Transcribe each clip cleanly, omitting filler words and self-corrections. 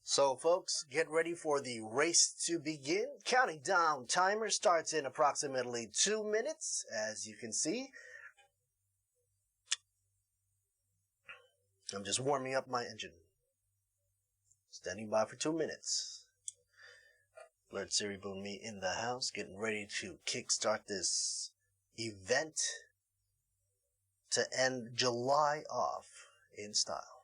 So folks, get ready for the race to begin. Counting down timer starts in approximately 2 minutes, as you can see. I'm just warming up my engine. Standing by for 2 minutes. Alert Siri Boon Me in the house, getting ready to kickstart this event to end July off in style.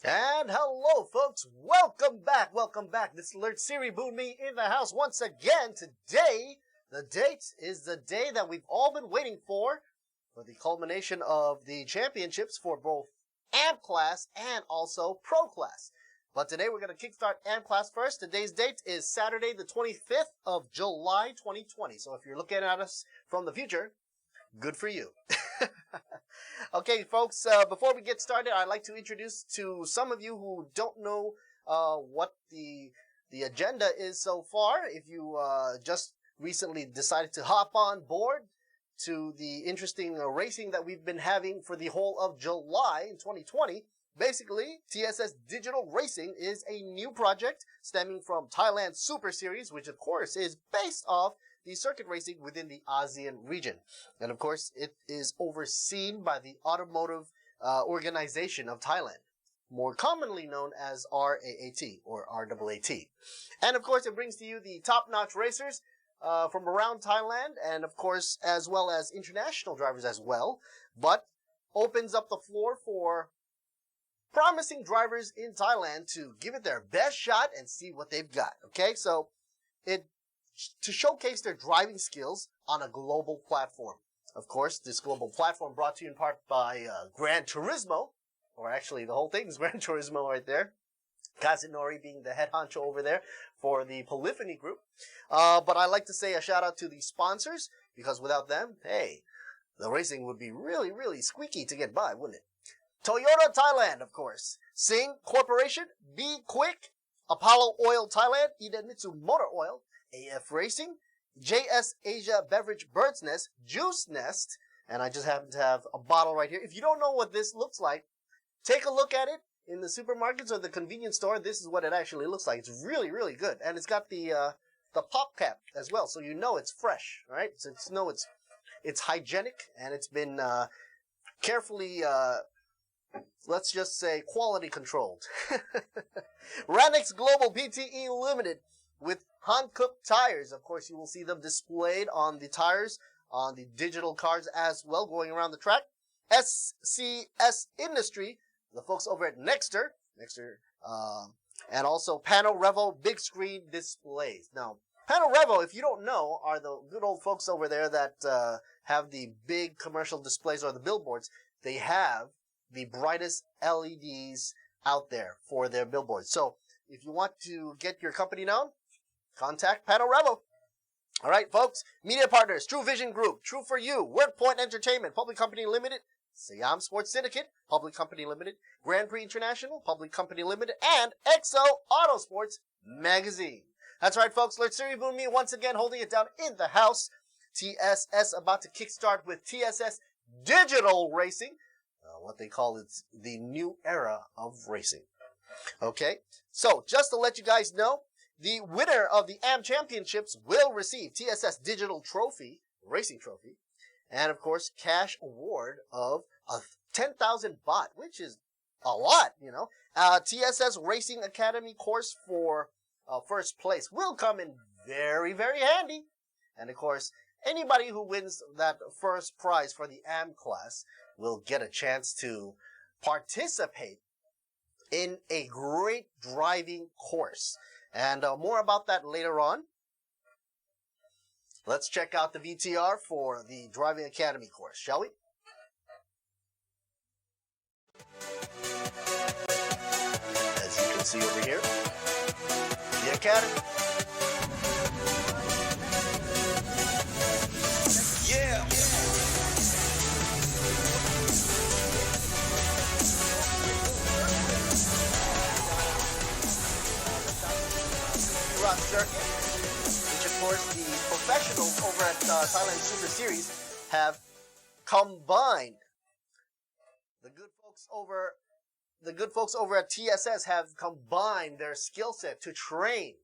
And hello, folks. Welcome back. This is Alert Siri Boon Me in the house once again. Today, the date is the day that we've all been waiting for the culmination of the championships for both AMP class and also Pro class. But today we're going to kickstart AMP class first. Today's date is Saturday, the 25th of July, 2020. So if you're looking at us from the future, good for you. Okay, folks, before we get started, I'd like to introduce to some of you who don't know what the agenda is so far. If you just recently decided to hop on board to the interesting racing that we've been having for the whole of July in 2020, basically, TSS Digital Racing is a new project stemming from Thailand Super Series, which of course is based off the circuit racing within the ASEAN region. And of course, it is overseen by the Automotive Organization of Thailand, more commonly known as RAAT or RAAT. And of course, it brings to you the top-notch racers from around Thailand, and of course, as well as international drivers as well, but opens up the floor for promising drivers in Thailand to give it their best shot and see what they've got. Okay, so to showcase their driving skills on a global platform. Of course, this global platform brought to you in part by Gran Turismo, or actually the whole thing is Gran Turismo right there. Kazunori being the head honcho over there for the Polyphony group. But I like to say a shout out to the sponsors, because without them, hey, the racing would be really, really squeaky to get by, wouldn't it? Toyota Thailand, of course. Sing Corporation, Be Quick, Apollo Oil Thailand, Idemitsu Motor Oil, AF Racing, JS Asia Beverage Bird's Nest, Juice Nest, and I just happen to have a bottle right here. If you don't know what this looks like, take a look at it in the supermarkets or the convenience store. This is what it actually looks like. It's really, really good. And it's got the pop cap as well, so you know it's fresh, right? So it's hygienic, and it's been carefully let's just say quality controlled. Ranix Global PTE Limited with Hankook tires. Of course, you will see them displayed on the tires, on the digital cards as well, going around the track. SCS Industry, the folks over at Nexter, and also Pano Revo big screen displays. Now, Panorevo, if you don't know, are the good old folks over there that have the big commercial displays or the billboards. They have the brightest LEDs out there for their billboards. So if you want to get your company known, contact Panorevo. All right, folks. Media partners: True Vision Group, True for You, WordPoint Entertainment, Public Company Limited, Siam Sports Syndicate, Public Company Limited, Grand Prix International, Public Company Limited, and Exo Auto Sports Magazine. That's right, folks. Lord Siri Boon Me once again holding it down in the house. TSS about to kickstart with TSS Digital Racing. What they call it, the new era of racing. Okay, so just to let you guys know, the winner of the AM Championships will receive TSS Digital Trophy, Racing Trophy, and of course, cash award of 10,000 baht, which is a lot, you know. TSS Racing Academy course for first place will come in very, very handy. And of course, anybody who wins that first prize for the AM class will get a chance to participate in a great driving course. And more about that later on. Let's check out the VTR for the Driving Academy course, shall we? As you can see over here, the Academy. Yeah! Circuit, which of course the professionals over at Thailand Super Series have combined. The good folks over at TSS have combined their skill set to train,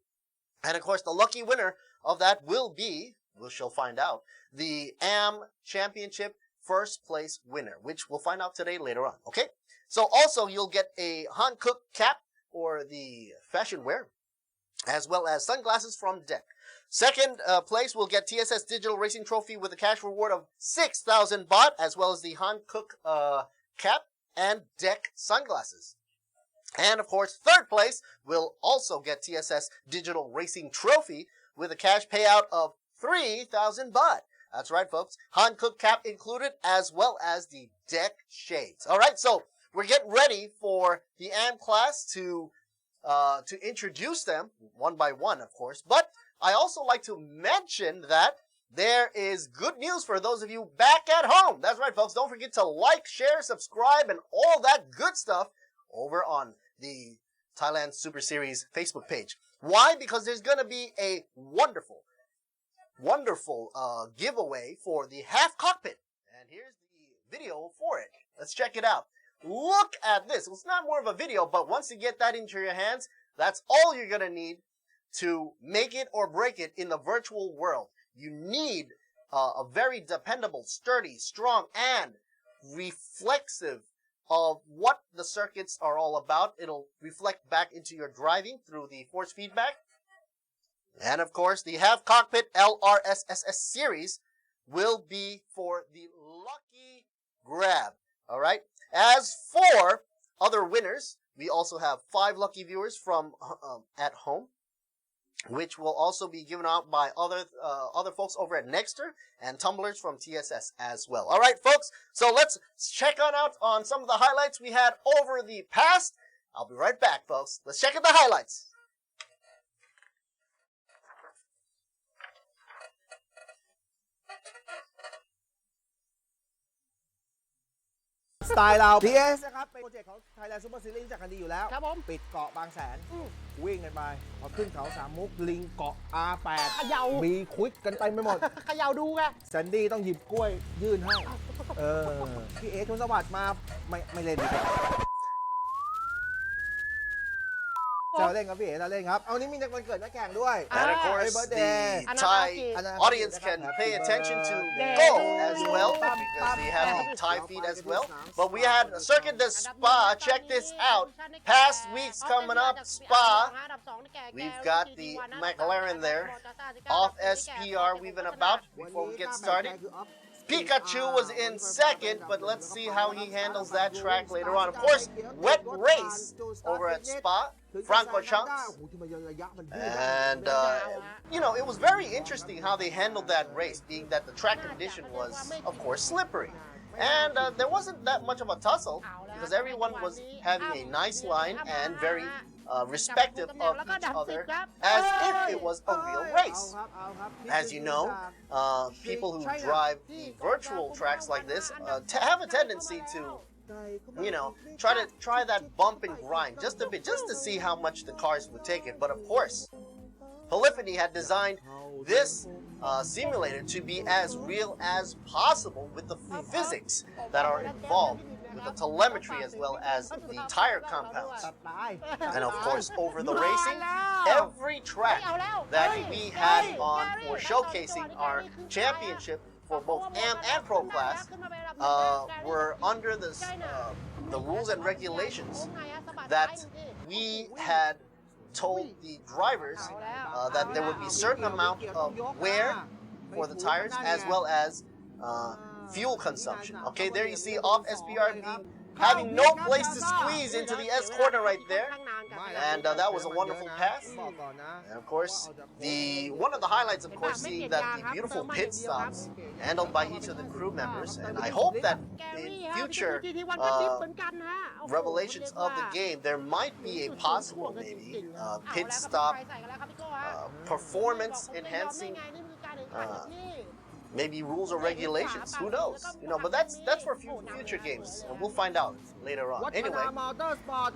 and of course the lucky winner of that will be, we shall find out, the AM Championship first place winner, which we'll find out today later on. Okay, so also you'll get a Hankook cap or the fashion wear, as well as sunglasses from Deck. Second place will get TSS Digital Racing Trophy with a cash reward of 6,000 baht, as well as the Hankook cap and Deck sunglasses. And of course, third place will also get TSS Digital Racing Trophy with a cash payout of 3,000 baht. That's right, folks. Hankook cap included, as well as the Deck shades. All right, so we're getting ready for the AM class to introduce them one by one, of course. But I also like to mention that there is good news for those of you back at home. That's right, folks. Don't forget to like, share, subscribe, and all that good stuff over on the Thailand Super Series Facebook page. Why? Because there's going to be a wonderful giveaway for the half cockpit. And here's the video for it. Let's check it out. Look at this. It's not more of a video, but once you get that into your hands, that's all you're going to need to make it or break it in the virtual world. You need a very dependable, sturdy, strong, and reflexive of what the circuits are all about. It'll reflect back into your driving through the force feedback. And of course, the half cockpit LRSSS series will be for the lucky grab. All right. As for other winners, we also have 5 lucky viewers from at home, which will also be given out by other folks over at Nexter and tumblers from TSS as well. All right, folks. So let's check out on some of the highlights we had over the past. I'll be right back, folks. Let's check out the highlights.สไตล์เรา TSS นะครับเป็นโปรเจกต์ของ Thailand Super Series จากกันดีอยู่แล้ว ครับผม ปิดเกาะบางแสนวิ่งกันไปพอขึ้นเขาสามมุกลิงเกาะ R8 เขย่า มีควิกกันไปไม่หมด เขย่าดูไง แซนดี้ต้องหยิบกล้วยยื่นให้พี่เอชนสวัสดิ์มาไม่เล่นดีกว่าเราเล่นครับพี่เอเราเล่นครับเอานี้มีวันเกิดนักแข่งด้วย And of course, Happy birthday. the Thai audience can pay attention to Go as well, because they have the Thai feed as well. But we had Circuit the Spa. Check this out. Past weeks coming up, Spa. We've got the McLaren there. Off SPR, we've been about before we get started. Pikachu was in second, but let's see how he handles that track later on. Of course, Wet Race over at Spa Franco chunks. And, it was very interesting how they handled that race, being that the track condition was, of course, slippery. And there wasn't that much of a tussle because everyone was having a nice line and very respective of each other as if it was a real race. As you know, people who drive the virtual tracks like this have a tendency to try that bump and grind just a bit, just to see how much the cars would take it. But of course, Polyphony had designed this simulator to be as real as possible with the physics that are involved, with the telemetry as well as the tire compounds. And of course, over the racing, every track that we had on for showcasing our championship for both AM and Pro class were under the rules and regulations that we had told the drivers that there would be a certain amount of wear for the tires as well as fuel consumption. Okay, there you see off SPR having no place to squeeze into the S corner right there. And that was a wonderful pass. And of course, one of the highlights, of course, seeing that the beautiful pit stops handled by each of the crew members. And I hope that in future revelations of the game, there might be a possible maybe pit stop performance enhancing maybe rules or regulations. Who knows? But that's for future games, and we'll find out later on. Anyway,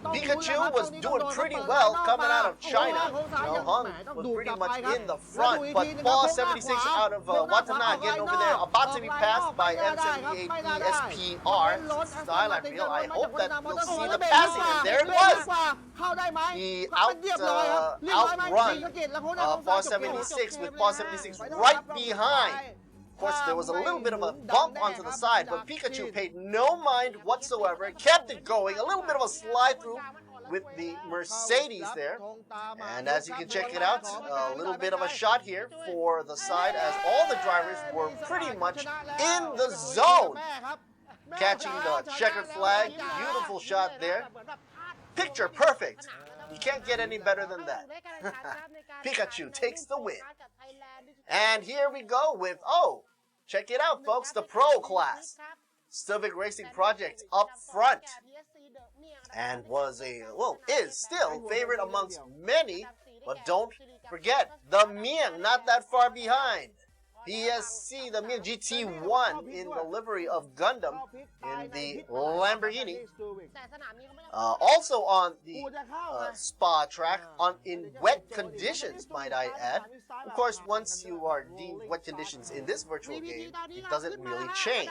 Pikachu was doing pretty well coming out of China. Hung was pretty much in the front, but Ball 76 out of Watanabe getting over there, about to be passed by M78 ESPR. Thailand Real. I hope that we'll see the passing, and there it was. He outrun Ball 76 with Ball 76 right behind. Of course, there was a little bit of a bump onto the side, but Pikachu paid no mind whatsoever, kept it going, a little bit of a slide through with the Mercedes there. And as you can check it out, a little bit of a shot here for the side as all the drivers were pretty much in the zone. Catching the checkered flag, beautiful shot there. Picture perfect. You can't get any better than that. Pikachu takes the win. And here we go with, check it out, folks, the Pro class. Civic Racing Project up front. And is still favorite amongst many, but don't forget, the Mian, not that far behind. PSC, the Mian GT1 in the livery of Gundam in the Lamborghini. Also on the Spa track in wet conditions, might I add. Of course, once you are deemed wet conditions in this virtual game, it doesn't really change.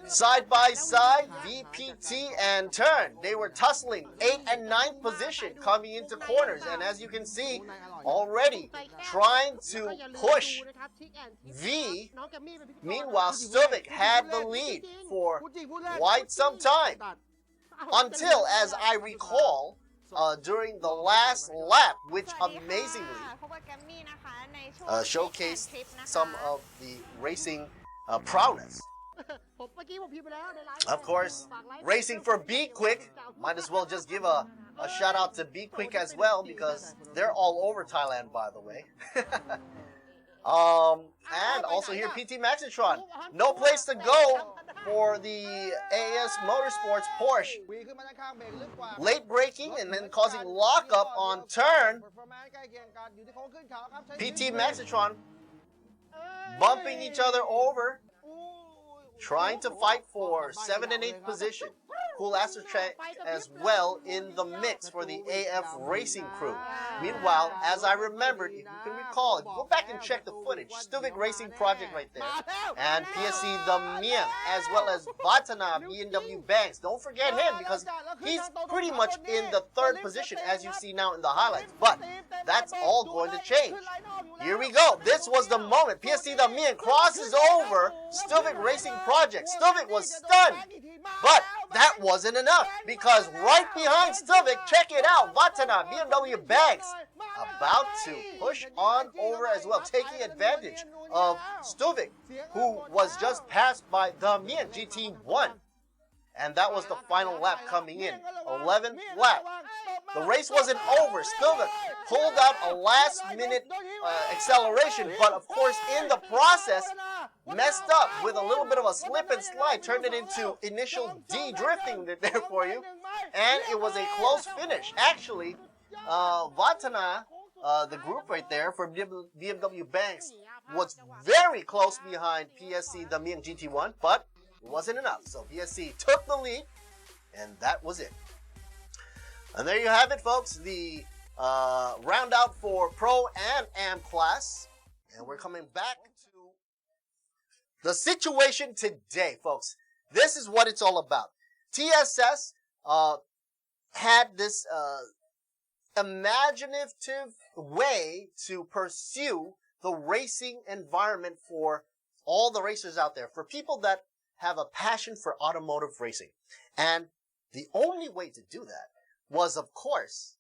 Side by side, VPT and Turn. They were tussling 8th and 9th position coming into corners. And as you can see, already trying to push V. Meanwhile, Stuvik had the lead for quite some time. Until, as I recall, during the last lap, which amazingly showcased some of the racing prowess. Of course, racing for Be Quick. Might as well just give a shout out to Be Quick as well, because they're all over Thailand, by the way. And also here, PT Maxitron. No place to go for the AS Motorsports Porsche. Late braking and then causing lockup on turn. PT Maxitron bumping each other over, trying to fight for 7th and 8th position. Cool Astrotrack as well in the mix for the AF Racing crew. Meanwhile, as I remembered, if you can recall, go back and check the footage. Stuvik Racing Project right there. And PSC the Mian, as well as Vatana B&W Banks. Don't forget him, because he's pretty much in the 3rd position, as you see now in the highlights. But that's all going to change. Here we go. This was the moment. PSC the Mian crosses over Stuvik Racing Project. Stuvik was stunned. But that wasn't enough, because right behind Stuvik, check it out, Vatana BMW Banks about to push on over as well, taking advantage of Stuvik, who was just passed by the Mian GT1. And that was the final lap coming in, 11th lap. The race wasn't over. Spielberg pulled out a last-minute acceleration, but of course, in the process, messed up with a little bit of a slip and slide, turned it into initial de-drifting there for you, and it was a close finish. Actually, Vatana, the group right there for BMW Banks, was very close behind PSC Damiang GT1, but it wasn't enough. So PSC took the lead, and that was it. And there you have it, folks. The round out for Pro and Am class. And we're coming back to the situation today, folks. This is what it's all about. TSS had this imaginative way to pursue the racing environment for all the racers out there, for people that have a passion for automotive racing. And the only way to do that was, of course,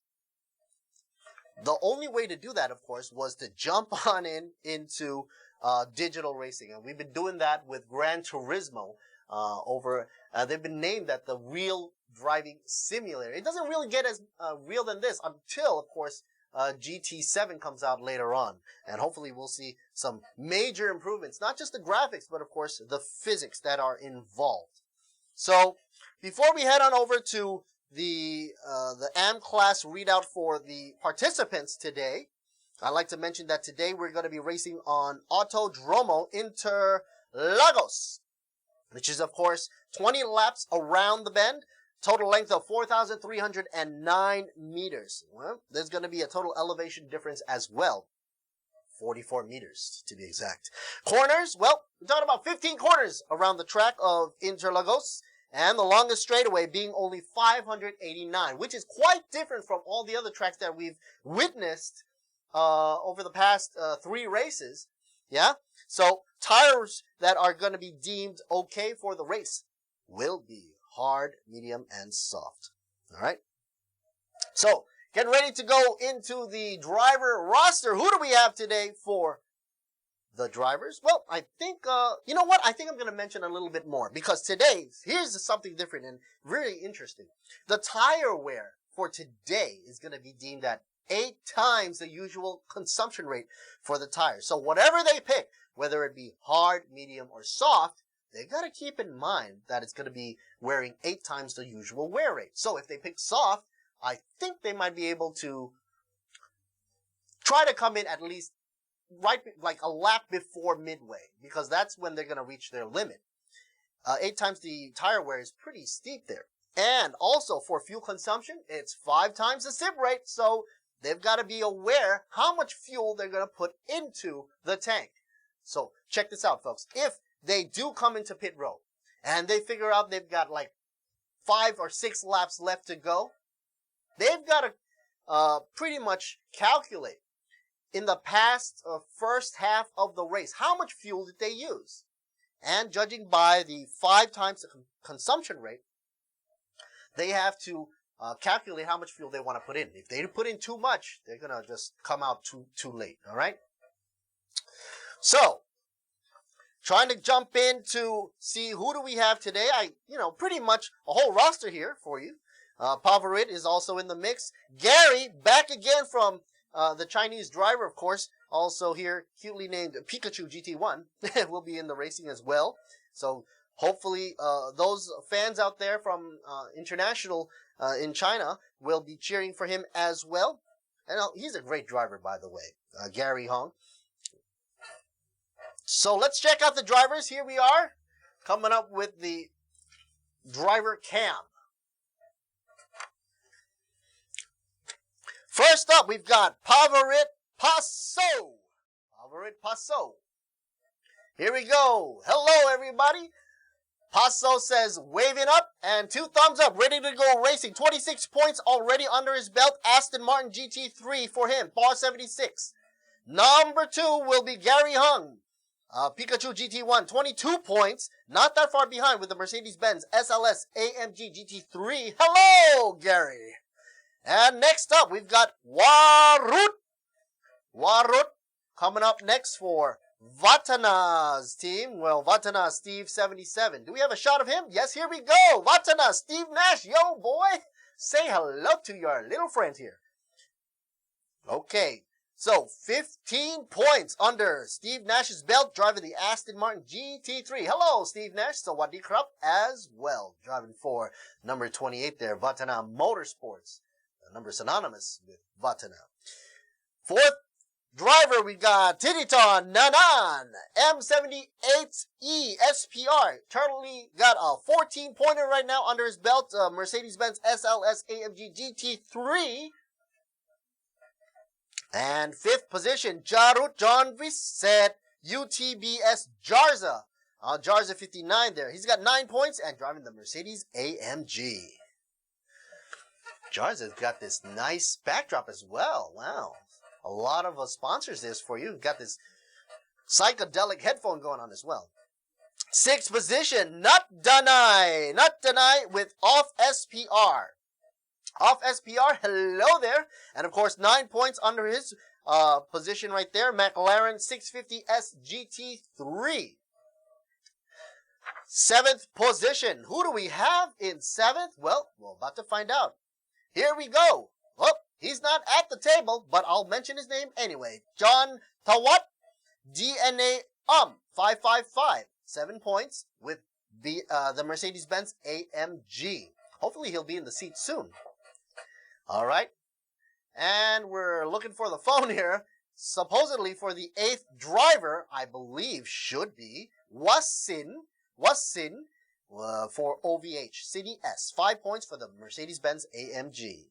was to jump on into digital racing. And we've been doing that with Gran Turismo they've been named that the real driving simulator. It doesn't really get as real than this until, of course, GT7 comes out later on. And hopefully we'll see some major improvements, not just the graphics, but of course the physics that are involved. So before we head on over to the AM class readout for the participants today, I'd like to mention that today we're going to be racing on Autodromo Interlagos, which is, of course, 20 laps around the bend, total length of 4,309 meters. Well, there's going to be a total elevation difference as well, 44 meters to be exact. Corners, well, we're talking about 15 corners around the track of Interlagos, and the longest straightaway being only 589, which is quite different from all the other tracks that we've witnessed over the past 3 races. Yeah? So tires that are going to be deemed okay for the race will be hard, medium, and soft. All right? So getting ready to go into the driver roster. Who do we have today for the drivers? Well, I think, you know what? I think I'm going to mention a little bit more, because today, here's something different and really interesting. The tire wear for today is going to be deemed at 8 times the usual consumption rate for the tires. So whatever they pick, whether it be hard, medium, or soft, they got to keep in mind that it's going to be wearing 8 times the usual wear rate. So if they pick soft, I think they might be able to try to come in at least right, like a lap before midway, because that's when they're going to reach their limit. 8 times the tire wear is pretty steep there. And also for fuel consumption, it's 5 times the sip rate, so they've got to be aware how much fuel they're going to put into the tank. So check this out, folks. If they do come into pit road and they figure out they've got like 5 or 6 laps left to go, they've got to pretty much calculate in the past first half of the race, how much fuel did they use? And judging by the 5 times the consumption rate, they have to calculate how much fuel they want to put in. If they put in too much, they're going to just come out too late, all right? So, trying to jump in to see who do we have today. Pretty much a whole roster here for you. Pavarit is also in the mix. Gary, back again from the Chinese driver, of course, also here, cutely named Pikachu GT1, will be in the racing as well. So hopefully those fans out there from international in China will be cheering for him as well. And he's a great driver, by the way, Gary Hong. So let's check out the drivers. Here we are, coming up with the driver cam. First up, we've got Pavarit Passo. Pavarit Passo. Here we go. Hello, everybody. Passo says, waving up and 2 thumbs up, ready to go racing. 26 points already under his belt. Aston Martin GT3 for him, bar 76. Number 2 will be Gary Hung. Pikachu GT1, 22 points. Not that far behind with the Mercedes-Benz SLS AMG GT3. Hello, Gary. And next up, we've got Warut. Warut coming up next for Vatana's team. Well, Vatana Steve 77. Do we have a shot of him? Yes, here we go. Vatana Steve Nash. Yo, boy. Say hello to your little friend here. Okay, so 15 points under Steve Nash's belt, driving the Aston Martin GT3. Hello, Steve Nash. Sawadee krap as well. Driving for number 28 there, Vatana Motorsports. The number synonymous with Vatana. Fourth driver, we got Tititon Nanan, M78E SPR. Currently got a 14-pointer right now under his belt, Mercedes-Benz SLS AMG GT3. And fifth position, Jarut John Visset, UTBS Jarza. Jarza 59 there. He's got 9 points and driving the Mercedes AMG. Jarza's got this nice backdrop as well. Wow. A lot of sponsors this for you. Got this psychedelic headphone going on as well. Sixth position, Not Danai with Off SPR. Off SPR, hello there. And of course, 9 points under his position right there. McLaren 650S GT3. Seventh position. Who do we have in seventh? Well, we're about to find out. Here we go. Oh, he's not at the table, but I'll mention his name anyway. John Tawat, DNA 555. 7 points with the Mercedes-Benz AMG. Hopefully he'll be in the seat soon. All right. And we're looking for the phone here. Supposedly for the 8th driver, I believe should be Wasin for OVH City S. 5 points for the Mercedes-Benz AMG.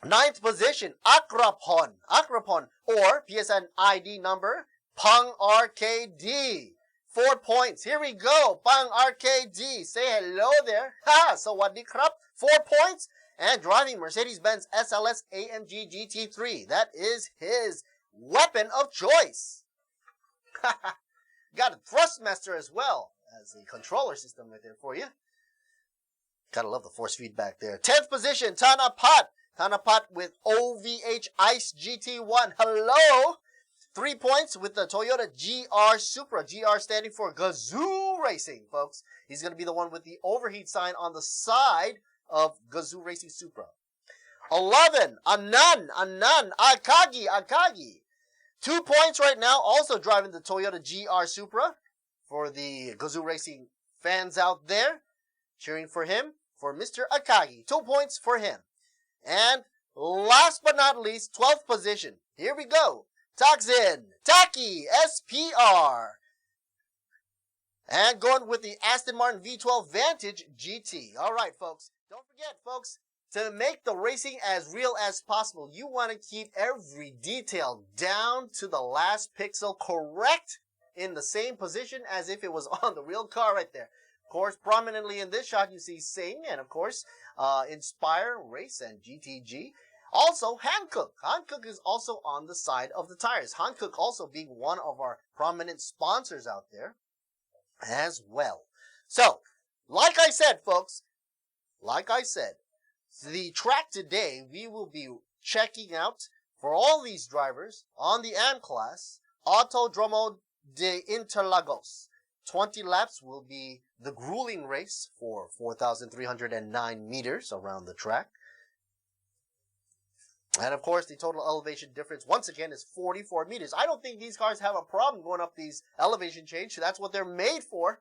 9th position, Akrapon or PSN ID number Pang RKD. 4 points. Here we go. Pang RKD. Say hello there. Ha! Sawadee krap. 4 points. And driving Mercedes-Benz SLS AMG GT3. That is his weapon of choice. Got a Thrustmaster as well as the controller system right there for you. Gotta love the force feedback there. 10th position, Tanapat with OVH Ice GT1. Hello. 3 points with the Toyota GR Supra. GR standing for Gazoo Racing, folks. He's going to be the one with the overheat sign on the side of Gazoo Racing Supra. 11, Anan, Akagi. 2 points right now, also driving the Toyota GR Supra for the Gazoo Racing fans out there. Cheering for him, for Mr. Akagi. 2 points for him. And last but not least, 12th position. Here we go. Taki SPR. And going with the Aston Martin V12 Vantage GT. All right, folks. Don't forget, folks, to make the racing as real as possible, you want to keep every detail down to the last pixel correct in the same position as if it was on the real car right there. Of course, prominently in this shot, you see Sing and, of course, Inspire, Race, and GTG. Also, Hankook. Hankook is also on the side of the tires. Hankook also being one of our prominent sponsors out there as well. So, like I said, folks, the track today, we will be checking out for all these drivers on the AM class, Autodromo de Interlagos. 20 laps will be the grueling race for 4,309 meters around the track. And of course, the total elevation difference, once again, is 44 meters. I don't think these cars have a problem going up these elevation change. That's what they're made for.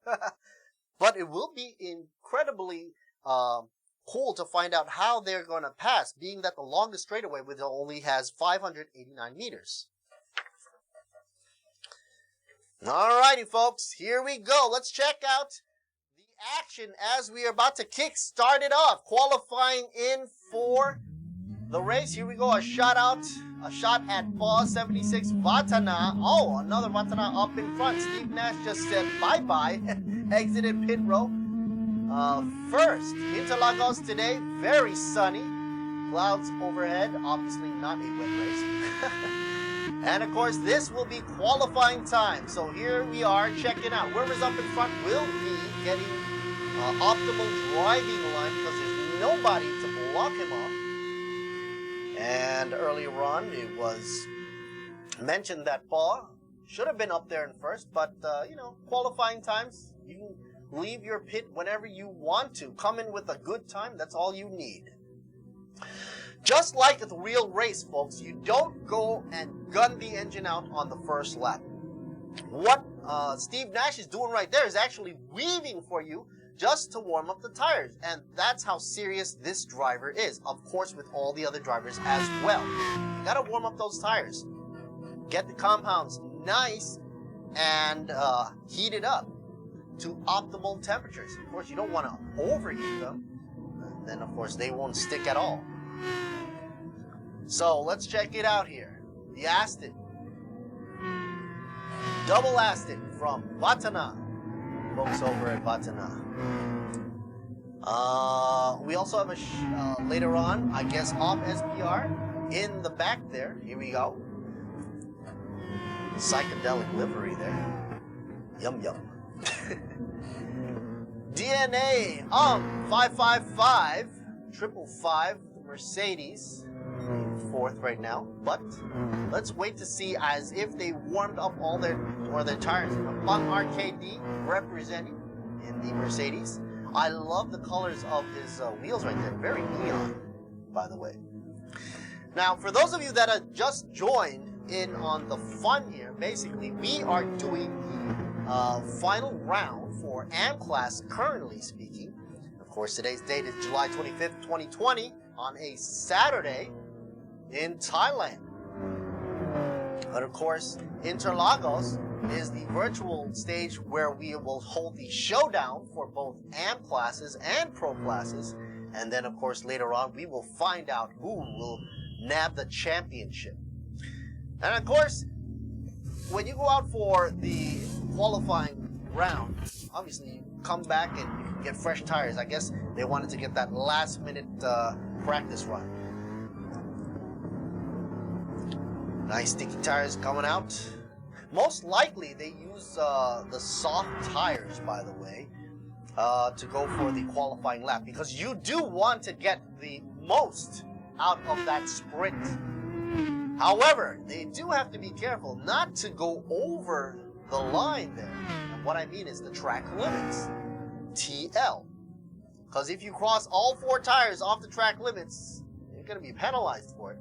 But it will be incredibly cool to find out how they're going to pass, being that the longest straightaway with only has 589 meters. Alrighty, folks, here we go. Let's check out the action as we are about to kick start it off. Qualifying in for the race. Here we go. A shot at ball 76 Vatana. Oh, another Vatana up in front. Steve Nash just said bye-bye. Exited pit row. First, Interlagos today, very sunny. Clouds overhead, obviously not a wet race. And of course, this will be qualifying time. So here we are checking out. Whoever's up in front will be getting optimal driving line because there's nobody to block him off. And earlier on, it was mentioned that Paul should have been up there in first, but, qualifying times, you can leave your pit whenever you want to. Come in with a good time, that's all you need. Just like the real race, folks, you don't go and gun the engine out on the first lap. What Steve Nash is doing right there is actually weaving for you just to warm up the tires. And that's how serious this driver is. Of course, with all the other drivers as well. You gotta warm up those tires. Get the compounds nice and heated up to optimal temperatures. Of course, you don't want to overheat them. Then, of course, they won't stick at all. So, let's check it out here. The Aston. Double Aston from Vatana. Folks over at Vatana. We also have a, later on, I guess, off SPR in the back there. Here we go. Psychedelic livery there. Yum yum. DNA 555 555 Mercedes. Fourth right now, but let's wait to see as if they warmed up all their tires. Bunk RKD representing in the Mercedes. I love the colors of his wheels right there. Very neon, by the way. Now, for those of you that have just joined in on the fun here, basically we are doing the final round for AM class, currently speaking. Of course, today's date is July 25th, 2020, on a Saturday in Thailand. But of course, Interlagos is the virtual stage where we will hold the showdown for both AM classes and pro classes. And then, of course, later on, we will find out who will nab the championship. And of course, when you go out for the qualifying round, obviously you come back and you can get fresh tires. I guess they wanted to get that last minute practice run. Nice sticky tires coming out. Most likely they use the soft tires, by the way, to go for the qualifying lap, because you do want to get the most out of that sprint. However, they do have to be careful not to go over the line there. And what I mean is the track limits, TL. Because if you cross all four tires off the track limits, you're going to be penalized for it.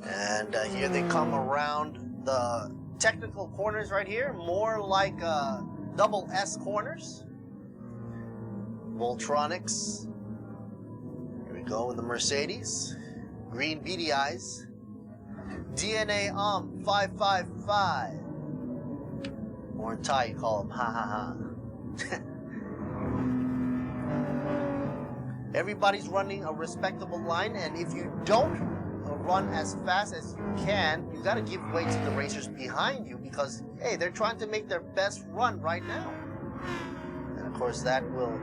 And here they come around the technical corners right here, more like double S corners. Voltronics. Here we go with the Mercedes. Green beady eyes. DNA 555. Or in Thai you call them ha ha ha. Everybody's running a respectable line, and if you don't run as fast as you can, you got to give way to the racers behind you, because hey, they're trying to make their best run right now. And of course that will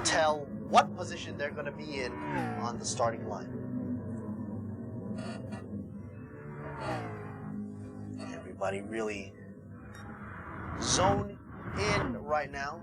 tell what position they're going to be in on the starting line. Everybody really zone in right now.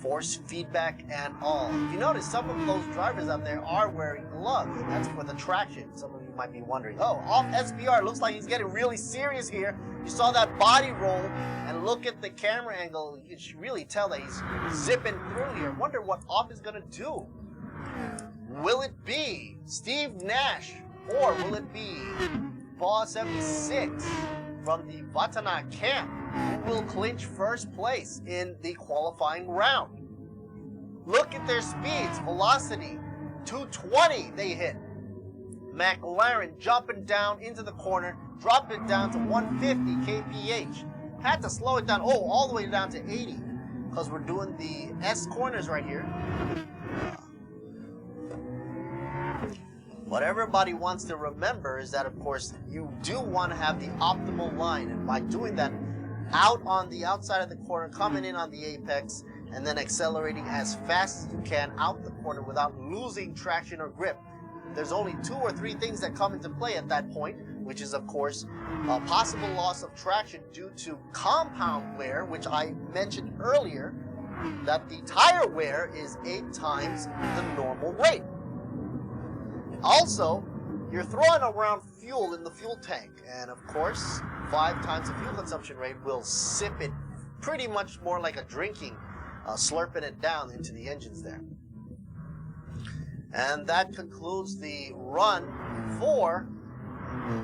Force feedback and all. If you notice, some of those drivers out there are wearing gloves, and that's for the traction. Some of you might be wondering, oh, off SPR, looks like he's getting really serious here. You saw that body roll, and look at the camera angle. You can really tell that he's zipping through here. Wonder what off is going to do. Will it be Steve Nash, or will it be Ball 76 from the Vatana camp, who will clinch first place in the qualifying round? Look at their speeds. Velocity, 220 they hit. McLaren jumping down into the corner, dropped it down to 150 kph. Had to slow it down, all the way down to 80, because we're doing the S corners right here. What everybody wants to remember is that, of course, you do want to have the optimal line, and by doing that, out on the outside of the corner, coming in on the apex, and then accelerating as fast as you can out the corner without losing traction or grip. There's only 2 or 3 things that come into play at that point, which is, of course, a possible loss of traction due to compound wear, which I mentioned earlier, that the tire wear is 8 times the normal rate. Also, you're throwing around fuel in the fuel tank. And of course, 5 times the fuel consumption rate will sip it pretty much more like a drinking, slurping it down into the engines there. And that concludes the run for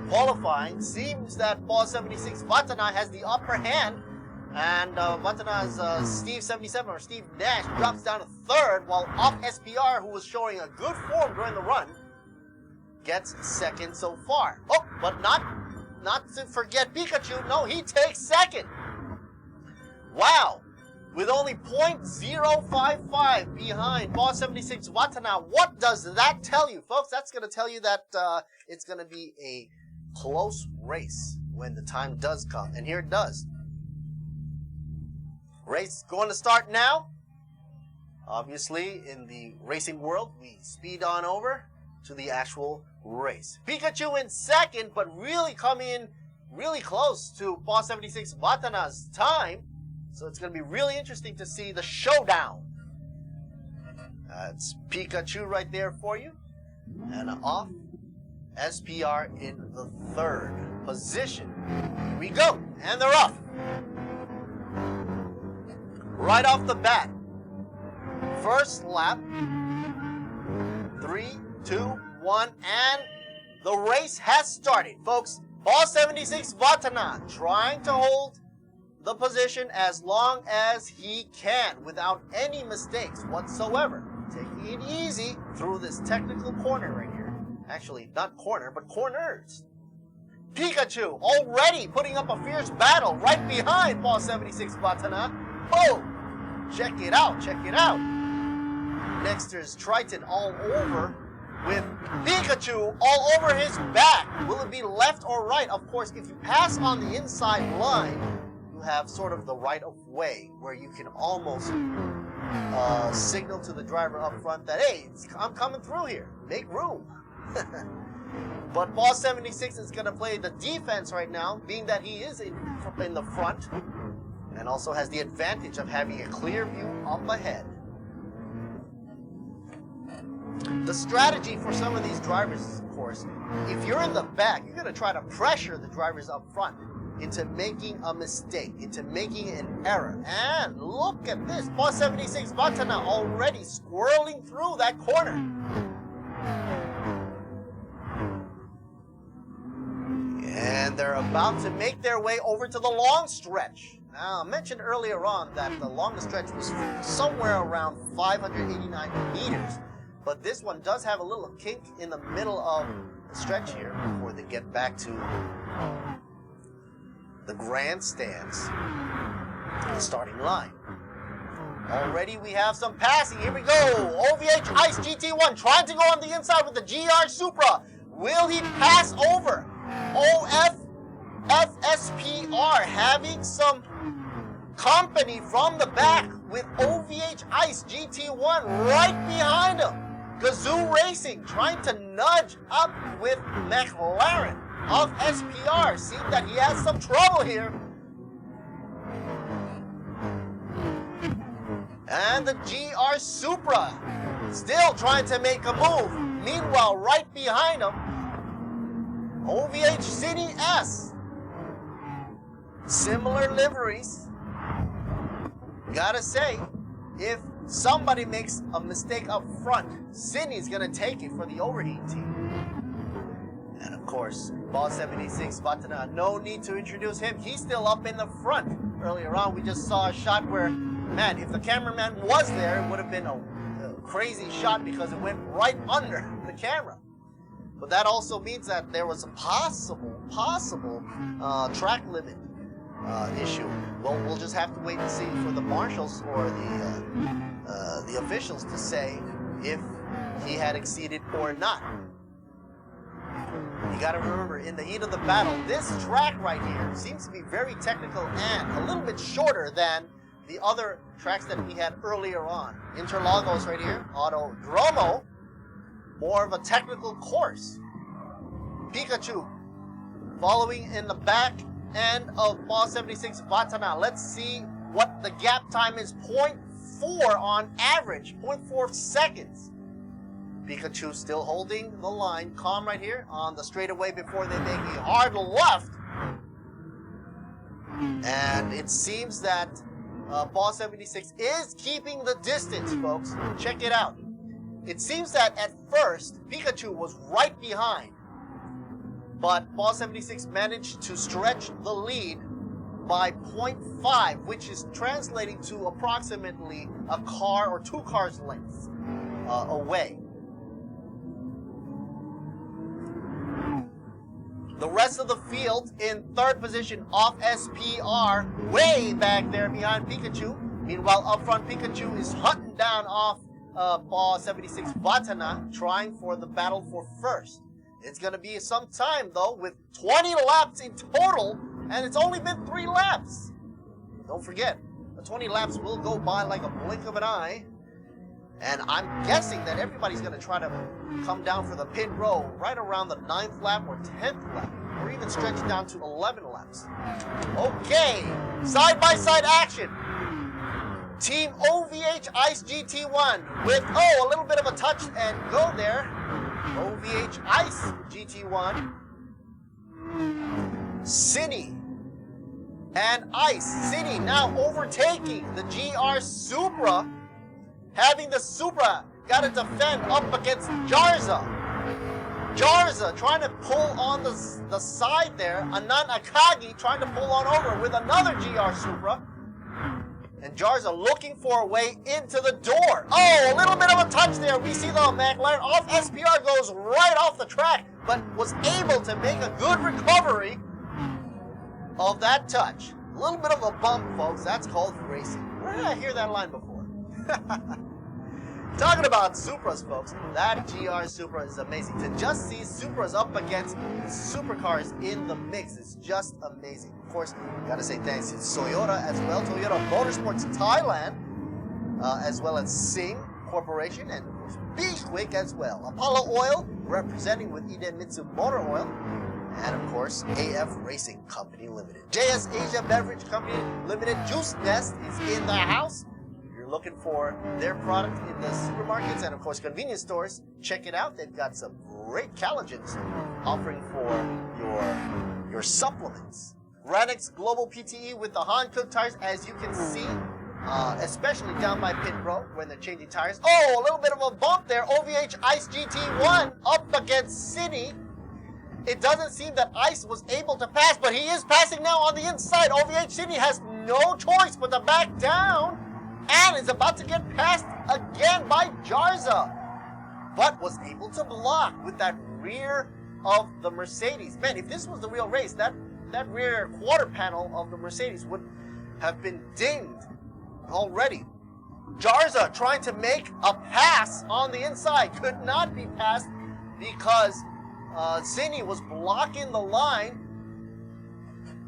qualifying. Seems that Ball 76 Vatana has the upper hand, and Vatana's Steve 77 or Steve Nash drops down to 3rd, while Off SPR, who was showing a good form during the run, gets 2nd so far. Oh, but not to forget Pikachu. No, he takes 2nd. Wow. With only .055 behind Ball 76 Watana. What does that tell you, folks? That's going to tell you that it's going to be a close race when the time does come. And here it does. Race going to start now. Obviously, in the racing world, we speed on over to the actual race. Pikachu in 2nd, but really coming in really close to Ball 76 Watana's time. So it's going to be really interesting to see the showdown. It's Pikachu right there for you. And Off SPR in the 3rd position. Here we go. And they're off. Right off the bat. First lap. 3, 2, 1. And the race has started, folks. Ball 76 Vatana trying to hold the position as long as he can without any mistakes whatsoever. Taking it easy through this technical corner right here. Actually, not corner, but corners. Pikachu already putting up a fierce battle right behind Ball 76 Vatana. Oh, check it out, check it out. Next there's Triton all over with Pikachu all over his back. Will it be left or right? Of course, if you pass on the inside line, have sort of the right of way where you can almost signal to the driver up front that, hey, I'm coming through here, make room. But Ball 76 is going to play the defense right now, being that he is in the front and also has the advantage of having a clear view up ahead. The strategy for some of these drivers, of course, if you're in the back, you're going to try to pressure the drivers up front into making a mistake, into making an error. And look at this, Ball 76 Vatana already squirreling through that corner. And they're about to make their way over to the long stretch. Now, I mentioned earlier on that the longest stretch was somewhere around 589 meters. But this one does have a little kink in the middle of the stretch here before they get back to the grandstands, the starting line. Already we have some passing. Here we go. OVH Ice GT1 trying to go on the inside with the GR Supra. Will he pass over? FSPR having some company from the back with OVH Ice GT1 right behind him. Gazoo Racing trying to nudge up with McLaren. Of SPR, seeing that he has some trouble here. And the GR Supra still trying to make a move. Meanwhile, right behind him, OVH City S. Similar liveries. Gotta say, if somebody makes a mistake up front, Sydney's gonna take it for the overheat team. And of course, Ball 76 Vatana, no need to introduce him. He's still up in the front. Earlier on, we just saw a shot where, man, if the cameraman was there, it would have been a crazy shot because it went right under the camera. But that also means that there was a possible track limit issue. Well, we'll just have to wait and see for the marshals or the officials to say if he had exceeded or not. You got to remember, in the heat of the battle, this track right here seems to be very technical and a little bit shorter than the other tracks that we had earlier on. Interlagos right here, Autodromo, more of a technical course. Pikachu following in the back end of Ball 76 Vatana. Let's see what the gap time is. 0.4 on average, 0.4 seconds. Pikachu still holding the line, calm right here on the straightaway before they make a hard left. And it seems that Ball 76 is keeping the distance, folks. Check it out. It seems that at first, Pikachu was right behind. But Ball 76 managed to stretch the lead by 0.5, which is translating to approximately a car or 2 cars lengths away. The rest of the field in 3rd position off SPR, way back there behind Pikachu. Meanwhile, up front, Pikachu is hunting down off Ball 76 Vatana, trying for the battle for first. It's going to be some time, though, with 20 laps in total, and it's only been 3 laps. Don't forget, the 20 laps will go by like a blink of an eye. And I'm guessing that everybody's going to try to come down for the pit row right around the 9th lap or 10th lap, or even stretch it down to 11 laps. Okay, side-by-side action. Team OVH Ice GT1 with, a little bit of a touch and go there. OVH Ice GT1. Cine and Ice. Cine now overtaking the GR Supra. Having the Supra got to defend up against Jarza. Jarza trying to pull on the side there. Anand Akagi trying to pull on over with another GR Supra. And Jarza looking for a way into the door. A little bit of a touch there. We see the McLaren off SPR goes right off the track, but was able to make a good recovery of that touch. A little bit of a bump, folks. That's called racing. Where did I hear that line before? Talking about Supras, folks, that GR Supra is amazing. To just see Supras up against supercars in the mix is just amazing. Of course, gotta say thanks to Toyota as well, Toyota Motorsports Thailand, as well as Sing Corporation, and of course B-Quick as well. Apollo Oil, representing with Idemitsu Motor Oil, and of course AF Racing Company Limited. JS Asia Beverage Company Limited, Juice Nest is in the house. Looking for their product in the supermarkets and of course convenience stores, check it out. They've got some great collagens offering for your supplements. Ranix Global PTE with the Hankook tires, as you can see, especially down by pit row when they're changing tires. A little bit of a bump there. OVH Ice GT1 up against Cine. It doesn't seem that Ice was able to pass, but he is passing now on the inside. OVH Cine has no choice but to back down. And is about to get passed again by Jarza, but was able to block with that rear of the Mercedes. Man, if this was the real race, that rear quarter panel of the Mercedes would have been dinged already. Jarza trying to make a pass on the inside, could not be passed because Cine was blocking the line.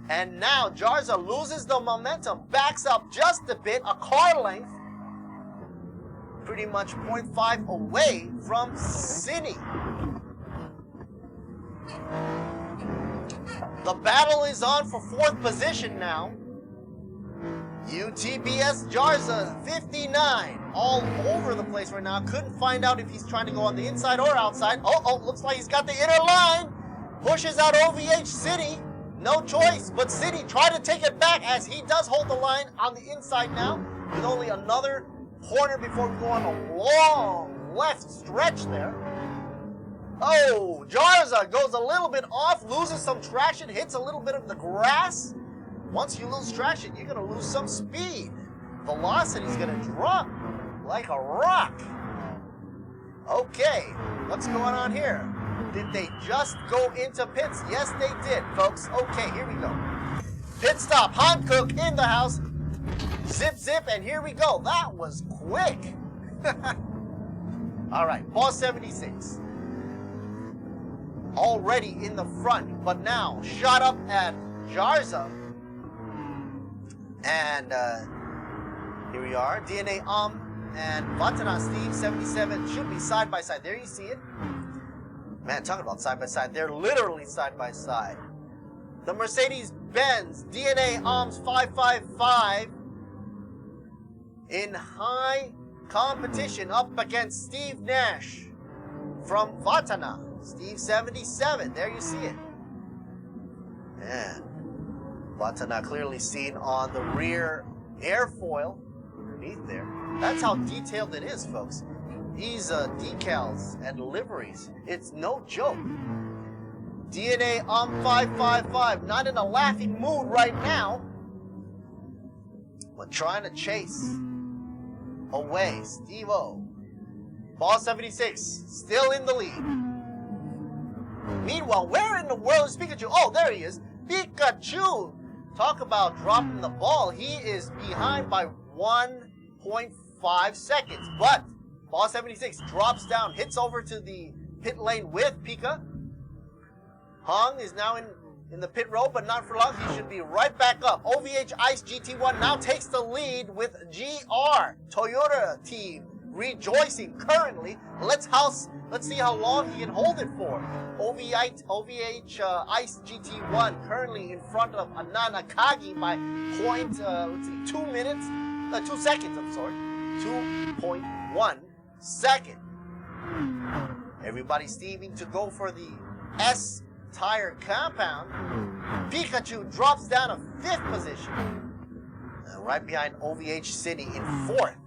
And now Jarza loses the momentum, backs up just a bit, a car length, pretty much 0.5 away from Cine. The battle is on for 4th position now. UTBS Jarza, 59, all over the place right now. Couldn't find out if he's trying to go on the inside or outside. Looks like he's got the inner line. Pushes out OVH Cine. No choice, but Cine tried to take it back as he does hold the line on the inside now, with only another corner before we go on a long left stretch there. Jarza goes a little bit off, loses some traction, hits a little bit of the grass. Once you lose traction, you're going to lose some speed. Velocity's going to drop like a rock. Okay, what's going on here? Did they just go into pits? Yes, they did, folks. Okay, here we go. Pit stop. Hankook in the house. Zip, zip, and here we go. That was quick. All right, Ball 76. Already in the front, but now shot up at Jarza. And here we are. DNA and Vatana Steve 77 should be side by side. There you see it. Man, talking about side by side, they're literally side by side. The Mercedes-Benz DNA OMS 555 in high competition up against Steve Nash from Vatana. Steve 77, there you see it. Man, Vatana clearly seen on the rear airfoil underneath there. That's how detailed it is, folks. These decals and liveries, it's no joke. DNA 555, not in a laughing mood right now, but trying to chase away Steve-O. Ball 76, still in the lead. Meanwhile, where in the world is Pikachu? Oh, there he is. Pikachu! Talk about dropping the ball. He is behind by 1.5 seconds. But Ball 76 drops down, hits over to the pit lane with Pika. Hong is now in the pit road, but not for long. He should be right back up. OVH Ice GT1 now takes the lead with GR. Toyota team rejoicing currently. Let's see how long he can hold it for. OVH Ice GT1 currently in front of Anana Kagi by 2 seconds, I'm sorry. 2.1 second. Everybody steaming to go for the S tire compound. Pikachu drops down to 5th position. Right behind OVH City in 4th.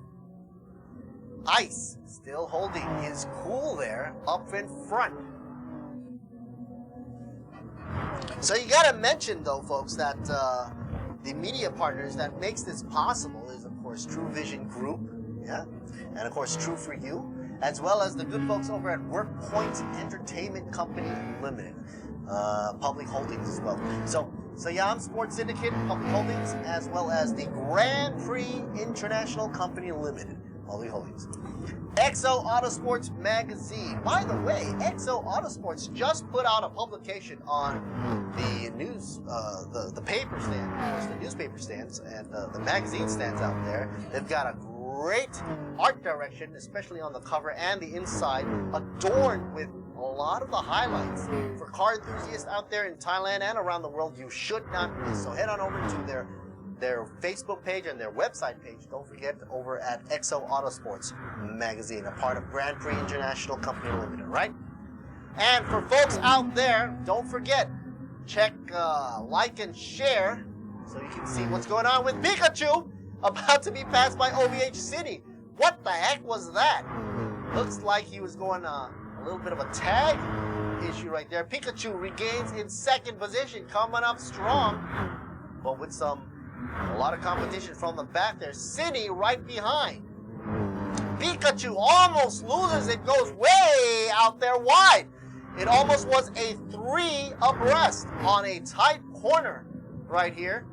Ice still holding his cool there up in front. So you gotta mention though, folks, that the media partners that makes this possible is of course True Vision Group, yeah, and of course True For You, as well as the good folks over at WorkPoint Entertainment Company Limited, public holdings as well. So Siam Sports Syndicate, public holdings, as well as the Grand Prix International Company Limited, public holdings. Exo Autosports Magazine. By the way, Exo Autosports just put out a publication on the news, the paper stand, of course, the newspaper stands, and the magazine stands out there. They've got a great art direction, especially on the cover and the inside, adorned with a lot of the highlights. For car enthusiasts out there in Thailand and around the world, you should not miss. So head on over to their Facebook page and their website page. Don't forget, over at Exo Autosports Magazine, a part of Grand Prix International Company Limited, right? And for folks out there, don't forget, check, like and share so you can see what's going on with Pikachu, about to be passed by OVH City. What the heck was that? Looks like he was going a little bit of a tag issue right there. Pikachu regains in 2nd position, coming up strong, but with a lot of competition from the back there. City right behind. Pikachu almost loses it, goes way out there wide. It almost was a 3 abreast on a tight corner right here.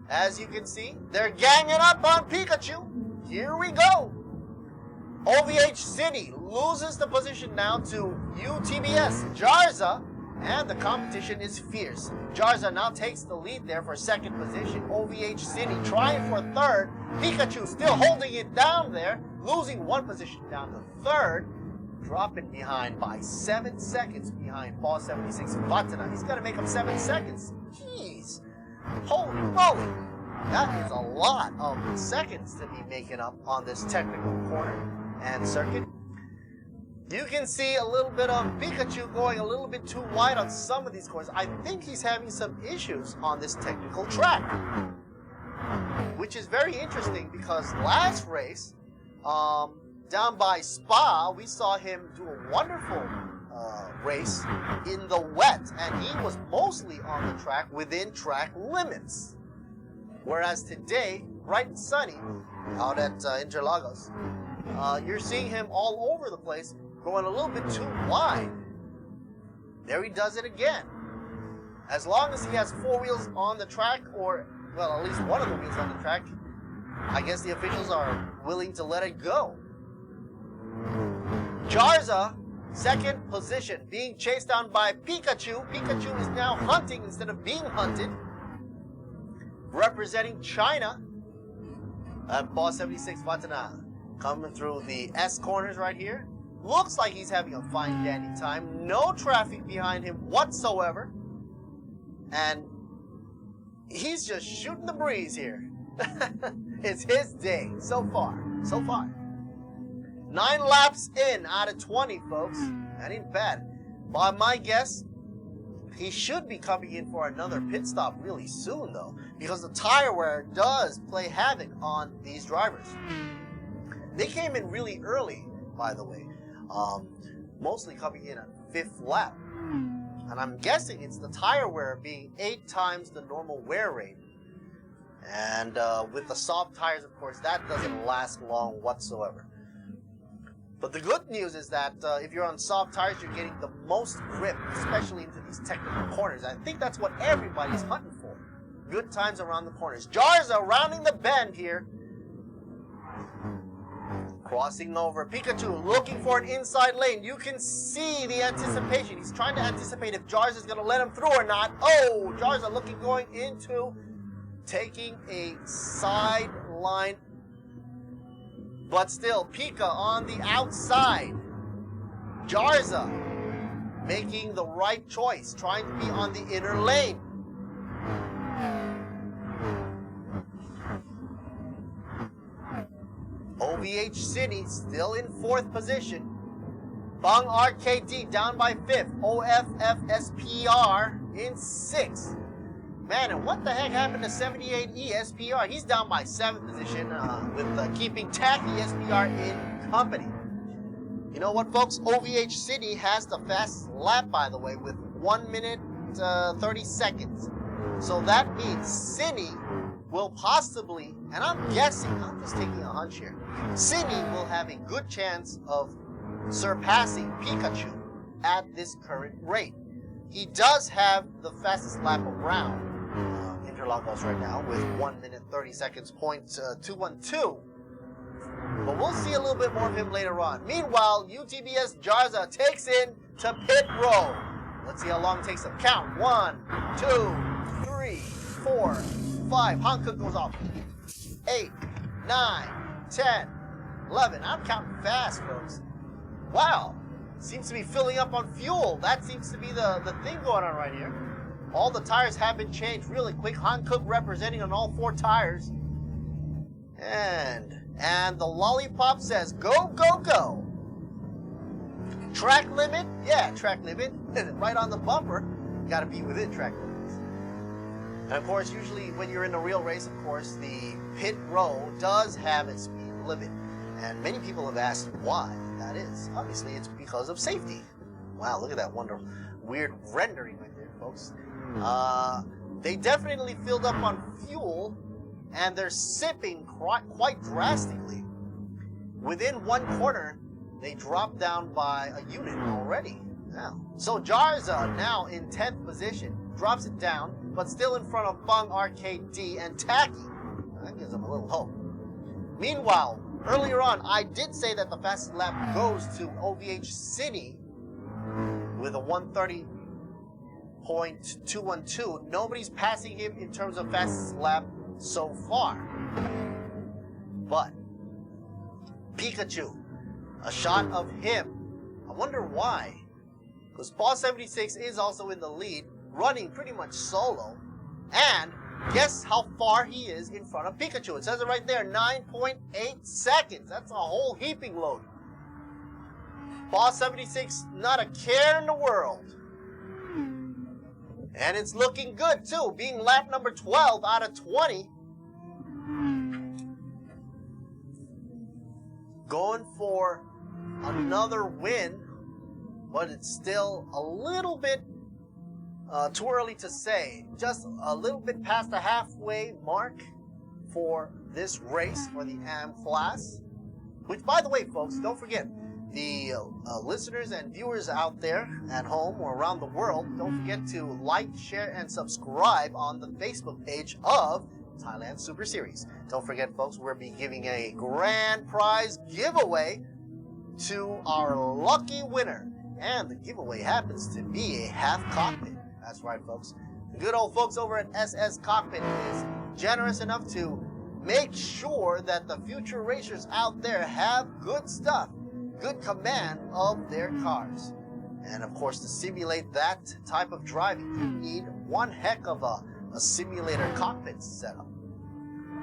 As you can see, they're ganging up on Pikachu. Here we go. OVH City loses the position now to UTBS Jarza, and the competition is fierce. Jarza now takes the lead there for 2nd position. OVH City trying for 3rd. Pikachu still holding it down there, losing 1 position down to 3rd, dropping behind by 7 seconds behind Ball 76 Vatana. He's got to make up 7 seconds. Jeez. Holy moly. That is a lot of seconds to be making up on this technical corner and circuit. You can see a little bit of Pikachu going a little bit too wide on some of these corners. I think he's having some issues on this technical track, which is very interesting because last race, down by Spa, we saw him do a wonderful race in the wet, and he was mostly on the track within track limits. Whereas today, bright and sunny, out at Interlagos, you're seeing him all over the place, going a little bit too wide. There he does it again. As long as he has 4 wheels on the track, or, well, at least one of the wheels on the track, I guess the officials are willing to let it go. Jarza, 2nd position, being chased down by Pikachu. Pikachu is now hunting instead of being hunted. Representing China, Ball 76 Vatana coming through the S corners right here. Looks like he's having a fine dandy time. No traffic behind him whatsoever. And he's just shooting the breeze here. It's his day so far. 9 laps in out of 20, folks. That ain't bad. By my guess, he should be coming in for another pit stop really soon, though, because the tire wear does play havoc on these drivers. They came in really early, by the way, mostly coming in on 5th lap. And I'm guessing it's the tire wear being 8 times the normal wear rate. And with the soft tires, of course, that doesn't last long whatsoever. But the good news is that if you're on soft tires, you're getting the most grip, especially into these technical corners. I think that's what everybody's hunting for. Good times around the corners. Jarza rounding the bend here. Crossing over. Pikachu looking for an inside lane. You can see the anticipation. He's trying to anticipate if Jarza's going to let him through or not. Oh, Jarza going into taking a sideline. But still, Pika on the outside. Jarza making the right choice, trying to be on the inner lane. OVH City still in 4th position. Bang RKD down by 5th. OFFSPR in 6th. Man, and what the heck happened to 78E SPR? He's down by 7th position with keeping Tacky SPR in company. You know what, folks? OVH City has the fastest lap, by the way, with 1 minute 30 seconds. So that means Cine will possibly, and I'm guessing, I'm just taking a hunch here, Cine will have a good chance of surpassing Pikachu at this current rate. He does have the fastest lap around Interlagos right now with 1 minute 30 seconds, .212. But we'll see a little bit more of him later on. Meanwhile, UTBS Jarza takes in to pit row. Let's see how long it takes to count. 1, 2, 3, 4, 5. Hankook goes off. 8, 9, 10, 11. I'm counting fast, folks. Wow. Seems to be filling up on fuel. That seems to be the thing going on right here. All the tires have been changed really quick. Hankook representing on all 4 tires. And the lollipop says, go, go, go. Track limit? Yeah, track limit. Right on the bumper. Got to be within track limits. And of course, usually when you're in a real race, of course, the pit row does have a speed limit. And many people have asked why that is. Obviously, it's because of safety. Wow, look at that weird rendering right there, folks. They definitely filled up on fuel, and they're sipping quite drastically. Within 1 corner, they dropped down by a unit already. Now, so Jarza now in 10th position, drops it down, but still in front of Bang RKD and Tacky. That gives them a little hope. Meanwhile, earlier on, I did say that the fastest lap goes to OVH City with a 130.212. Nobody's passing him in terms of fastest lap so far. But Pikachu, a shot of him. I wonder why. Because Paul 76 is also in the lead, running pretty much solo. And guess how far he is in front of Pikachu. It says it right there, 9.8 seconds. That's a whole heaping load. Paul 76, not a care in the world. And it's looking good, too, being lap number 12 out of 20. Going for another win, but it's still a little bit too early to say. Just a little bit past the halfway mark for this race for the AM class. Which, by the way, folks, don't forget, the listeners and viewers out there at home or around the world, don't forget to like, share, and subscribe on the Facebook page of Thailand Super Series. Don't forget, folks, we'll be giving a grand prize giveaway to our lucky winner. And the giveaway happens to be a half cockpit. That's right, folks. The good old folks over at SS Cockpit is generous enough to make sure that the future racers out there have good stuff, good command of their cars. And of course, to simulate that type of driving, you need one heck of a simulator cockpit setup.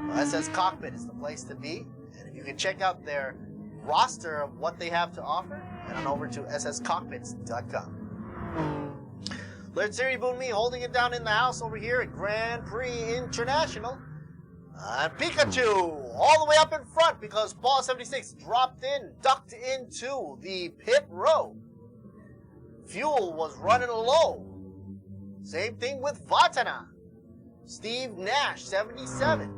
Well, SS Cockpit is the place to be. And if you can check out their roster of what they have to offer, Head on over to sscockpits.com. Let's Siri Boon Me holding it down in the house over here at Grand Prix International. And Pikachu all the way up in front because Ball 76 ducked into the pit road. Fuel was running low. Same thing with Vatana. Steve Nash, 77.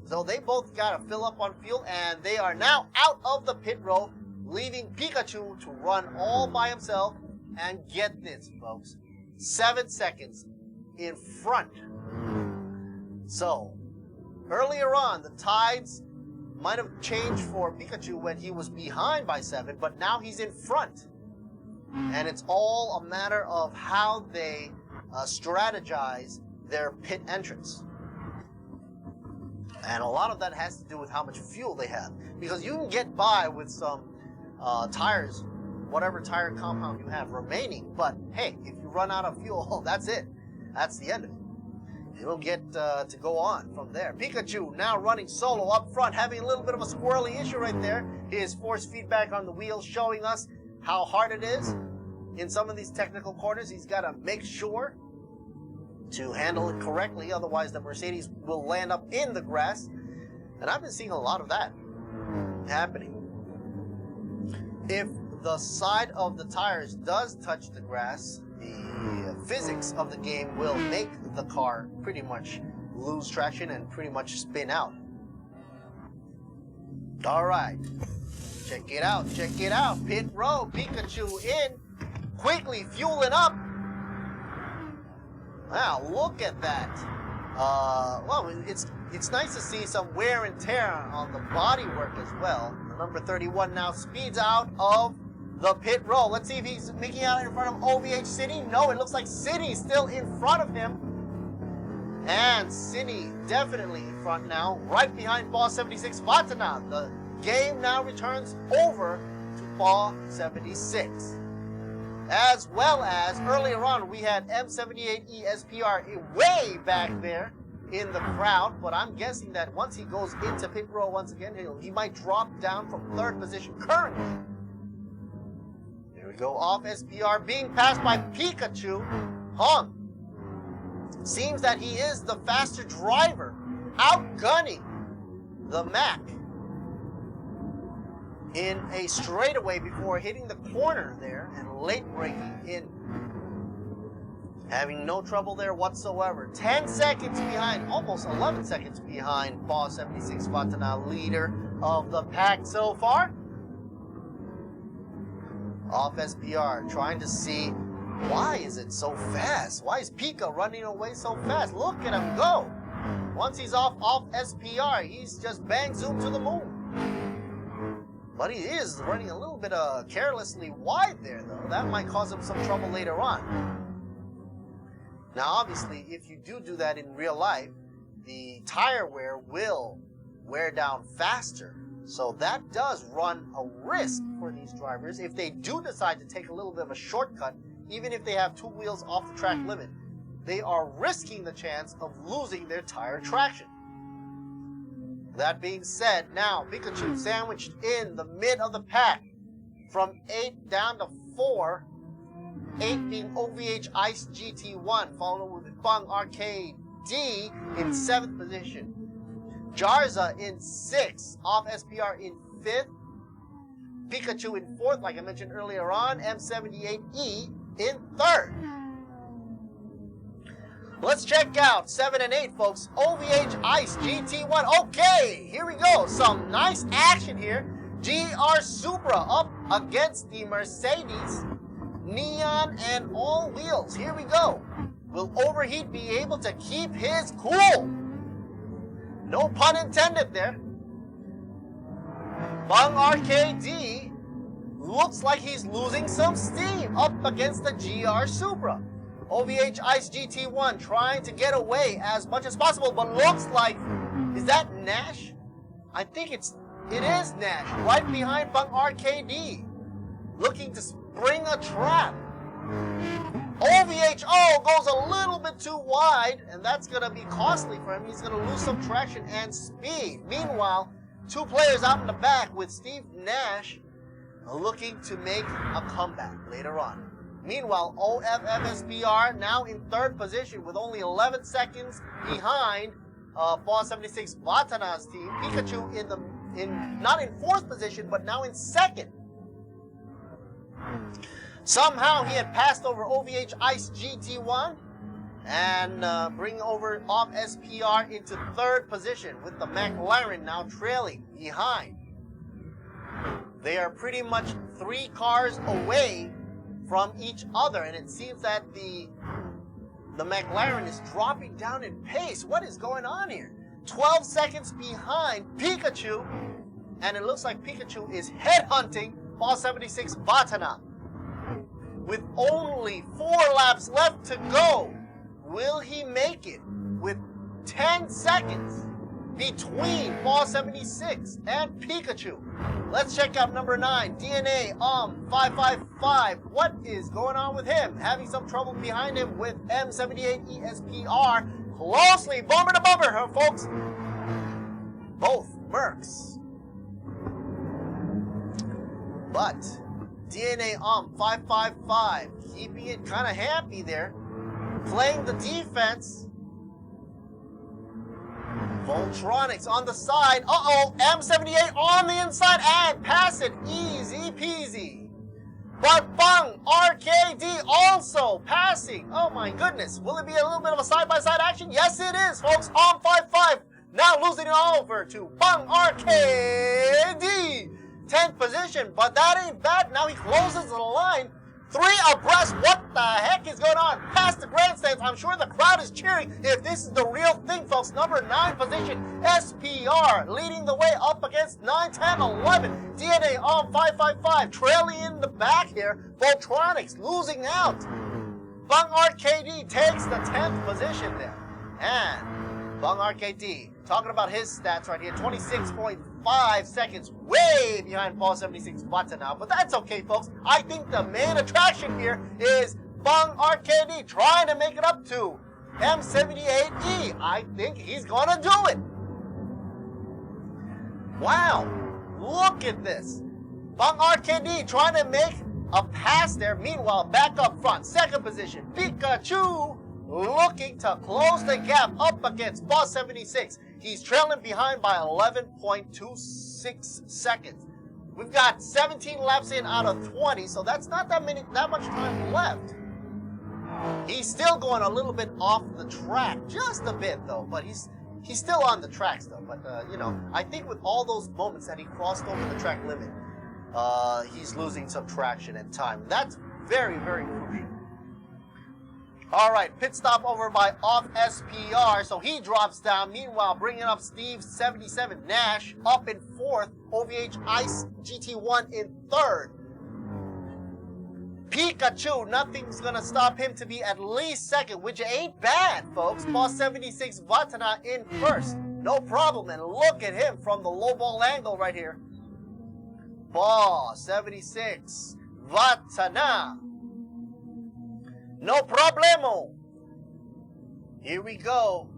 So they both got to fill up on fuel, and they are now out of the pit road, leaving Pikachu to run all by himself. And get this, folks, 7 seconds in front. So, earlier on, the tides might have changed for Pikachu when he was behind by 7, but now he's in front. And it's all a matter of how they strategize their pit entrance. And a lot of that has to do with how much fuel they have. Because you can get by with some tires, whatever tire compound you have remaining. But hey, if you run out of fuel, that's it. That's the end of it. You don't get to go on from there. Pikachu now running solo up front, having a little bit of a squirrely issue right there. His force feedback on the wheels showing us how hard it is. In some of these technical corners, he's got to make sure to handle it correctly, otherwise the Mercedes will land up in the grass. And I've been seeing a lot of that happening. If the side of the tires does touch the grass, the physics of the game will make the car pretty much lose traction and pretty much spin out. Alright, check it out, pit road, Pikachu in, quickly fueling up. Wow, look at that. Well, it's nice to see some wear and tear on the bodywork as well. The number 31 now speeds out of the pit road. Let's see if he's making out in front of OVH City. No, it looks like City's still in front of him. And City definitely in front now, right behind Ball 76 Vatana. The game now returns over to Ball 76. As well as earlier on, we had M78E SPR way back there in the crowd. But I'm guessing that once he goes into pit row once again, he might drop down from 3rd position currently. Here we go, off SPR, being passed by Pikachu. Hung. Seems that he is the faster driver, outgunning the Mac in a straightaway before hitting the corner there and late braking in. Having no trouble there whatsoever. 10 seconds behind, almost 11 seconds behind Ball 76 Vatana, leader of the pack so far. Off SPR, trying to see why is it so fast? Why is Pika running away so fast? Look at him go. Once he's off SPR, he's just bang zoom to the moon. But he is running a little bit carelessly wide there, though. That might cause him some trouble later on. Now, obviously, if you do that in real life, the tire wear will wear down faster. So that does run a risk for these drivers. If they do decide to take a little bit of a shortcut, even if they have 2 wheels off the track limit, they are risking the chance of losing their tire traction. That being said, now Pikachu sandwiched in the mid of the pack from 8 down to 4. 8 being OVH Ice GT1, followed with Bung Arcade D in 7th position. Jarza in 6th, off SPR in 5th. Pikachu in 4th, like I mentioned earlier on. M78E in 3rd. Let's check out 7 and 8, folks. OVH Ice GT1. Okay, here we go. Some nice action here. GR Supra up against the Mercedes. Neon and all wheels. Here we go. Will Overheat be able to keep his cool? No pun intended there. Bung RKD looks like he's losing some steam up against the GR Supra. OVH Ice GT1 trying to get away as much as possible, but looks like, is that Nash? I think it is Nash, right behind Bung RKD, looking to spring a trap. OVHO goes a little bit too wide, and that's going to be costly for him. He's going to lose some traction and speed. Meanwhile, 2 players out in the back with Steve Nash looking to make a comeback later on. Meanwhile, OFFSBR now in third position with only 11 seconds behind Ball 76 Watana's team. Pikachu not in fourth position, but now in second. Somehow he had passed over OVH Ice GT1 and bringing over off SPR into third position with the McLaren now trailing behind. They are pretty much 3 cars away from each other, and it seems that the McLaren is dropping down in pace. What is going on here? 12 seconds behind Pikachu, and it looks like Pikachu is headhunting Ball 76 Vatana. With only 4 laps left to go, will he make it with 10 seconds between Ball 76 and Pikachu? Let's check out number 9, DNA 555. What is going on with him? Having some trouble behind him with M78 ESPR. Closely, bumper to bumper, huh, folks? Both Mercs. But DNA 555 keeping it kind of happy there. Playing the defense. Voltronics on the side. Uh-oh, M78 on the inside and pass it. Easy peasy. But Bung RKD also passing. Oh my goodness. Will it be a little bit of a side-by-side action? Yes, it is, folks. On 5-5. Now losing it over to Bung RKD. 10th position, but that ain't bad. Now he closes the line. 3 abreast. What the heck is going on? Past the grandstands. I'm sure the crowd is cheering if this is the real thing, folks. Number 9 position, SPR, leading the way up against 9, 10, 11. DNA on 555, trailing in the back here. Voltronics losing out. Bung RKD takes the 10th position there. And Bung RKD, talking about his stats right here, 26.5 seconds, way behind Ball 76 Watana. But that's okay, folks. I think the main attraction here is Bung RKD trying to make it up to M78E. I think he's going to do it. Wow, look at this. Bung RKD trying to make a pass there. Meanwhile, back up front, second position, Pikachu looking to close the gap up against Ball 76. He's trailing behind by 11.26 seconds. We've got 17 laps in out of 20, so that's not that much time left. He's still going a little bit off the track, just a bit though, but he's still on the tracks though. But you know, I think with all those moments that he crossed over the track limit, he's losing some traction and time. That's very, very crucial. All right, pit stop over by off SPR, so he drops down. Meanwhile, bringing up Steve 77 Nash up in 4th, OVH Ice GT1 in 3rd. Pikachu, nothing's gonna stop him to be at least 2nd, which ain't bad, folks. Ball 76 Vatana in 1st, no problem. And look at him from the low ball angle right here. Ball 76 Vatana. No problemo. Here we go.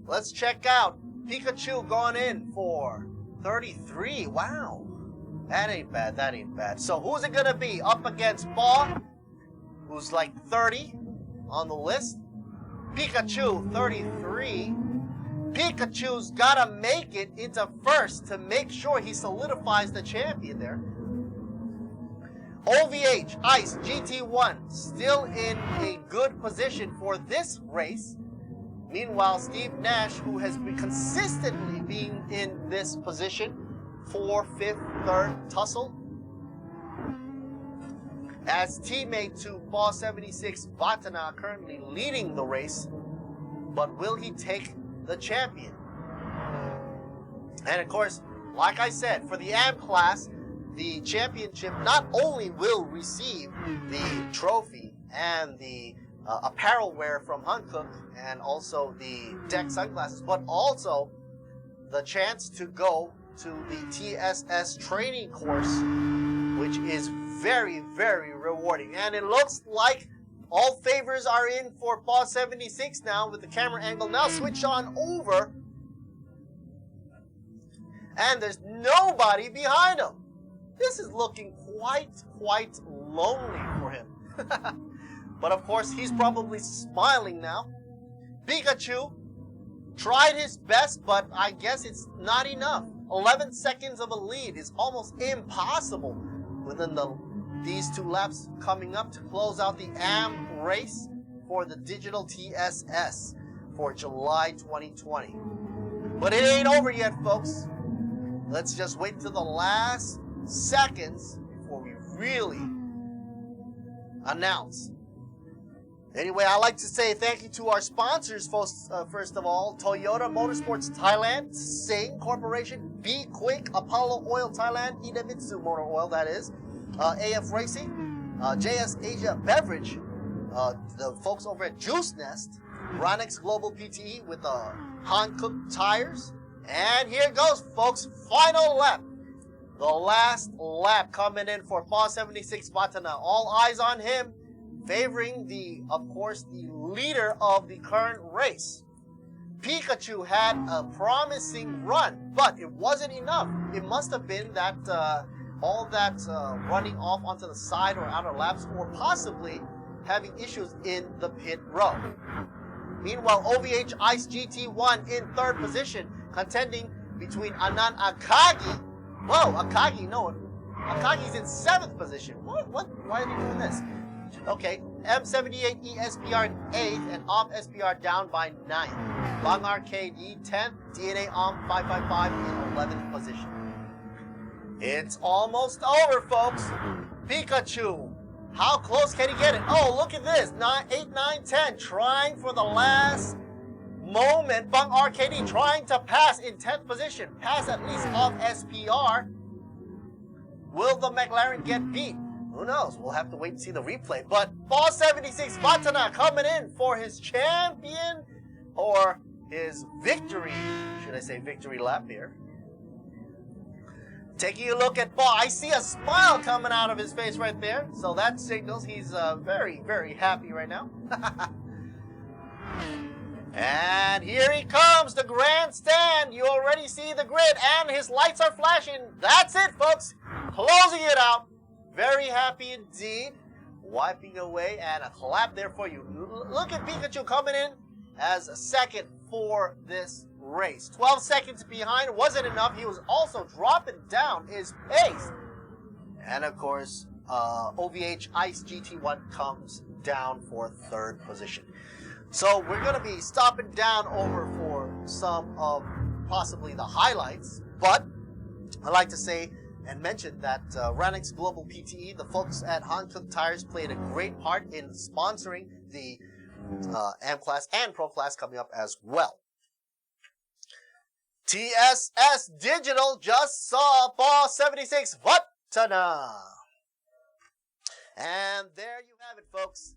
Let's check out Pikachu going in for 33. Wow. That ain't bad. That ain't bad. So who's it going to be? Up against Ball, who's like 30 on the list. Pikachu, 33. Pikachu's got to make it into 1st to make sure he solidifies the champion there. OVH Ice GT1 still in a good position for this race. Meanwhile, Steve Nash, who has been consistently being in this position, 4th, 5th, 3rd tussle, as teammate to Ball 76 Vatana, currently leading the race. But will he take the champion? And of course, like I said, for the AM class, the championship not only will receive the trophy and the apparel wear from Hankook and also the deck sunglasses, but also the chance to go to the TSS training course, which is very, very rewarding. And it looks like all favors are in for Ball 76 now, with the camera angle now switched on over. And there's nobody behind him. this is looking quite lonely for him. But of course, he's probably smiling now. Pikachu tried his best, but I guess it's not enough. 11 seconds of a lead is almost impossible within these 2 laps coming up to close out the AM race for the digital TSS for July 2020. But it ain't over yet, folks. Let's just wait till the last seconds before we really announce. Anyway, I'd like to say thank you to our sponsors, first of all, Toyota Motorsports Thailand, Sing Corporation, Be Quick, Apollo Oil Thailand, Idemitsu Motor Oil, that is, AF Racing, JS Asia Beverage, the folks over at Juice Nest, Ronex Global PTE with Han-Cook Tires, and here it goes, folks, final lap. The last lap coming in for Paul 76 Vatana. All eyes on him, favoring of course, the leader of the current race. Pikachu had a promising run, but it wasn't enough. It must have been that all that running off onto the side or outer laps, or possibly having issues in the pit row. Meanwhile, OVH Ice GT1 in 3rd position, contending between Anand Akagi. Whoa, Akagi's in 7th position. What? Why are they doing this? Okay, M78 ESPR in 8th, and OM SPR down by 9th. Bang Arcade 10th, DNA OM 555 in 11th position. It's almost over, folks. Pikachu, how close can he get it? Oh, look at this, 8, 9, 10, trying for the last moment. Bang Arcade trying to pass in 10th position, pass at least off SPR. Will the McLaren get beat? Who knows? We'll have to wait and see the replay. But Ball 76 Vatana coming in for his champion, or his victory, should I say victory lap here. Taking a look at Ball, I see a smile coming out of his face right there. So that signals he's very happy right now. And here he comes, the grandstand. You already see the grid, and his lights are flashing. That's it, folks. Closing it out. Very happy indeed. Wiping away, and a clap there for you. Look at Pikachu coming in as a second for this race. 12 seconds behind wasn't enough. He was also dropping down his pace. And of course, OVH Ice GT1 comes down for 3rd position. So we're going to be stopping down over for some of possibly the highlights. But I'd like to say and mention that Ronex Global PTE, the folks at Han-Cook Tires, played a great part in sponsoring the AM class and Pro class coming up as well. TSS Digital just saw Ball 76 Vatana. And there you have it, folks.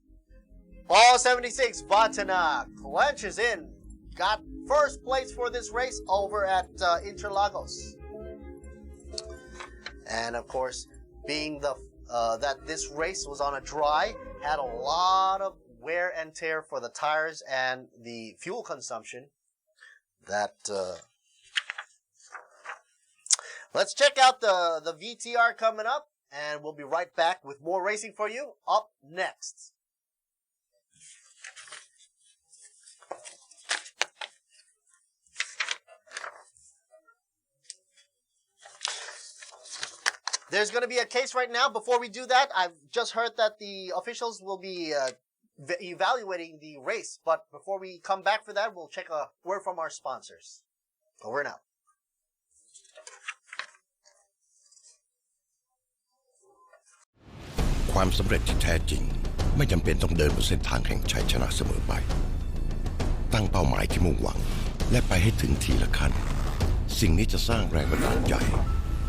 Ball 76 Vatana clenches in. Got 1st place for this race over at Interlagos. And of course, being that this race was on a dry, had a lot of wear and tear for the tires and the fuel consumption. Let's check out the VTR coming up, and we'll be right back with more racing for you up next. There's going to be a case right now. Before we do that, I've just heard that the officials will be evaluating the race. But before we come back for that, we'll check a word from our sponsors. Over and out. ความสำเร็จที่แท้จริงไม่จำเป็นต้องเดินบนเส้นทางแห่งชัยชนะเสมอไปตั้งเป้าหมายที่มุ่งหวังและไปให้ถึงทีละขั้นสิ่งนี้จะสร้างแรงบันดาลใจ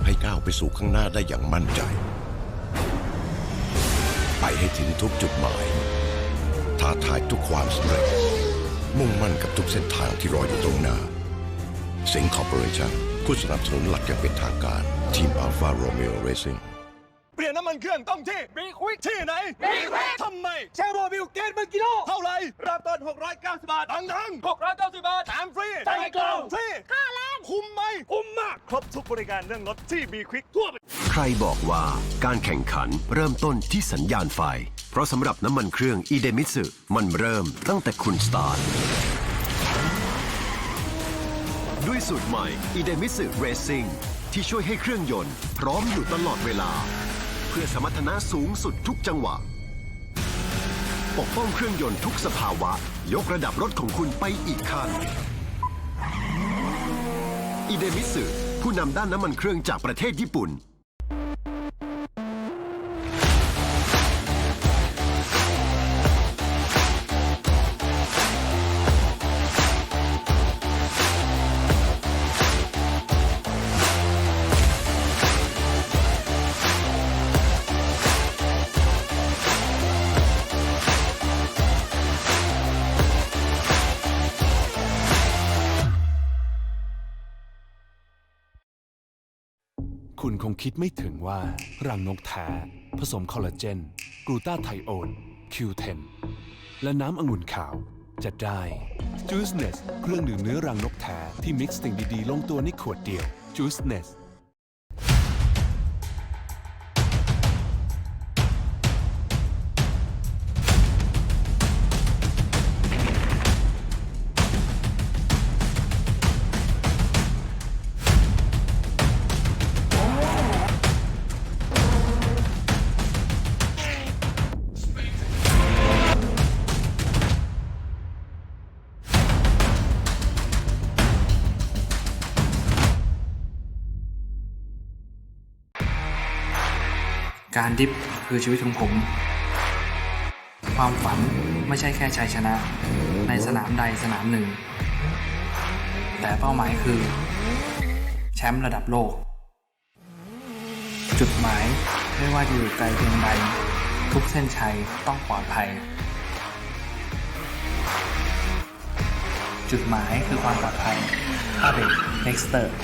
ให้ก้าวไปสู่ข้างหน้าได้อย่างมั่นใจไปให้ถึงทุกจุดหมายท้าทายทุกความสำเร็จมุ่งมั่นกับทุกเส้นทางที่รออยู่ตรงหน้าสิงห์คอร์ปอเรชั่นผู้สนับสนุนหลักอย่างเป็นทางการทีม Alfa Romeo Racing เปลี่ยนน้ำมันเครื่องต้องที่บีควิกที่ไหนบีควิกทำไมเชฟโรบิลเกตเป็นกิโลเท่าไหร่เริ่มต้น690 บาททั้ง690 บาทแถมฟรีใส่กล่องฟรีค่าแรงคุ้มไหมคุ้มมากครบทุกบริการเรื่องรถที่บีควิกทั่วไป ใครบอกว่าการแข่งขันเริ่มต้นที่สัญญาณไฟเพราะสำหรับน้ำมันเครื่องอีเดมิสึมันเริ่มตั้งแต่คุณสตาร์ทด้วยสูตรใหม่อีเดมิสึเรซิ่งที่ช่วยให้เครื่องยนต์พร้อมอยู่ตลอดเวลาเพื่อสมรรถนะสูงสุดทุกจังหวะปกป้องเครื่องยนต์ทุกสภาวะยกระดับรถของคุณไปอีกขั้นอีเดมิสึผู้นำด้านน้ำมันเครื่องจากประเทศญี่ปุ่นคุณคงคิดไม่ถึงว่ารังนกแท้ผสมคอลลาเจนกลูตาไทโอน Q10 และน้ำองุ่นขาวจะได้ Juiceness เครื่องดื่มเนื้อรังนกแท้ที่มิกซ์สิ่งดีๆลงตัวในขวดเดียว Juicenessการดิฟคือชีวิตของผม ความฝันไม่ใช่แค่ชัยชนะในสนามใดสนามหนึ่ง แต่เป้าหมายคือแชมป์ระดับโลก จุดหมายไม่ว่าจะอยู่ไกลเพียงใดทุกเส้นชัยต้องปลอดภัย จุดหมายคือความปลอดภัยอาเบกเน็กสเตอร์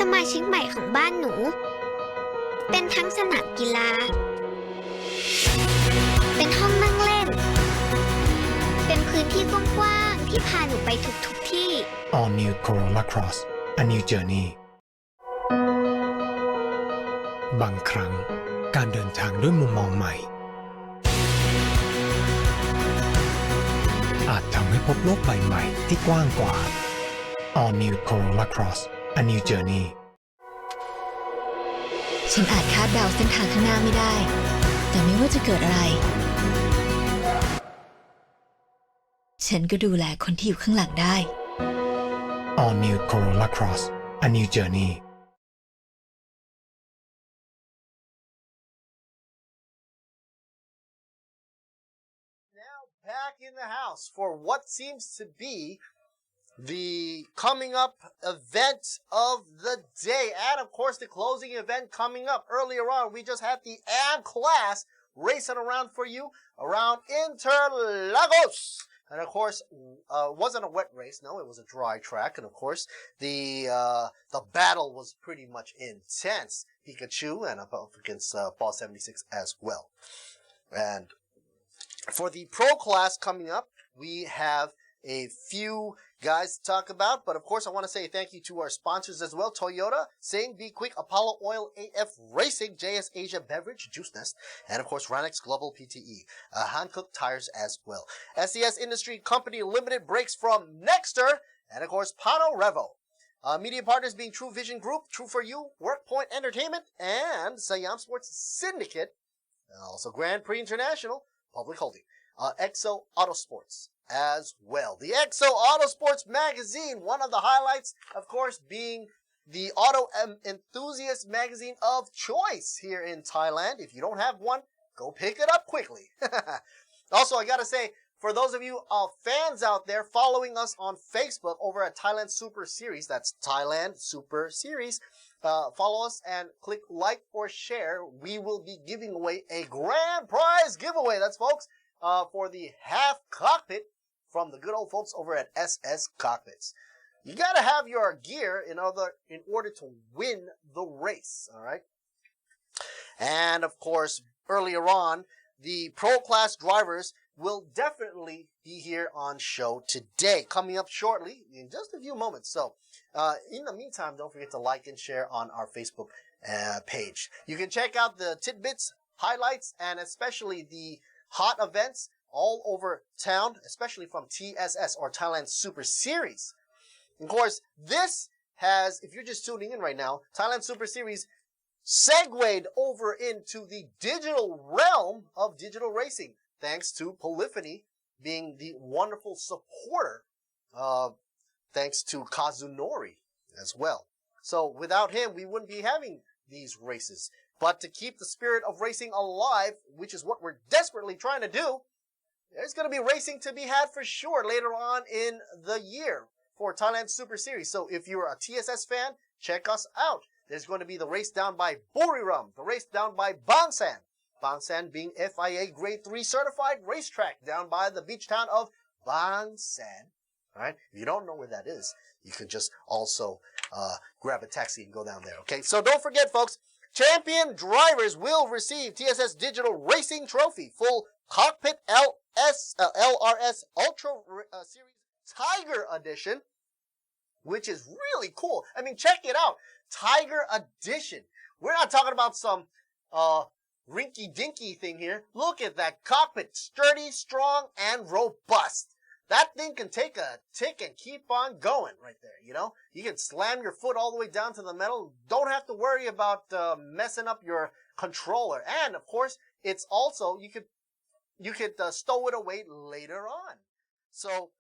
สมาชิกใหม่ของบ้านหนูเป็นทั้งสนามกีฬาเป็นห้องนั่งเล่นเป็นพื้นที่กว้างๆที่พาหนูไปทุกที่ All New Corolla Cross A New Journey บางครั้งการเดินทางด้วยมุมมองใหม่อาจทำให้พบโลกใบใหม่ที่กว้างกว่า All New Corolla Cross A New Journey ฉันอาจคาดเดาเส้นทางข้างหน้าไม่ได้ แต่ไม่ว่าจะเกิดอะไร ฉันก็ดูแลคนที่อยู่ข้างหลังได้ All New Corolla Cross A New Journey Now back in the house for what seems to be the coming up event of the day, and of course the closing event coming up. Earlier on, we just had the AM class racing around for you around Interlagos. And of course, it wasn't a wet race. No, it was a dry track. And of course, the battle was pretty much intense. Pikachu and up against Ball 76 as well. And for the pro class coming up, we have a few guys to talk about, but of course I want to say thank you to our sponsors as well: Toyota, Sing, Be Quick, Apollo Oil, AF Racing, JS Asia Beverage, Juice Nest, and of course Ranex Global PTE, Hankook Tires as well. SES Industry Company Limited Brakes from Nexter, and of course Pano Revo. Media partners being True Vision Group, True For You, WorkPoint Entertainment, and Siam Sports Syndicate, and also Grand Prix International, Public Holding, Exo Autosports as well. The Exo Autosports magazine, one of the highlights, of course, being the auto enthusiast magazine of choice here in Thailand. If you don't have one, go pick it up quickly. Also, I gotta say, for those of you fans out there following us on Facebook over at Thailand Super Series, that's Thailand Super Series, follow us and click like or share. We will be giving away a grand prize giveaway. That's folks, for the half cockpit from the good old folks over at SS Cockpits. You gotta have your gear in order to win the race. All right. And of course, earlier on, the pro class drivers will definitely be here on show today, coming up shortly in just a few moments. So, in the meantime, don't forget to like and share on our Facebook page. You can check out the tidbits, highlights, and especially the hot events all over town, especially from TSS or Thailand Super Series. Of course, this has, if you're just tuning in right now, Thailand Super Series segued over into the digital realm of digital racing, thanks to Polyphony being the wonderful supporter, thanks to Kazunori as well. So without him, we wouldn't be having these races. But to keep the spirit of racing alive, which is what we're desperately trying to do, there's going to be racing to be had for sure later on in the year for Thailand Super Series. So if you're a TSS fan, check us out. There's going to be the race down by Buriram, the race down by Bangsan. Bangsan being FIA Grade 3 certified racetrack down by the beach town of Bangsan. All right. If you don't know where that is, you can just also grab a taxi and go down there. Okay. So don't forget, folks, champion drivers will receive TSS Digital Racing Trophy, full cockpit LRS Ultra Series Tiger Edition, which is really cool. I mean, check it out. Tiger Edition. We're not talking about some rinky-dinky thing here. Look at that cockpit. Sturdy, strong, and robust. That thing can take a tick and keep on going right there, you know? You can slam your foot all the way down to the metal. Don't have to worry about messing up your controller. And, of course, it's also, you could stow it away later on. So,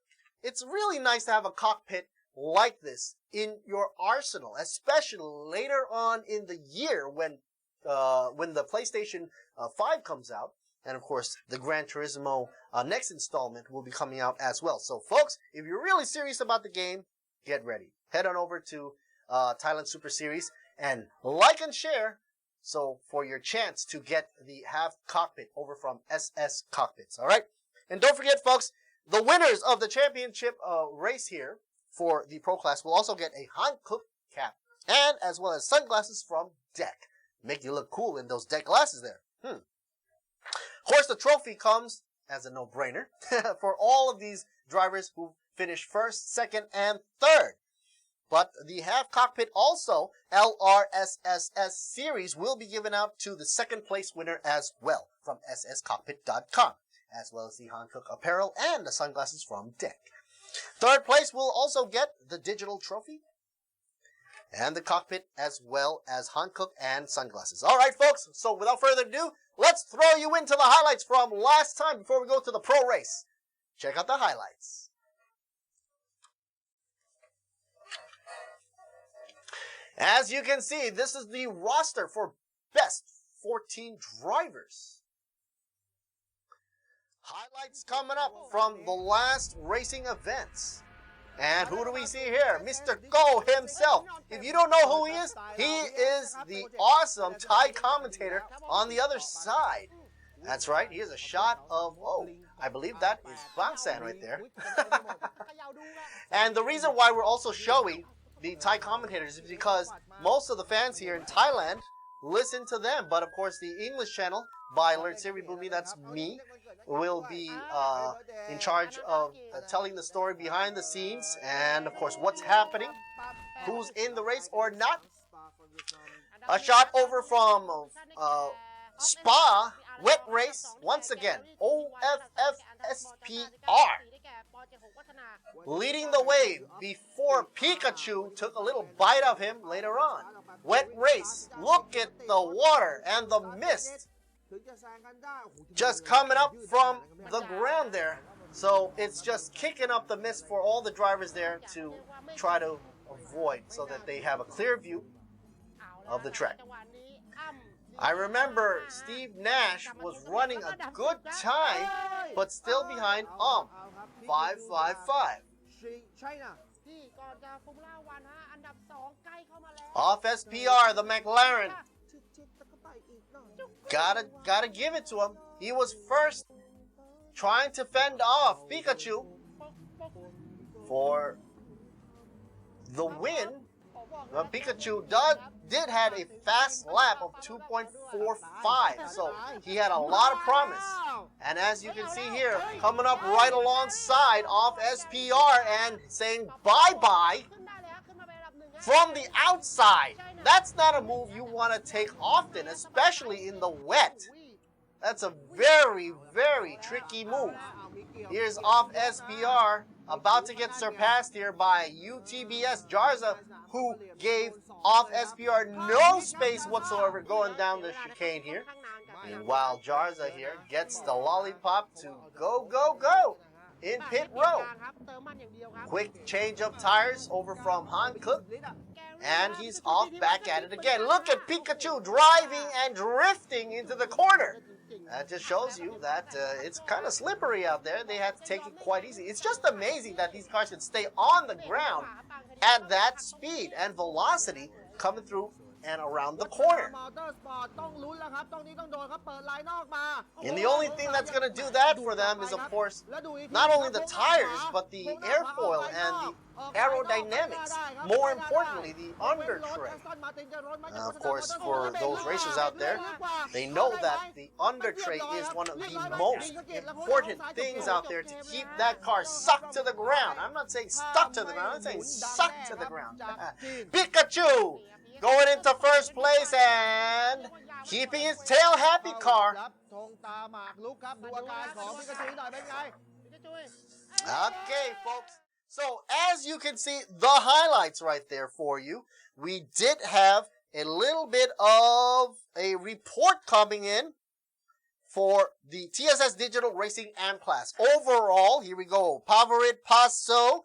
it's really nice to have a cockpit like this in your arsenal, especially later on in the year when the PlayStation 5 comes out. And of course, the Gran Turismo next installment will be coming out as well. So folks, if you're really serious about the game, get ready. Head on over to Thailand Super Series and like and share so for your chance to get the half cockpit over from SS Cockpits. All right. And don't forget, folks, the winners of the championship race here for the pro class will also get a Hankook cap and as well as sunglasses from Deck. Make you look cool in those Deck glasses there. Of course, the trophy comes as a no-brainer for all of these drivers who finished first, second, and third. But the half cockpit also LRSSS series will be given out to the second place winner as well from sscockpit.com, as well as the Hankook apparel and the sunglasses from Deck. Third place will also get the digital trophy and the cockpit as well as Hankook and sunglasses. All right, folks. So without further ado, let's throw you into the highlights from last time before we go to the pro race. Check out the highlights. As you can see, this is the roster for best 14 drivers. Highlights coming up from the last racing events. And who do we see here? Mr. Go himself. If you don't know who he is the awesome Thai commentator on the other side. That's right. Here's a shot of, I believe that is Bangsan right there. And the reason why we're also showing the Thai commentators is because most of the fans here in Thailand listen to them. But of course, the English channel by Lord Siri Bumi, that's me, will be in charge of telling the story behind the scenes and of course what's happening, who's in the race or not. A shot over from Spa wet race once again, OFFSPR, leading the way before Pikachu took a little bite of him later on. Wet race, look at the water and the mist just coming up from the ground there. So it's just kicking up the mist for all the drivers there to try to avoid so that they have a clear view of the track. I remember Steve Nash was running a good time, but still behind 555. Off SPR, the McLaren. Gotta give it to him. He was first trying to fend off Pikachu for the win. But Pikachu did have a fast lap of 2.45, so he had a lot of promise. And as you can see here, coming up right alongside off SPR and saying bye-bye from the outside. That's not a move you want to take often, especially in the wet. That's a very, very tricky move. Here's off SPR, about to get surpassed here by UTBS Jarza, who gave off SPR no space whatsoever going down the chicane here. Meanwhile, Jarza here gets the lollipop to go, go, go in pit row. Quick change of tires over from Han Cook, and he's off back at it again. Look at Pikachu driving and drifting into the corner. That just shows you that it's kind of slippery out there. They have to take it quite easy. It's just amazing that these cars can stay on the ground at that speed and velocity coming through and around the corner. And the only thing that's going to do that for them is, of course, not only the tires, but the airfoil and the aerodynamics. More importantly, the undertray. Of course, for those racers out there, they know that the undertray is one of the most important things out there to keep that car sucked to the ground. I'm not saying stuck to the ground, I'm saying sucked to the ground. Pikachu going into first place and keeping his tail happy car. Okay, folks. So as you can see, the highlights right there for you. We did have a little bit of a report coming in for the TSS Digital Racing AM class. Overall, here we go. Pavarit Paso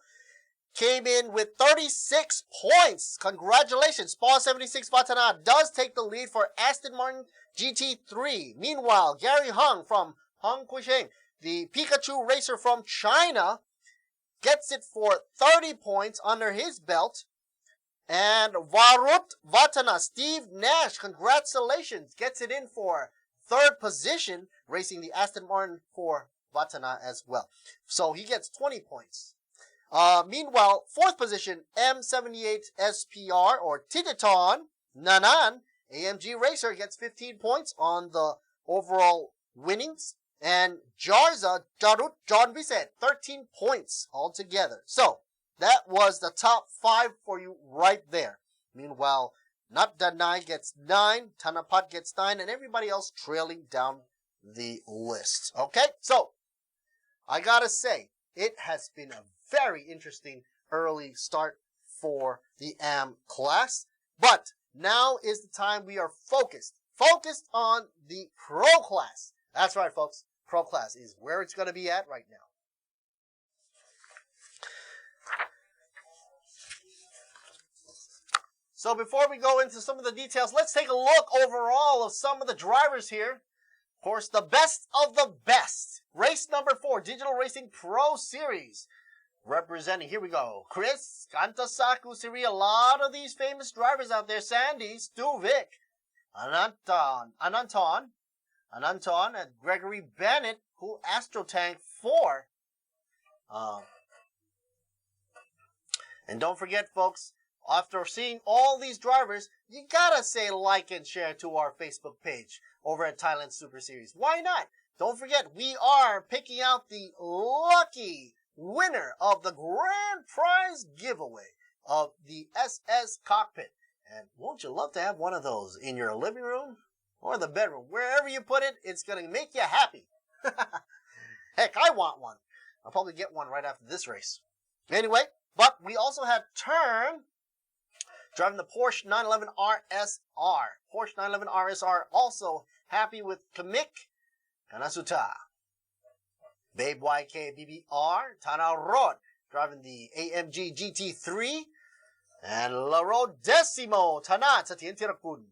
came in with 36 points. Congratulations. Paul 76 Vatana does take the lead for Aston Martin GT3. Meanwhile, Gary Hung from Hung Kuisheng, the Pikachu racer from China, gets it for 30 points under his belt. And Varut Vatana, Steve Nash, congratulations, gets it in for third position, racing the Aston Martin for Vatana as well. So he gets 20 points. Meanwhile, fourth position, M78SPR or Tiditon Nanan, AMG racer, gets 15 points on the overall winnings. And Jarza Jarut John Bisset, 13 points altogether. So that was the top 5 for you right there. Meanwhile, Nat Danai gets 9, Tanapat gets 9, and everybody else trailing down the list. Okay, so I gotta say, it has been a very interesting early start for the AM class. But now is the time we are focused on the pro class. That's right, folks. Pro class is where it's going to be at right now. So before we go into some of the details, let's take a look overall of some of the drivers here. Of course, the best of the best. Race number 4, Digital Racing Pro Series. Representing, here we go, Chris, Kantasaku, Siri, a lot of these famous drivers out there. Sandy, Stu Vic, Ananton, and Gregory Bennett, who Astrotank 4. And don't forget, folks, after seeing all these drivers, you gotta say like and share to our Facebook page over at Thailand Super Series. Why not? Don't forget, we are picking out the lucky winner of the grand prize giveaway of the SS cockpit. And won't you love to have one of those in your living room or the bedroom? Wherever you put it, it's going to make you happy. Heck, I want one. I'll probably get one right after this race. Anyway, but we also have Turn driving the Porsche 911 RSR. Porsche 911 RSR also happy with Kamik Kanasuta. Babe YK BBR, Tana Rod, driving the AMG GT3, and Laro Decimo, Tana Satien Tirakun.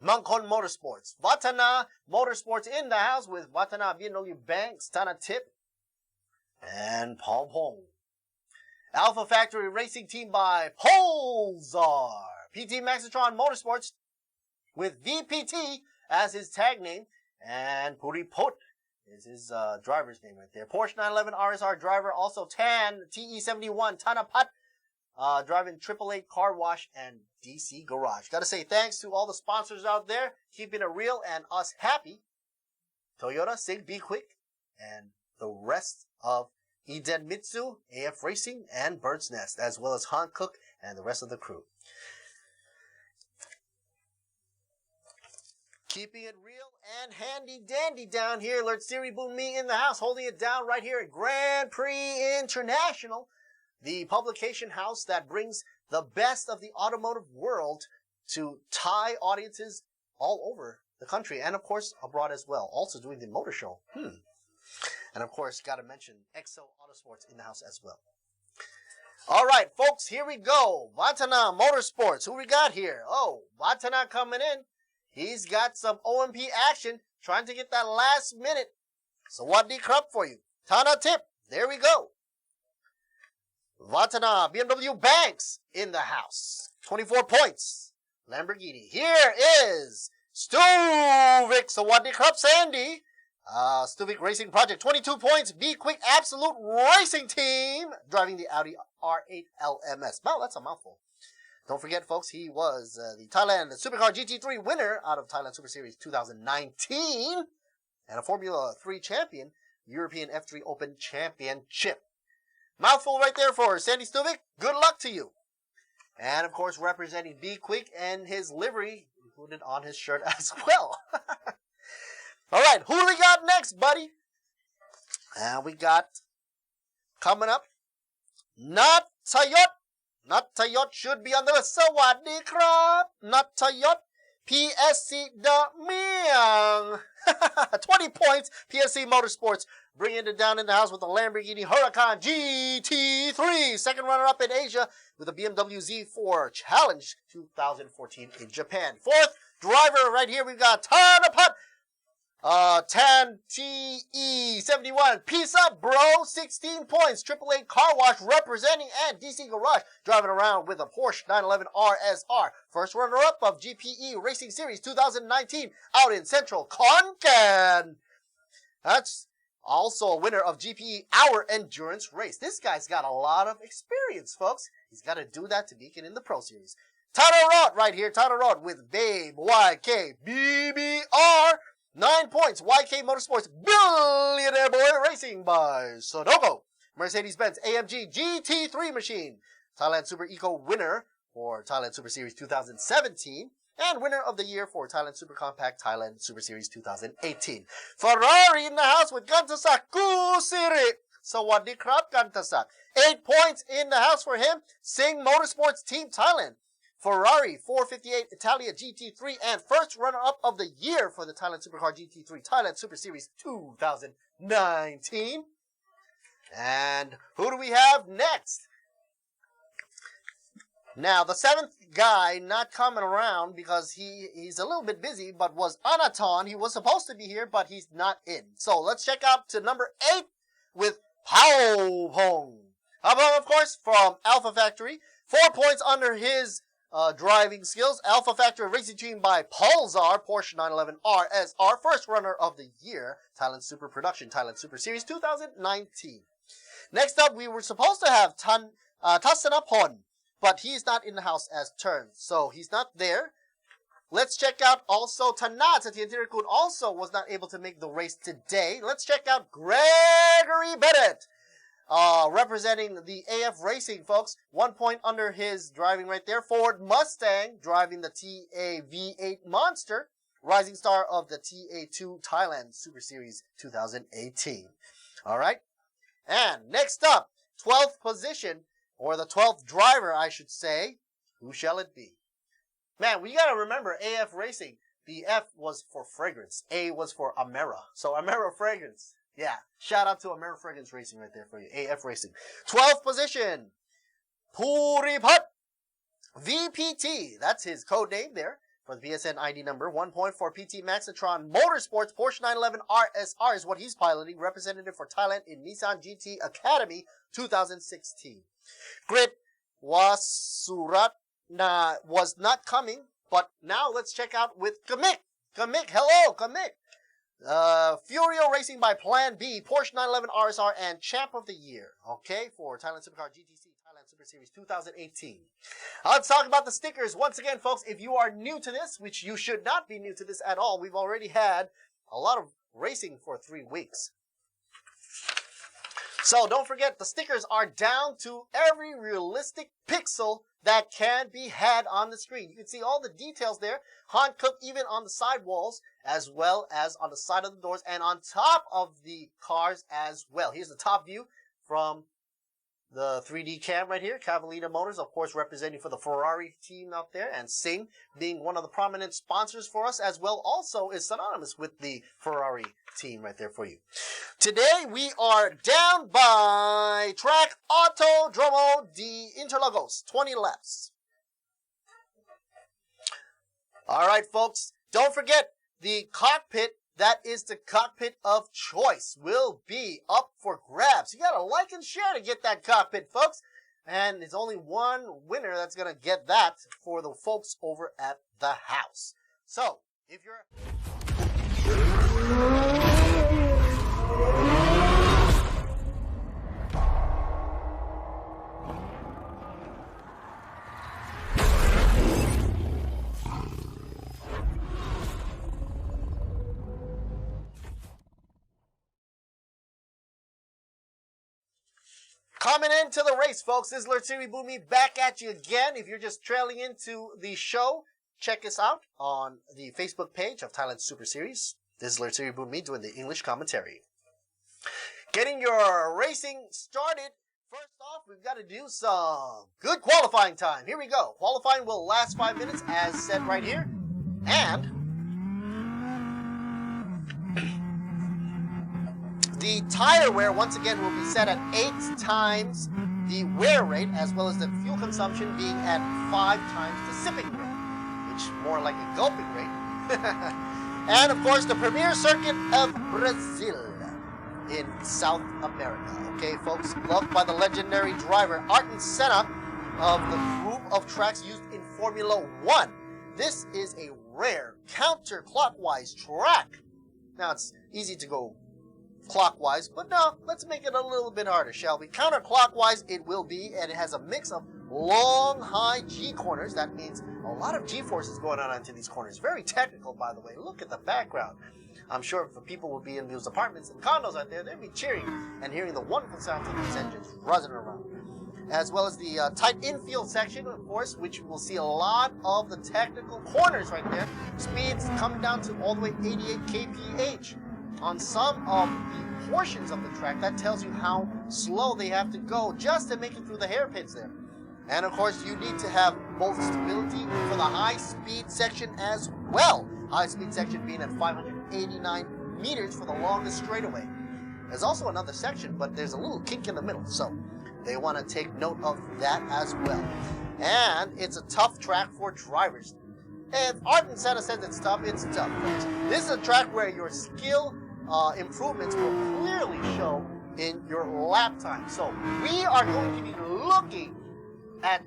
Mangkon Motorsports, Vatana Motorsports in the house with Vatana BMW Banks, Tana Tip, and Paul Pong. Alpha Factory Racing Team by Polzar. PT Maxitron Motorsports with VPT as his tag name. And Puriput is his driver's name right there. Porsche 911 RSR driver. Also Tan TE71 Tanapat driving AAA Car Wash and DC Garage. Gotta say thanks to all the sponsors out there, keeping it real and us happy. Toyota, Sig, Be Quick, and the rest of Idemitsu, AF Racing, and Bird's Nest, as well as Han Cook and the rest of the crew. Keeping it real and handy dandy down here. Alert Siri Boom Me in the house, holding it down right here at Grand Prix International, the publication house that brings the best of the automotive world to Thai audiences all over the country, and of course abroad as well. Also doing the motor show. And of course, gotta mention Exo Autosports in the house as well. All right, folks, here we go. Vatana Motorsports. Who we got here? Oh, Vatana coming in. He's got some OMP action, trying to get that last minute. So what the crap for you? Tana tip. There we go. Vatana BMW Banks in the house. 24 points. Lamborghini. Here is Stuvik. So what the crap, Sandy? Stuvik Racing Project, 22 points. Be Quick Absolute Racing Team, driving the Audi R8 LMS. Wow, that's a mouthful. Don't forget, folks, he was the Thailand Supercar GT3 winner out of Thailand Super Series 2019 and a Formula 3 champion, European F3 Open Championship. Mouthful right there for Sandy Stuvik. Good luck to you. And, of course, representing Be Quick and his livery included on his shirt as well. All right, who do we got next, buddy? And we got, coming up, Not Tayot. Not Tayot should be on the list. Sawadee krab. Not Tayot. PSC Da Miang. 20 points. PSC Motorsports bringing it down in the house with the Lamborghini Huracan GT3. Second runner-up in Asia with the BMW Z4 Challenge 2014 in Japan. Fourth driver right here, we've got Tanapat. Tan TE71. Peace up, bro. 16 points. AAA Car Wash representing and DC Garage driving around with a Porsche 911 RSR. First runner-up of GPE Racing Series 2019 out in Central Konkan. That's also a winner of GPE Hour Endurance Race. This guy's got a lot of experience, folks. He's got to do that to make it in the Pro Series. Tata Rod right here. Tata Rod with Babe YK BBR. 9 points. YK Motorsports Billionaire Boy Racing by Sudoku. Mercedes-Benz AMG GT3 machine. Thailand Super Eco winner for Thailand Super Series 2017. And winner of the year for Thailand Super Compact Thailand Super Series 2018. Ferrari in the house with Gantasak Kusiri. Sawadee krab, Gantasak. 8 points in the house for him. Singh Motorsports Team Thailand. Ferrari 458 Italia GT3 and first runner-up of the year for the Thailand Supercar GT3 Thailand Super Series 2019. And who do we have next? Now, the seventh guy not coming around because he's a little bit busy, but was Anaton. He was supposed to be here, but he's not in. So let's check out to number 8 with Pao Pong. Of course, from Alpha Factory. 4 points under his driving skills. Alpha Factory Racing Team by Polzar, Porsche 911 RSR, first runner of the year, Thailand Super Production, Thailand Super Series 2019. Next up, we were supposed to have Tassanapon, but he's not in the house as turns, so he's not there. Let's check out also Tanat at the interior code also was not able to make the race today. Let's check out Gregory Bennett. Representing the AF Racing, folks. 1 point under his driving right there. Ford Mustang driving the TA-V8 Monster. Rising star of the TA2 Thailand Super Series 2018. All right. And next up, 12th position, or the 12th driver, I should say. Who shall it be? Man, we got to remember AF Racing. The F was for fragrance. A was for Amera. So Amera Fragrance. Yeah, shout out to Amera Fragrance Racing right there for you. AF Racing. 12th position, Puripat VPT. That's his code name there for the PSN ID number. 1 point for PT Maxitron Motorsports. Porsche 911 RSR is what he's piloting. Representative for Thailand in Nissan GT Academy 2016. Grit Wasuratna was not coming, but now let's check out with Kamik. Kamik, hello, Kamik. Furio Racing by Plan B, Porsche 911 RSR, and Champ of the Year, okay, for Thailand Supercar GTC, Thailand Super Series 2018. Let's talk about the stickers. Once again, folks, if you are new to this, which you should not be new to this at all, we've already had a lot of racing for 3 weeks. So don't forget, the stickers are down to every realistic pixel that can be had on the screen. You can see all the details there. Han Cook even on the side walls, as well as on the side of the doors and on top of the cars as well. Here's the top view from the 3D cam right here. Cavallina Motors, of course, representing for the Ferrari team out there, and Sing being one of the prominent sponsors for us as well, also is synonymous with the Ferrari team right there for you. Today we are down by track Autodromo de Interlagos, 20 laps. All right, folks, don't forget the cockpit. That is the cockpit of choice, will be up for grabs. You got to like and share to get that cockpit, folks. And there's only one winner that's going to get that for the folks over at the house. So, if you're... Coming into the race, folks, this is Lert Siri Boomy back at you again. If you're just trailing into the show, check us out on the Facebook page of Thailand Super Series. This is Lert Siri Boomy doing the English commentary. Getting your racing started, first off, we've got to do some good qualifying time. Here we go. Qualifying will last 5 minutes, as said right here. And the tire wear, once again, will be set at 8 times the wear rate, as well as the fuel consumption being at 5 times the sipping rate, which is more like a gulping rate. And, of course, the premier circuit of Brazil in South America. Okay, folks, loved by the legendary driver Ayrton Senna of the group of tracks used in Formula 1. This is a rare counterclockwise track. Now, it's easy to go clockwise, but no, let's make it a little bit harder, shall we? Counterclockwise it will be, and it has a mix of long, high G corners. That means a lot of G forces going on into these corners. Very technical, by the way. Look at the background. I'm sure if the people would be in those apartments and condos out there, they'd be cheering and hearing the wonderful sounds of these engines buzzing around. As well as the tight infield section, of course, which we'll see a lot of the technical corners right there. Speeds come down to all the way 88 kph. On some of the portions of the track, that tells you how slow they have to go just to make it through the hairpins there. And of course, you need to have both stability for the high-speed section as well. High-speed section being at 589 meters for the longest straightaway. There's also another section, but there's a little kink in the middle, so they want to take note of that as well. And it's a tough track for drivers. If Ayrton Senna says it's tough, it's tough, folks. This is a track where your skill improvements will clearly show in your lap time. So we are going to be looking at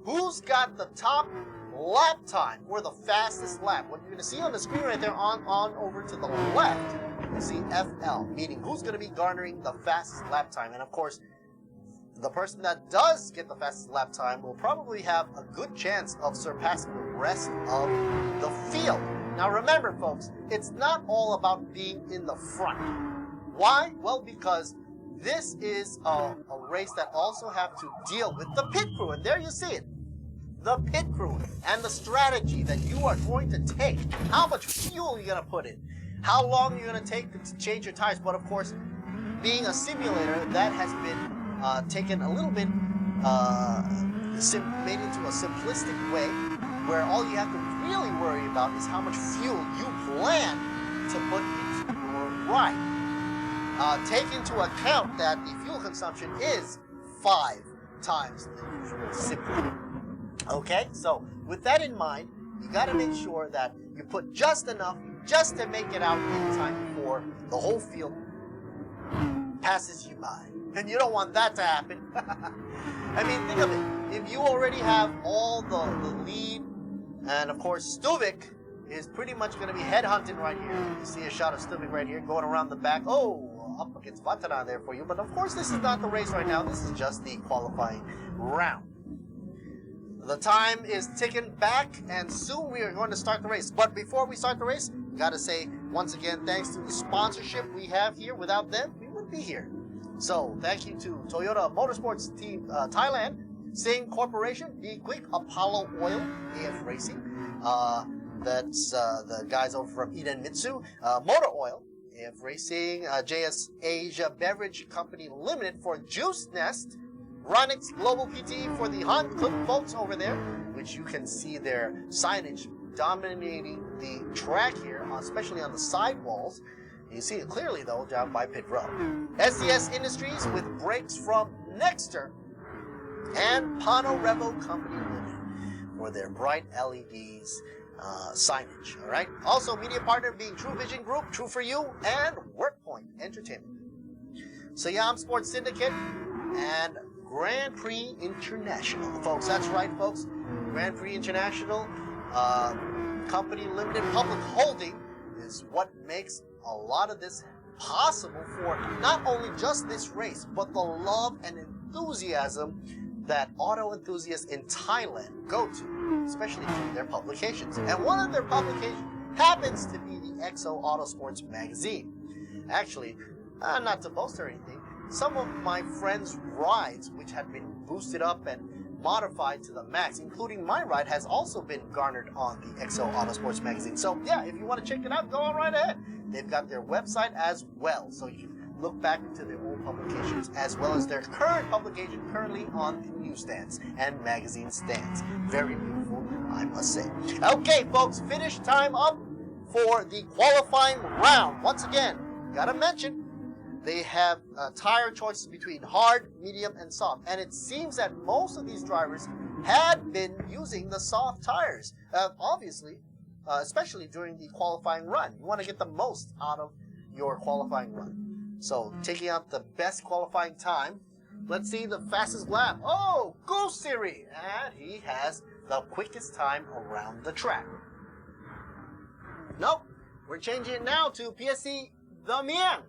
who's got the top lap time or the fastest lap. What you're going to see on the screen right there on over to the left, you see FL, meaning who's going to be garnering the fastest lap time. And of course, the person that does get the fastest lap time will probably have a good chance of surpassing the rest of the field. Now remember, folks, it's not all about being in the front. Why? Well, because this is a race that also have to deal with the pit crew. And there you see it. The pit crew and the strategy that you are going to take. How much fuel you're going to put in. How long you're going to take to change your tires. But of course, being a simulator, that has been taken a little bit, made into a simplistic way, where all you have to really worry about is how much fuel you plan to put into your ride. Take into account that the fuel consumption is 5 times the usual simple. Okay, so with that in mind, you got to make sure that you put just enough just to make it out in time before the whole field passes you by. And you don't want that to happen. I mean, think of it. If you already have all the lead, and of course Stuvik is pretty much going to be headhunting right here. You see a shot of Stuvik right here going around the back. Oh, up against Vatana there for you. But of course, this is not the race right now. This is just the qualifying round. The time is ticking back, and soon we are going to start the race. But before we start the race, we got to say once again, thanks to the sponsorship we have here. Without them, we wouldn't be here. So thank you to Toyota Motorsports Team Thailand, Singh Corporation, Be Quick, Apollo Oil, AF Racing. That's the guys over from Eden Mitsu, Motor Oil, AF Racing, JS Asia Beverage Company Limited for Juice Nest, Ronix Global PT for the Hunt Clip folks over there, which you can see their signage dominating the track here, especially on the sidewalls. You see it clearly though down by pit row. SDS Industries with brakes from Nexter, and Pano Revo Company Limited for their bright LEDs signage. All right. Also, media partner being True Vision Group, True for You, and WorkPoint Entertainment. Siam Sports Syndicate and Grand Prix International, folks. That's right, folks. Grand Prix International Company Limited Public Holding is what makes a lot of this possible for not only just this race, but the love and enthusiasm that auto enthusiasts in Thailand go to, especially through their publications. And one of their publications happens to be the XO Autosports magazine. Actually, not to boast or anything, some of my friends' rides, which had been boosted up and modified to the max, including my ride, has also been garnered on the XO Autosports magazine. So yeah, if you want to check it out, go on right ahead. They've got their website as well, so you can look back into their old publications as well as their current publication currently on the newsstands and magazine stands. Very beautiful, I must say. Okay, folks, finish time up for the qualifying round. Once again, gotta mention, they have tire choices between hard, medium, and soft. And it seems that most of these drivers had been using the soft tires. Obviously, especially during the qualifying run. You want to get the most out of your qualifying run. So, taking out the best qualifying time, let's see the fastest lap. Oh, Gusiri! And he has the quickest time around the track. Nope, we're changing it now to PSC Damian.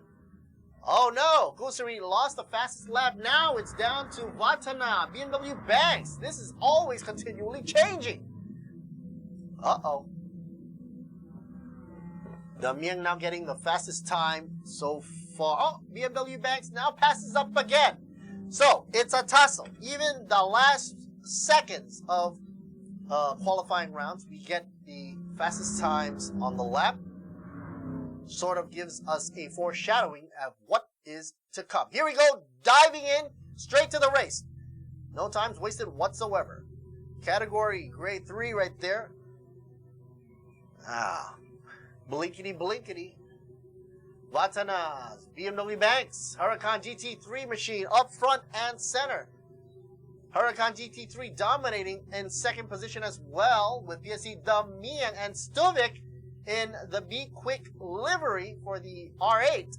Oh no, Gusiri lost the fastest lap. Now it's down to Vatana, BMW Banks. This is always continually changing. Uh-oh. Damian now getting the fastest time so far. Oh, BMW Banks now passes up again. So, it's a tussle. Even the last seconds of qualifying rounds, we get the fastest times on the lap. Sort of gives us a foreshadowing of what is to come. Here we go, diving in straight to the race. No times wasted whatsoever. Category grade 3 right there. Blinkety blinkety. Vatana's BMW Banks Huracan GT3 machine up front and center. Huracan GT3 dominating in second position as well, with PSC Damian and Stuvik in the Be Quick livery for the R8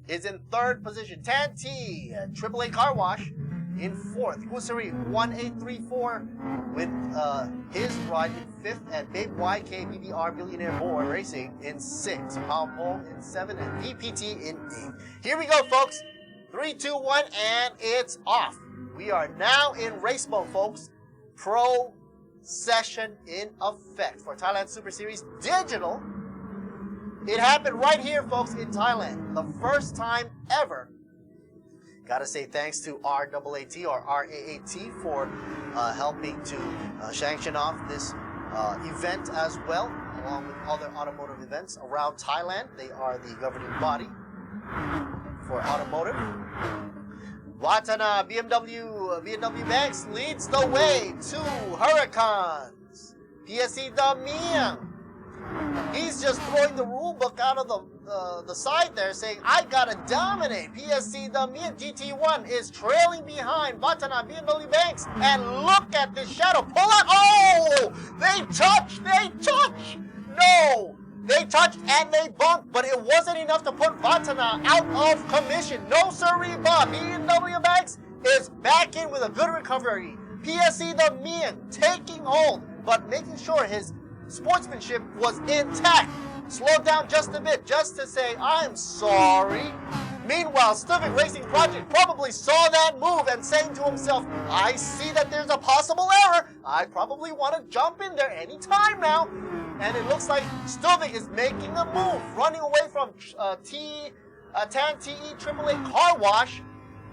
is in third position. Tanti AAA Car Wash in fourth. Gusiri 1834 with his ride in fifth, and Babe YK BBR Billionaire Boy Racing in sixth. Paul in seventh, and VPT in eighth. Here we go, folks. 3, 2, 1, and it's off. We are now in race mode, folks. Pro session in effect for Thailand Super Series Digital. It happened right here, folks, in Thailand. The first time ever. Gotta say thanks to RAAT or RAAT for helping to sanction off this event as well, along with other automotive events around Thailand. They are the governing body for automotive. Vatana BMW Banks leads the way to Huracans. PSC Damian. He's just throwing the rule book out of the side there, saying, I gotta dominate. PSC Damian GT1 is trailing behind Vatana BMW Banks. And look at this shadow. Pull out. Oh! They touch! No! They touched and they bumped, but it wasn't enough to put Vatana out of commission. No sirree, Bob. BMW Banks is back in with a good recovery. PSC the Mien taking hold, but making sure his sportsmanship was intact. Slowed down just a bit, just to say, I'm sorry. Meanwhile, Stuvik Racing Project probably saw that move and saying to himself, I see that there's a possible error. I probably want to jump in there anytime now. And it looks like Stuvik is making a move, running away from Tan TE AAA Car Wash.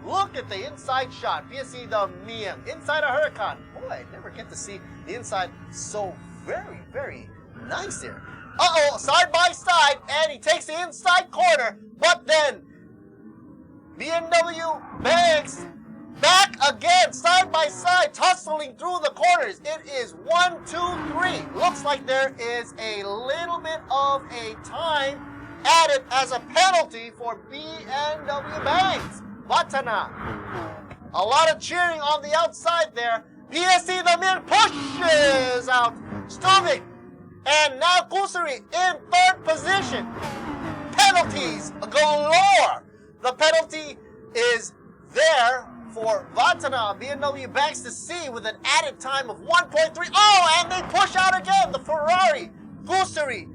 Look at the inside shot. PSC the Mien inside a Huracan. Boy, I never get to see the inside so very, very nice there. Uh-oh, side by side, and he takes the inside corner, but then BMW Banks back again, side by side, tussling through the corners. It is 1, 2, 3. Looks like there is a little bit of a time added as a penalty for BMW Banks. Vatana. A lot of cheering on the outside there. PSC the Mien pushes out Stuvik. And now Kusuri in third position. Penalties galore. The penalty is there for Vatana, BMW Banks to see with an added time of 1.3. Oh, and they push out again. The Ferrari. Kusuri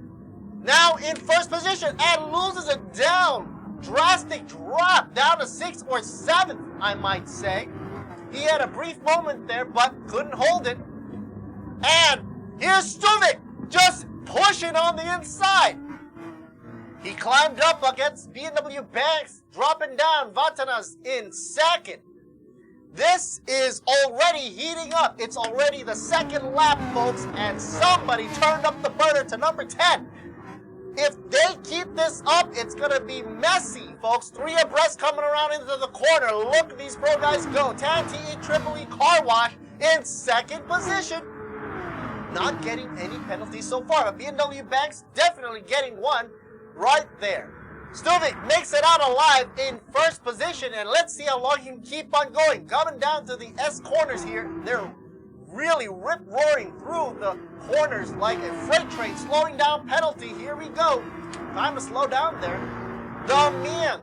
now in first position and loses it down. Drastic drop down to 6th or 7th, I might say. He had a brief moment there, but couldn't hold it. And here's Stuvik just pushing on the inside. He climbed up against BMW Banks, dropping down. Vatana's in second. This is already heating up. It's already the second lap, folks, and somebody turned up the burner to number 10. If they keep this up, it's going to be messy, folks. 3 abreast coming around into the corner. Look at these pro guys go. Tan TE AAA Car Wash in second position. Not getting any penalties so far, but BMW Banks definitely getting one right there. Stuvik makes it out alive in first position, and let's see how long he can keep on going. Coming down to the S corners here, they're really rip-roaring through the corners like a freight train. Slowing down penalty. Here we go. Time to slow down there. The Mien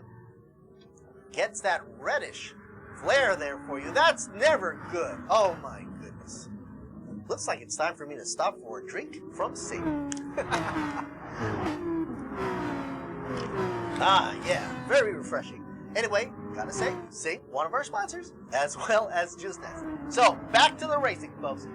gets that reddish flare there for you. That's never good. Oh my goodness. Looks like it's time for me to stop for a drink from Sing. Yeah, very refreshing. Anyway, gotta say, Sing, one of our sponsors, as well as Just As. So, back to the racing, folks.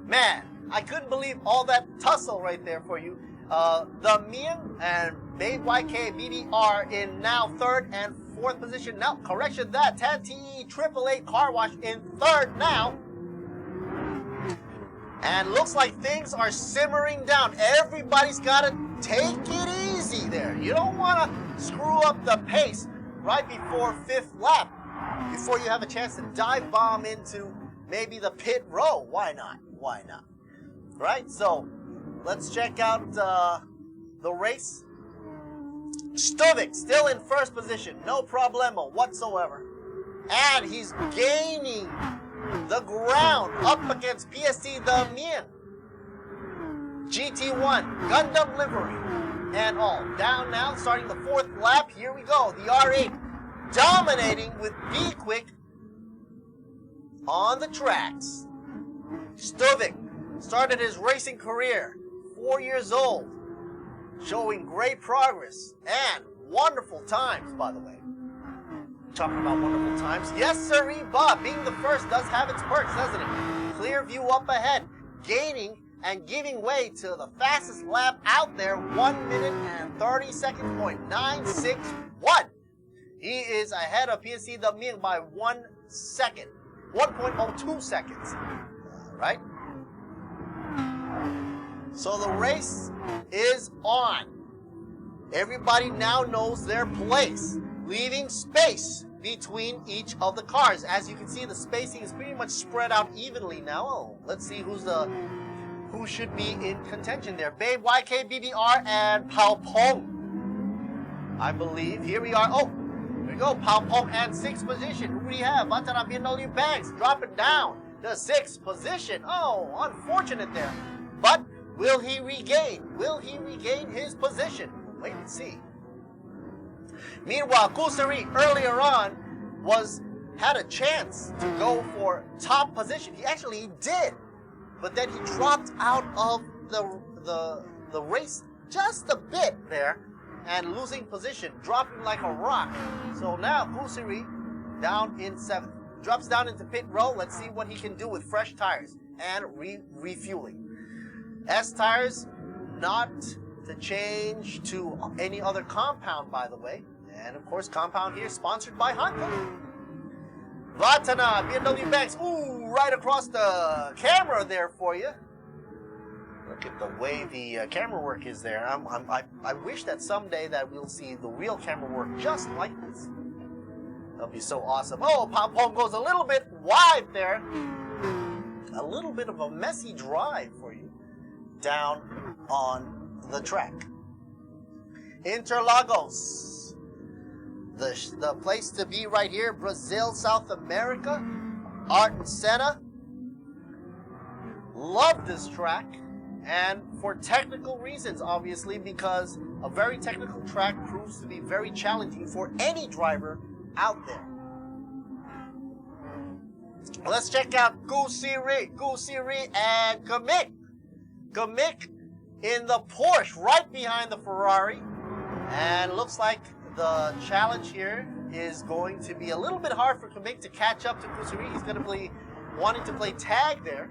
Man, I couldn't believe all that tussle right there for you. The Mien and Babe YK BBR in now third and fourth position. Now, correction that, Tan TE AAA Car Wash in third now. And looks like things are simmering down. Everybody's got to take it easy there. You don't want to screw up the pace right before fifth lap, before you have a chance to dive bomb into maybe the pit row. Why not? Why not? Right? So, let's check out the race. Stuvik still in first position. No problemo whatsoever. And he's gaining the ground up against PSC the Mien. GT1, Gundam livery, and all. Down now, starting the fourth lap. Here we go. The R8 dominating with Be Quick on the tracks. Stuvik started his racing career, 4 years old, showing great progress and wonderful times, by the way. Talking about wonderful times. Yes, sirree, Bob. Being the first does have its perks, doesn't it? Clear view up ahead. Gaining and giving way to the fastest lap out there. 1 minute and 30 seconds, 0.961. He is ahead of PSC the Mien by 1 second. 1.02 seconds. Right? So the race is on. Everybody now knows their place, leaving space between each of the cars. As you can see, the spacing is pretty much spread out evenly now. Oh, let's see who should be in contention there. Babe YK BBR and Pao Pong, I believe. Here we are. Oh, here we go. Pao Pong at 6th position. Who do we have? Vatana BMW Banks dropping down to 6th position. Oh, unfortunate there. But will he regain? Will he regain his position? Wait and see. Meanwhile, Kusari earlier on was had a chance to go for top position. He did, but then he dropped out of the race just a bit there and losing position, dropping like a rock. So now Kusiri down in 7th. Drops down into pit row. Let's see what he can do with fresh tires and refueling. S tires not to change to any other compound, by the way. And of course, compound here sponsored by Hankook. Vatana, BMW Banks. Ooh, right across the camera there for you. Look at the way the camera work is there. I wish that someday that we'll see the real camera work just like this. That'll be so awesome. Oh, Pop Home goes a little bit wide there. A little bit of a messy drive for you down on the track. Interlagos. The place to be right here. Brazil, South America. Ayrton Senna. Love this track. And for technical reasons, obviously, because a very technical track proves to be very challenging for any driver out there. Let's check out Kusiri and Kamik. Kamik in the Porsche right behind the Ferrari. And looks like the challenge here is going to be a little bit hard for Kamik to catch up to Kusiri. He's going to be wanting to play tag there.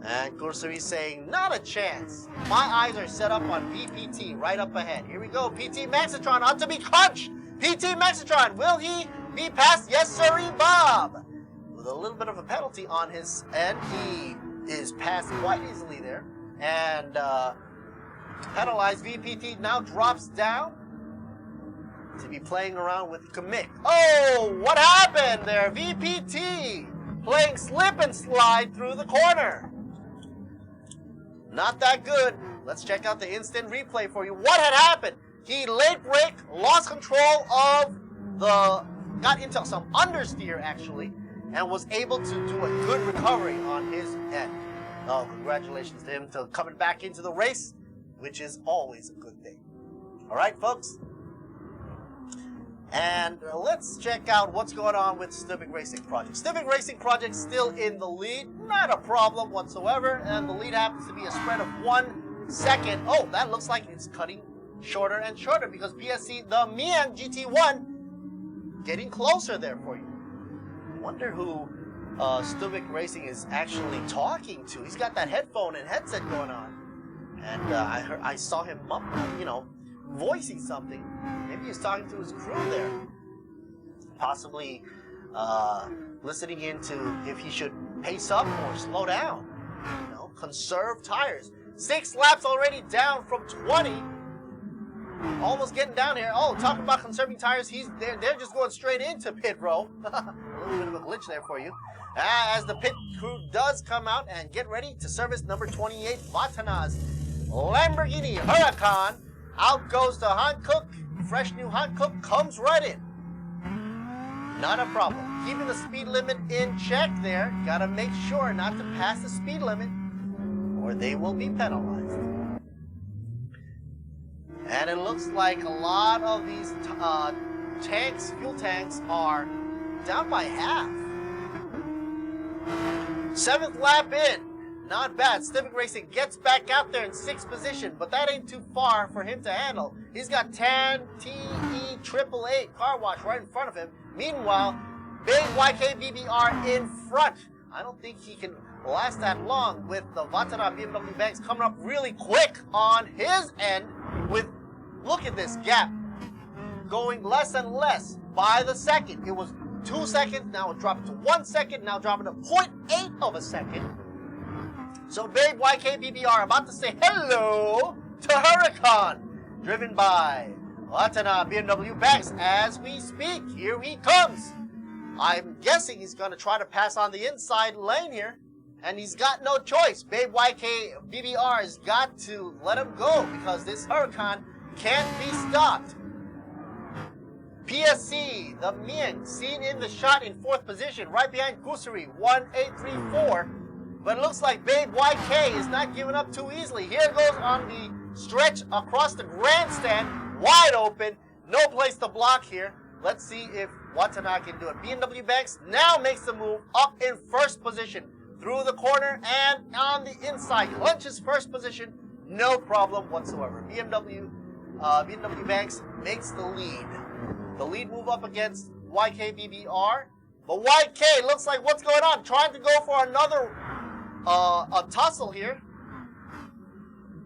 And Kusiri saying, not a chance. My eyes are set up on VPT right up ahead. Here we go. PT Maxitron on to be crunched. PT Maxitron, will he be passed? Yes, sirree, Bob. With a little bit of a penalty on his end, he is passed quite easily there. And penalized VPT now drops down to be playing around with Kamik. Oh, what happened there? VPT playing slip and slide through the corner. Not that good. Let's check out the instant replay for you. What had happened? He late brake, lost control of got into some understeer actually, and was able to do a good recovery on his end. Oh, congratulations to him for coming back into the race, which is always a good thing. All right, folks. And let's check out what's going on with Civic Racing Project. Civic Racing Project still in the lead, not a problem whatsoever, and the lead happens to be a spread of 1 second. Oh, that looks like it's cutting shorter and shorter because PSC, the Mian GT1, getting closer there for you. Wonder who Civic Racing is actually talking to. He's got that headphone and headset going on, and I saw him, voicing something. Maybe he's talking to his crew there, possibly listening into if he should pace up or slow down. Conserve tires. 6 laps already down from 20. Almost getting down here. Oh, talking about conserving tires. They're just going straight into pit row. A little bit of a glitch there for you. As the pit crew does come out and get ready to service number 28, Vatana's Lamborghini Huracan. Out goes the Hankook. Fresh new Hankook comes right in. Not a problem. Keeping the speed limit in check there. Gotta make sure not to pass the speed limit or they will be penalized. And it looks like a lot of these fuel tanks are down by half. 7th lap in. Not bad. Civic Racing gets back out there in 6th position, but that ain't too far for him to handle. He's got Tan TE888 car wash right in front of him. Meanwhile, big YKBBR in front. I don't think he can last that long with the Vatana BMW Banks coming up really quick on his end with, look at this gap, going less and less by the second. It was 2 seconds, now it dropped to 1 second, now dropping to 0.8 of a second. So Babe YKBBR about to say hello to Huracan, driven by Vatana BMW Banks as we speak. Here he comes. I'm guessing he's going to try to pass on the inside lane here, and he's got no choice. Babe YKBBR has got to let him go because this Huracan can't be stopped. PSC, the Mien, seen in the shot in 4th position, right behind Kusiri, 1834. But it looks like Babe YK is not giving up too easily. Here goes on the stretch across the grandstand, wide open, no place to block here. Let's see if Watanabe can do it. BMW Banks now makes the move up in first position. Through the corner and on the inside. Clinches first position. No problem whatsoever. BMW Banks makes the lead. The lead move up against YKBBR. But YK looks like what's going on? Trying to go for another a tussle here.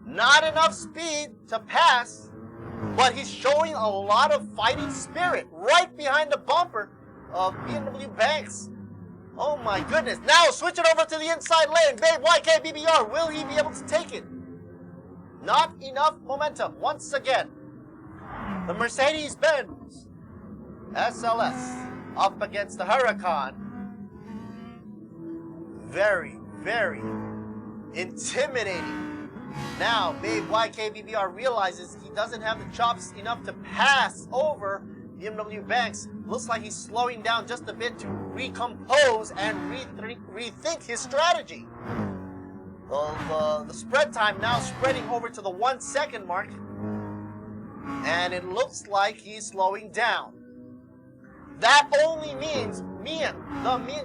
Not enough speed to pass, but he's showing a lot of fighting spirit right behind the bumper of BMW Banks. Oh my goodness. Now switch it over to the inside lane. Babe YKBBR, will he be able to take it? Not enough momentum once again. The Mercedes-Benz SLS up against the Huracan. Very, very intimidating. Now, Babe YKBBR realizes he doesn't have the chops enough to pass over BMW Banks. Looks like he's slowing down just a bit to recompose and rethink his strategy. The spread time now spreading over to the 1 second mark. And it looks like he's slowing down. That only means the Mian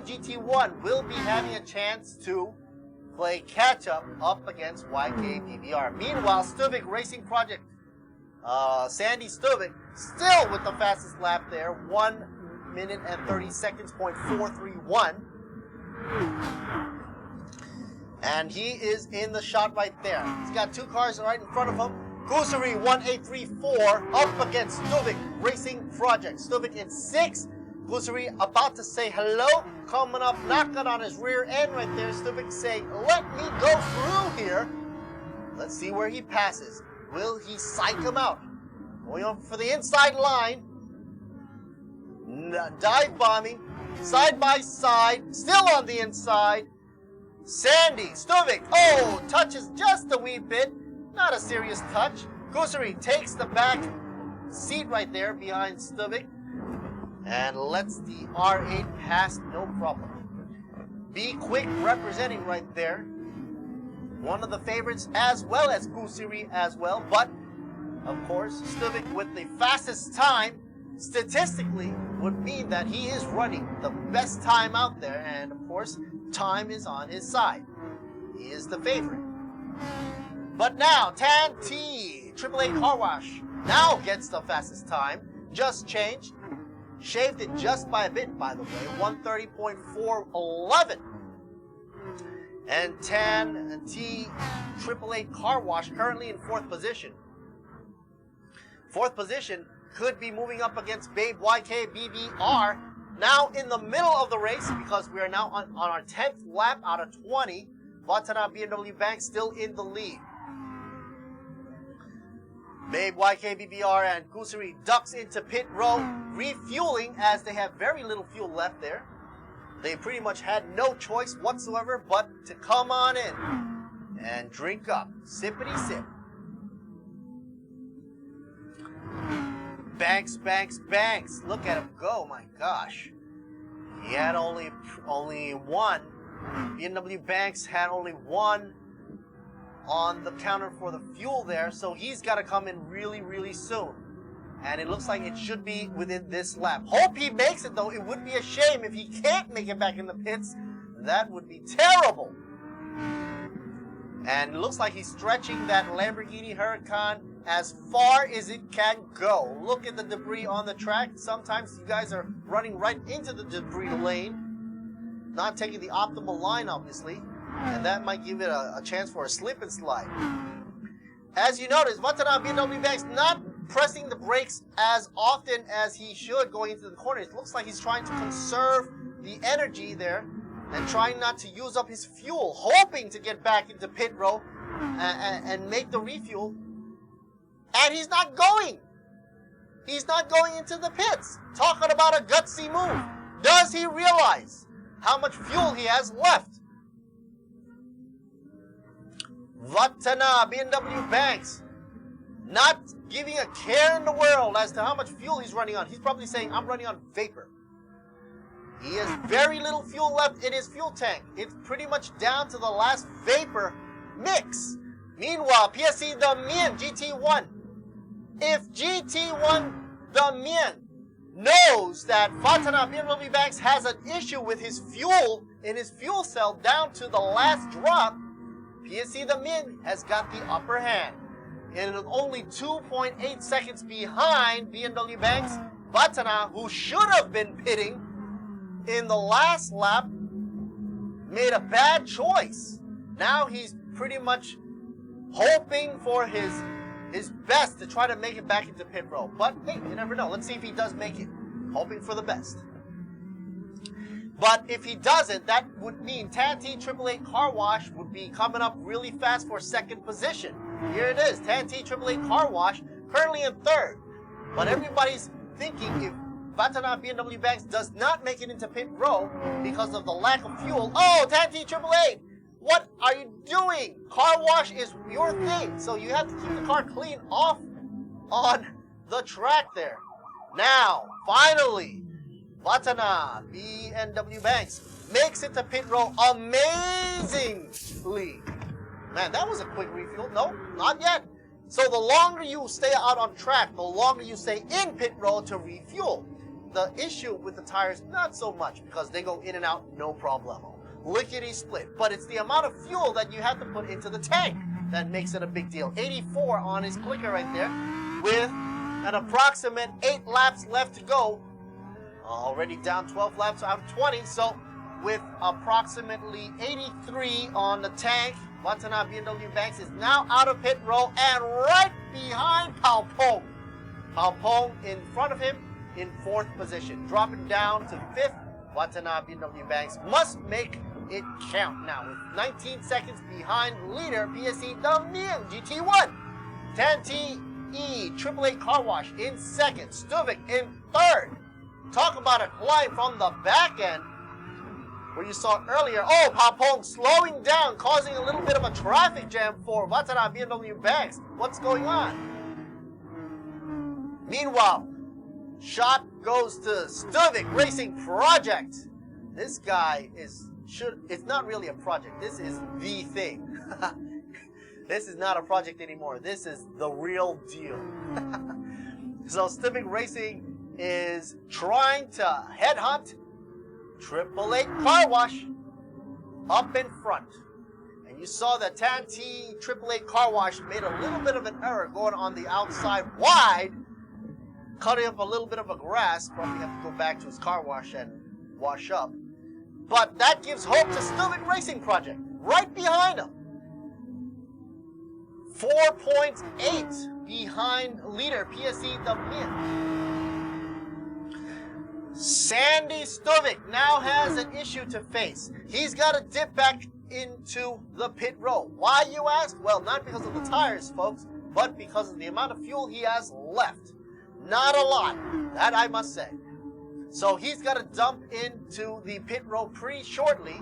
GT1 will be having a chance to play catch-up up against YKBBR. Meanwhile, Stuvik Racing Project, Sandy Stuvik, still with the fastest lap there, 1 minute and 30 seconds, .431. And he is in the shot right there. He's got two cars right in front of him. Kusuri 1834 up against Stuvik Racing Project. Stuvik in 6. Kusuri about to say hello. Coming up, knocking on his rear end right there. Stuvik saying, let me go through here. Let's see where he passes. Will he psych him out? Going on for the inside line. Dive bombing. Side by side. Still on the inside. Sandy, Stuvik, touches just a wee bit. Not a serious touch. Kusuri takes the back seat right there behind Stuvik and lets the R8 pass no problem. Be Quick representing right there. One of the favorites as well as Kusuri as well. But, of course, Stuvik with the fastest time statistically would mean that he is running the best time out there. And, of course, time is on his side. He is the favorite. But now, Tan T, AAA Car Wash, now gets the fastest time. Just changed. Shaved it just by a bit, by the way. 130.411. And Tan T, AAA Car Wash, currently in 4th position. 4th position could be moving up against Babe YKBBR. Now in the middle of the race, because we are now on our 10th lap out of 20. Watanabe BMW Bank still in the lead. Babe YKBBR and Kusuri ducks into pit row, refueling as they have very little fuel left there. They pretty much had no choice whatsoever but to come on in and drink up. Sippity sip. Banks, Banks, Banks. Look at him go, my gosh. He had only one. BMW Banks had only one on the counter for the fuel there, so he's got to come in really, really soon. And it looks like it should be within this lap. Hope he makes it, though. It would be a shame if he can't make it back in the pits. That would be terrible. And it looks like he's stretching that Lamborghini Huracan as far as it can go. Look at the debris on the track. Sometimes you guys are running right into the debris lane, not taking the optimal line, obviously. And that might give it a chance for a slip and slide. As you notice, Watanabe BMW Banks not pressing the brakes as often as he should going into the corners. It looks like he's trying to conserve the energy there and trying not to use up his fuel, hoping to get back into pit row and make the refuel. And he's not going. He's not going into the pits. Talking about a gutsy move. Does he realize how much fuel he has left? Watanabe BMW Banks not giving a care in the world as to how much fuel he's running on. He's probably saying, I'm running on vapor. He has very little fuel left in his fuel tank. It's pretty much down to the last vapor mix. Meanwhile, PSC the Mian GT1. If GT1 the Mian knows that Watanabe BMW Banks has an issue with his fuel in his fuel cell down to the last drop. PSC the Min has got the upper hand. And only 2.8 seconds behind BMW Banks, Watanabe, who should have been pitting in the last lap, made a bad choice. Now he's pretty much hoping for his best to try to make it back into pit row. But hey, you never know. Let's see if he does make it. Hoping for the best. But if he doesn't, that would mean Tanti 888 Car Wash would be coming up really fast for second position. Here it is, Tanti 888 Car Wash, currently in third. But everybody's thinking if Watanabe BMW Banks does not make it into pit row because of the lack of fuel. Oh, Tanti 888! What are you doing? Car wash is your thing, so you have to keep the car clean off on the track there. Now, finally, Watanabe BMW Banks makes it to pit row amazingly. Man, that was a quick refuel. No, not yet. So the longer you stay out on track, the longer you stay in pit row to refuel. The issue with the tires, not so much, because they go in and out, no problemo. Lickety split. But it's the amount of fuel that you have to put into the tank that makes it a big deal. 84 on his clicker right there, with an approximate 8 laps left to go. Already down 12 laps out of 20, so with approximately 83 on the tank, Watanabe BMW Banks is now out of pit row and right behind Pao Pong. Pao Pong in front of him in 4th position, dropping down to 5th. Watanabe BMW Banks must make it count now with 19 seconds behind leader PSC the Mian GT1. Tanti 888 Car Wash in 2nd, Stuvik in 3rd. Talk about a climb from the back end where you saw earlier. Oh, Papong slowing down, causing a little bit of a traffic jam for Watanabe BMW Banks. What's going on? Meanwhile, shot goes to Stuvik Racing Project. This guy it's not really a project. This is the thing. This is not a project anymore. This is the real deal. So Stuvik Racing is trying to headhunt 888 Car Wash up in front. And you saw that Tanti 888 Car Wash made a little bit of an error going on the outside wide, cutting up a little bit of a grass. Probably have to go back to his car wash and wash up. But that gives hope to Stuvik Racing Project, right behind him. 4.8 behind leader PSC the Min. Sandy Stuvik now has an issue to face. He's got to dip back into the pit row. Why, you ask? Well, not because of the tires, folks, but because of the amount of fuel he has left. Not a lot, that I must say. So he's got to dump into the pit row pretty shortly,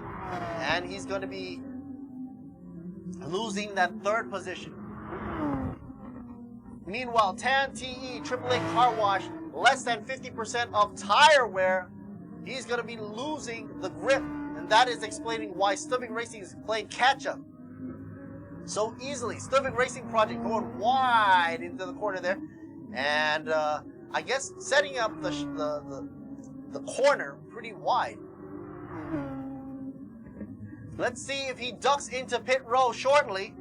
and he's going to be losing that 3rd position. Meanwhile, Tanti 888 Car Wash, less than 50% of tire wear. He's going to be losing the grip, and that is explaining why Stuvik Racing is playing catch-up so easily. Stuvik Racing Project going wide into the corner there, and I guess setting up the corner pretty wide. Let's see if he ducks into pit row shortly,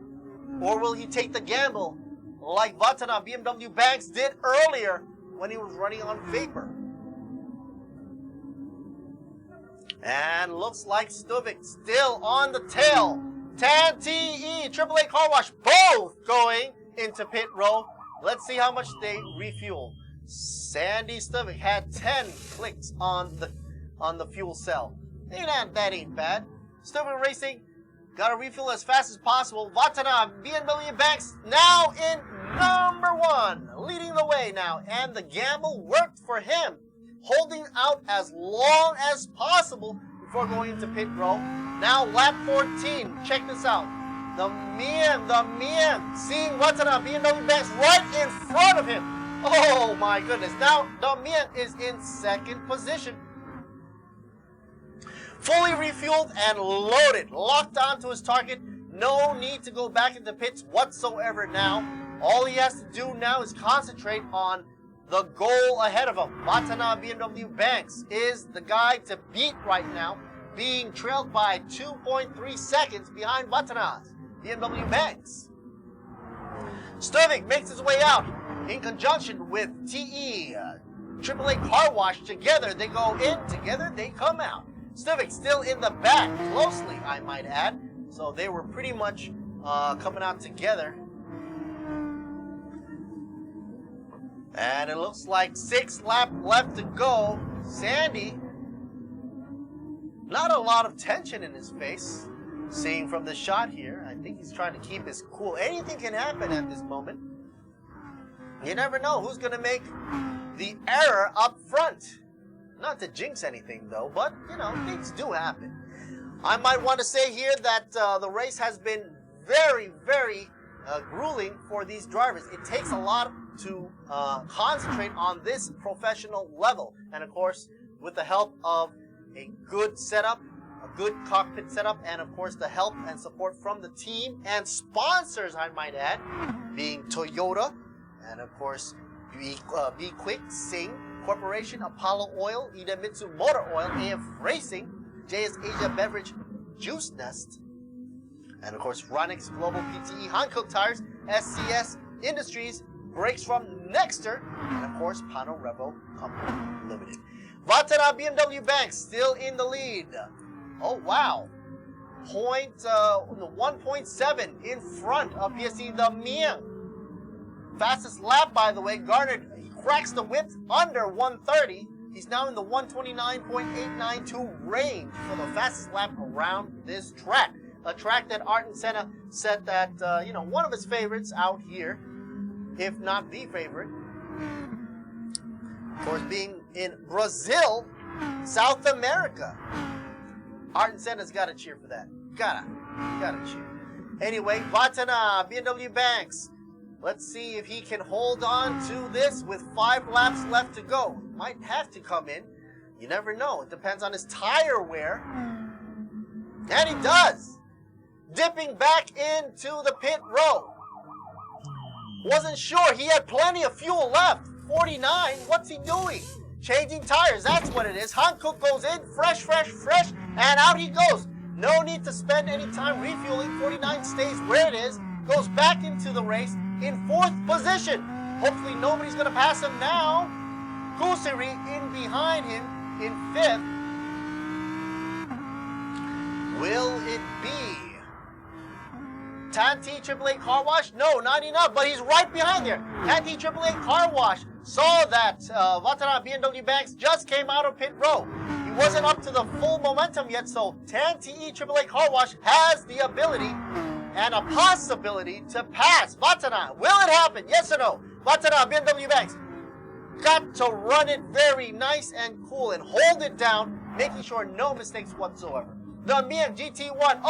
or will he take the gamble like Watanabe BMW Banks did earlier when he was running on vapor. And looks like Stuvik still on the tail. Tanti 888 Car Wash both going into pit row. Let's see how much they refuel. Sandy Stuvik had 10 clicks on the fuel cell. That ain't bad. Stuvik Racing got to refuel as fast as possible. Watanabe BMW Banks now in number 1, leading the way now, and the gamble worked for him, holding out as long as possible before going into pit row. Now lap 14, check this out. The Mian, seeing Watanabe BMW Banks right in front of him. Oh my goodness, now the Mian is in 2nd position. Fully refueled and loaded, locked onto his target. No need to go back into pits whatsoever now. All he has to do now is concentrate on the goal ahead of him. Watanabe BMW Banks is the guy to beat right now, being trailed by 2.3 seconds behind Watanabe BMW Banks. Stuvik makes his way out in conjunction with TE AAA Car Wash. Together they go in, together they come out. Stuvik still in the back, closely I might add. So they were pretty much coming out together. And it looks like 6 laps left to go. Sandy, not a lot of tension in his face. Seeing from the shot here, I think he's trying to keep his cool. Anything can happen at this moment. You never know who's going to make the error up front. Not to jinx anything though, but you know, things do happen. I might want to say here that the race has been very, very grueling for these drivers. It takes a lot to concentrate on this professional level. And of course, with the help of a good setup, a good cockpit setup, and of course the help and support from the team and sponsors, I might add, being Toyota, and of course Be Quick, Sing Corporation, Apollo Oil, Idemitsu Motor Oil, AF Racing, JS Asia Beverage, Juice Nest, and of course Ronix Global, PTE, Hankook Tires, SCS Industries, brakes from Nexter, and of course Pano Revo Company Limited. Watanabe BMW Banks still in the lead. Oh wow, 1.7 in front of PSC the Miang. Fastest lap, by the way, garnered. He cracks the whip under 130. He's now in the 129.892 range for the fastest lap around this track. A track that Ayrton Senna said that one of his favorites out here, if not the favorite. Of course, being in Brazil, South America. Ayrton Senna's got to cheer for that. Gotta cheer. Anyway, Watanabe BMW Banks. Let's see if he can hold on to this with 5 laps left to go. He might have to come in. You never know. It depends on his tire wear. And he does. Dipping back into the pit row. Wasn't sure. He had plenty of fuel left. 49. What's he doing? Changing tires. That's what it is. Hankook goes in. Fresh. And out he goes. No need to spend any time refueling. 49 stays where it is. Goes back into the race in 4th position. Hopefully nobody's going to pass him now. Kusiri in behind him in 5th. Will it be Tanti AAA Car Wash? No, not enough, but he's right behind there. Tanti AAA Car Wash saw that Watanabe BMW Banks just came out of pit row. He wasn't up to the full momentum yet, so Tanti AAA Car Wash has the ability and a possibility to pass Watanabe. Will it happen? Yes or no? Watanabe BMW Banks got to run it very nice and cool and hold it down, making sure no mistakes whatsoever. The Mian GT1,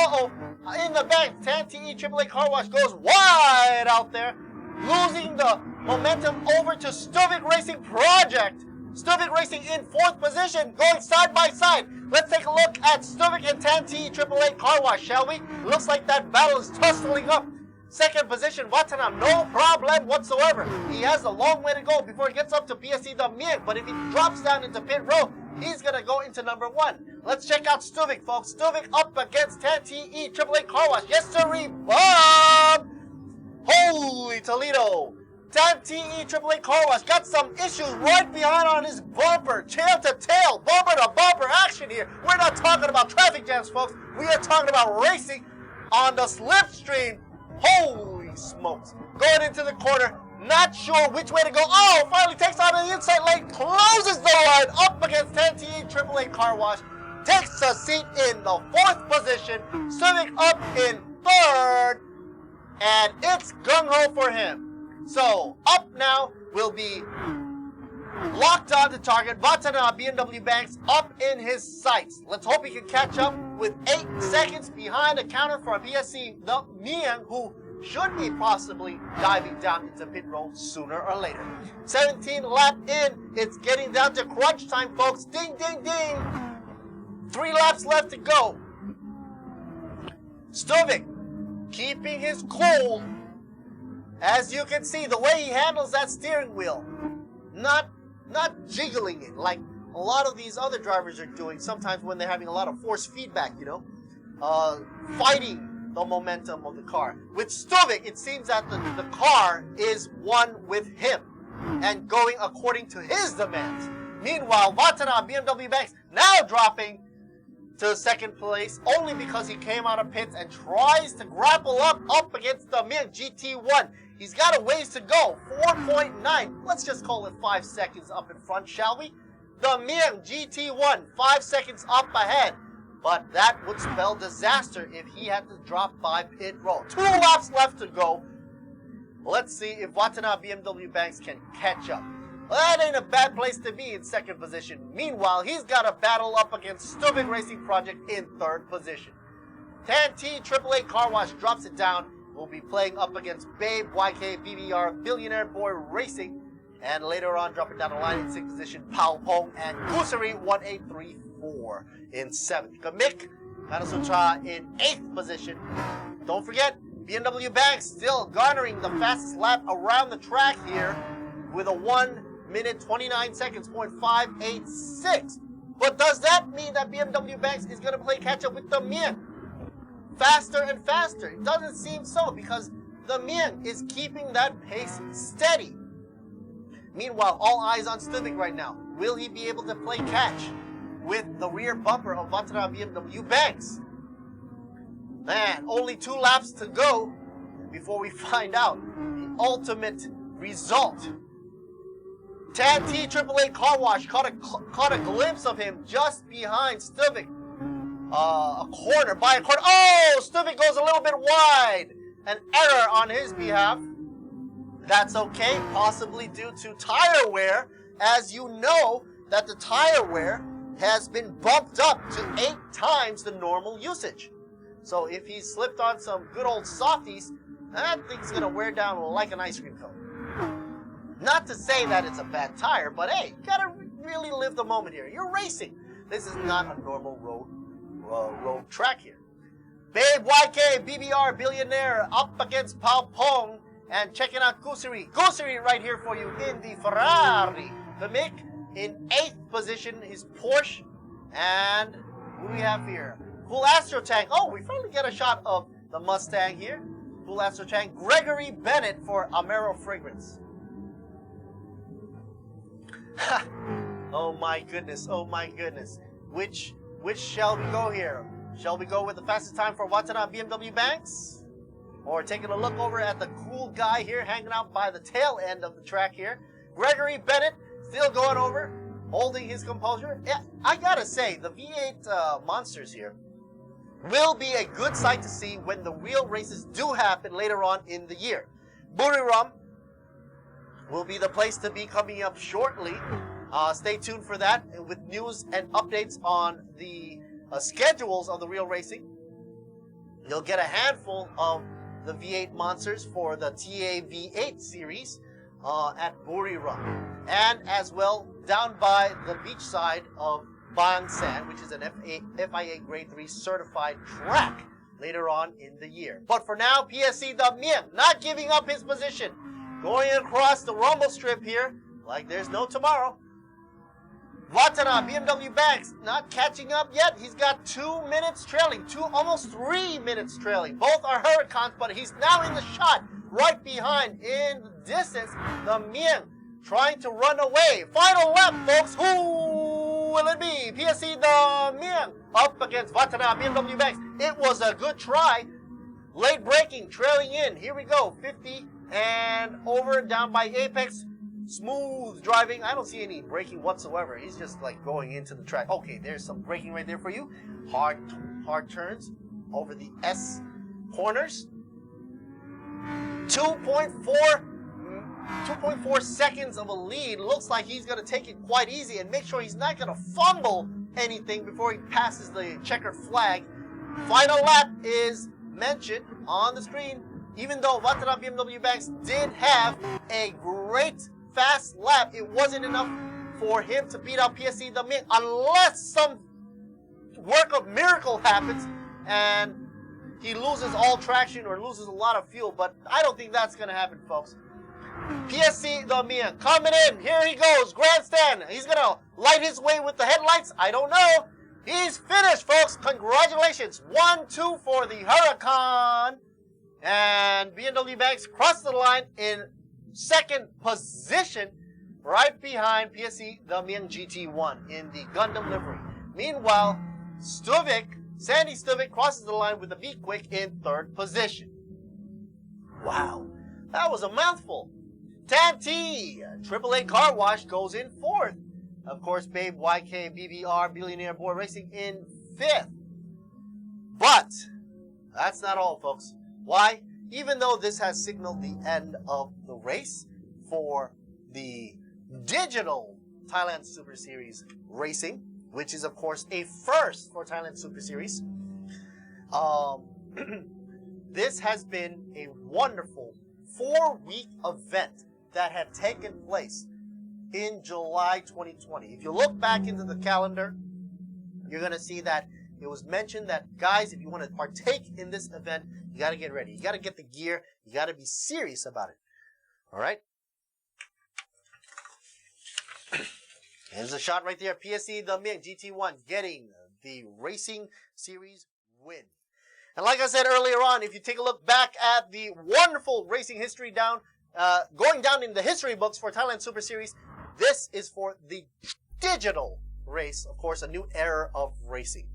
in the bank, Tanti AAA Car Wash goes wide out there, losing the momentum over to Stuvik Racing Project. Stuvik Racing in 4th position, going side by side. Let's take a look at Stuvik and Tanti AAA Car Wash, shall we? Looks like that battle is tussling up. 2nd position, Watanabe, no problem whatsoever. He has a long way to go before he gets up to PSC the Mian, but if he drops down into pit row, he's going to go into number 1. Let's check out Stuvik, folks. Stuvik up against Tanti AAA Car Wash. Yes, sirree, Bob! Holy Toledo! Tanti AAA Car Wash got some issues right behind on his bumper. Tail to tail, bumper to bumper action here. We're not talking about traffic jams, folks. We are talking about racing on the slipstream. Holy smokes. Going into the corner, not sure which way to go. Oh, finally takes out the inside lane, closes the line up against Tanti AAA Car Wash. Takes a seat in the 4th position. Stuvik up in 3rd. And it's gung-ho for him. So, up now will be locked on to target. Watanabe BMW Banks up in his sights. Let's hope he can catch up with 8 seconds behind the counter for PSC the Mian, who should be possibly diving down into pit row sooner or later. 17 lap in. It's getting down to crunch time, folks. Ding, ding, ding. 3 laps left to go. Stuvik keeping his cool. As you can see, the way he handles that steering wheel. not jiggling it like a lot of these other drivers are doing sometimes when they're having a lot of force feedback, you know, fighting the momentum of the car. With Stuvik, it seems that the car is one with him and going according to his demands. Meanwhile, Watanabe, BMW Banks, now dropping to second place only because he came out of pits and tries to grapple up against the Mieng GT1. He's got a ways to go, 4.9. Let's just call it 5 seconds up in front, shall we? The Mieng GT1, 5 seconds up ahead. But that would spell disaster if he had to drop by pit road. 2 laps left to go. Let's see if Watanabe BMW Banks can catch up. Well, that ain't a bad place to be in second position. Meanwhile, he's got a battle up against Stuvik Racing Project in third position. Tan T AAA Car Wash drops it down. We'll be playing up against Babe YK BBR Billionaire Boy Racing. And later on, dropping down the line in 6th position, Pao Pong and Kusari 1834 in 7th. Kamik Manasutra in 8th position. Don't forget, BMW Banks still garnering the fastest lap around the track here with a 1 minute 29 seconds, 0.586. But does that mean that BMW Banks is going to play catch up with the Mieng faster and faster? It doesn't seem so because the Mieng is keeping that pace steady. Meanwhile, all eyes on Stuvik right now. Will he be able to play catch with the rear bumper of Watanabe BMW Banks? Man, only 2 laps to go before we find out the ultimate result. Tan T AAA Car Wash caught a glimpse of him just behind Stuvik. By a corner. Oh, Stuvik goes a little bit wide. An error on his behalf. That's okay, possibly due to tire wear, as you know that the tire wear has been bumped up to 8 times the normal usage. So if he slipped on some good old softies, that thing's gonna wear down like an ice cream cone. Not to say that it's a bad tire, but hey, you gotta really live the moment here. You're racing. This is not a normal road track here. Babe YK BBR Billionaire up against Pao Pong. And checking out Kusari. Kusari right here for you in the Ferrari. The Mick in 8th position, his Porsche. And who do we have here? Cool Astro Tank. Oh, we finally get a shot of the Mustang here. Cool Astro Tank. Gregory Bennett for Amaro Fragrance. Oh my goodness. Oh my goodness. Which shall we go here? Shall we go with the fastest time for Watanabe BMW Banks? Or taking a look over at the cool guy here hanging out by the tail end of the track here. Gregory Bennett still going over, holding his composure. Yeah, I gotta say, the V8 monsters here will be a good sight to see when the real races do happen later on in the year. Buriram will be the place to be coming up shortly. Stay tuned for that with news and updates on the schedules of the real racing. You'll get a handful of the V8 monsters for the TA V8 series at Buriram. And as well, down by the beach side of Bangsan, which is an FIA Grade 3 certified track later on in the year. But for now, PSC the Mieng not giving up his position. Going across the rumble strip here like there's no tomorrow. Watanabe BMW Banks not catching up yet. He's got 2 minutes trailing, almost 3 minutes trailing. Both are Huracans, but he's now in the shot right behind in the distance. The Mieng trying to run away. Final lap, folks. Who will it be? PSC the Mieng up against Watanabe BMW Banks. It was a good try. Late braking, trailing in. Here we go. 50 and over down by Apex. Smooth driving. I don't see any braking whatsoever. He's just like going into the track. Okay, there's some braking right there for you. Hard turns over the S corners. 2.4 seconds of a lead. Looks like he's going to take it quite easy and make sure he's not going to fumble anything before he passes the checkered flag. Final lap is mentioned on the screen. Even though Watanabe BMW Banks did have a great fast lap, it wasn't enough for him to beat out PSC the Mieng unless some work of miracle happens and he loses all traction or loses a lot of fuel. But I don't think that's going to happen, folks. PSC Domia coming in. Here he goes. Grandstand. He's going to light his way with the headlights. I don't know. He's finished, folks. Congratulations. 1-2 for the Huracan. And BMW Banks crossed the line in second position, right behind PSC Domia GT1 in the Gundam livery. Meanwhile, Sandy Stuvik crosses the line with the Be Quick in third position. Wow, that was a mouthful. Tanti, AAA Car Wash goes in fourth. Of course, Babe YK BBR Billionaire Boy Racing in fifth. But that's not all, folks. Why? Even though this has signaled the end of the race for the digital Thailand Super Series racing, which is, of course, a first for Thailand Super Series. This has been a wonderful 4-week event that had taken place in July 2020. If you look back into the calendar, you're going to see that it was mentioned that, guys, if you want to partake in this event, you got to get ready. You got to get the gear. You got to be serious about it. All right? There's a shot right there. PSC Domia GT1 getting the Racing Series win. And like I said earlier on, if you take a look back at the wonderful racing history going down in the history books for Thailand Super Series, this is for the digital race, of course, a new era of racing.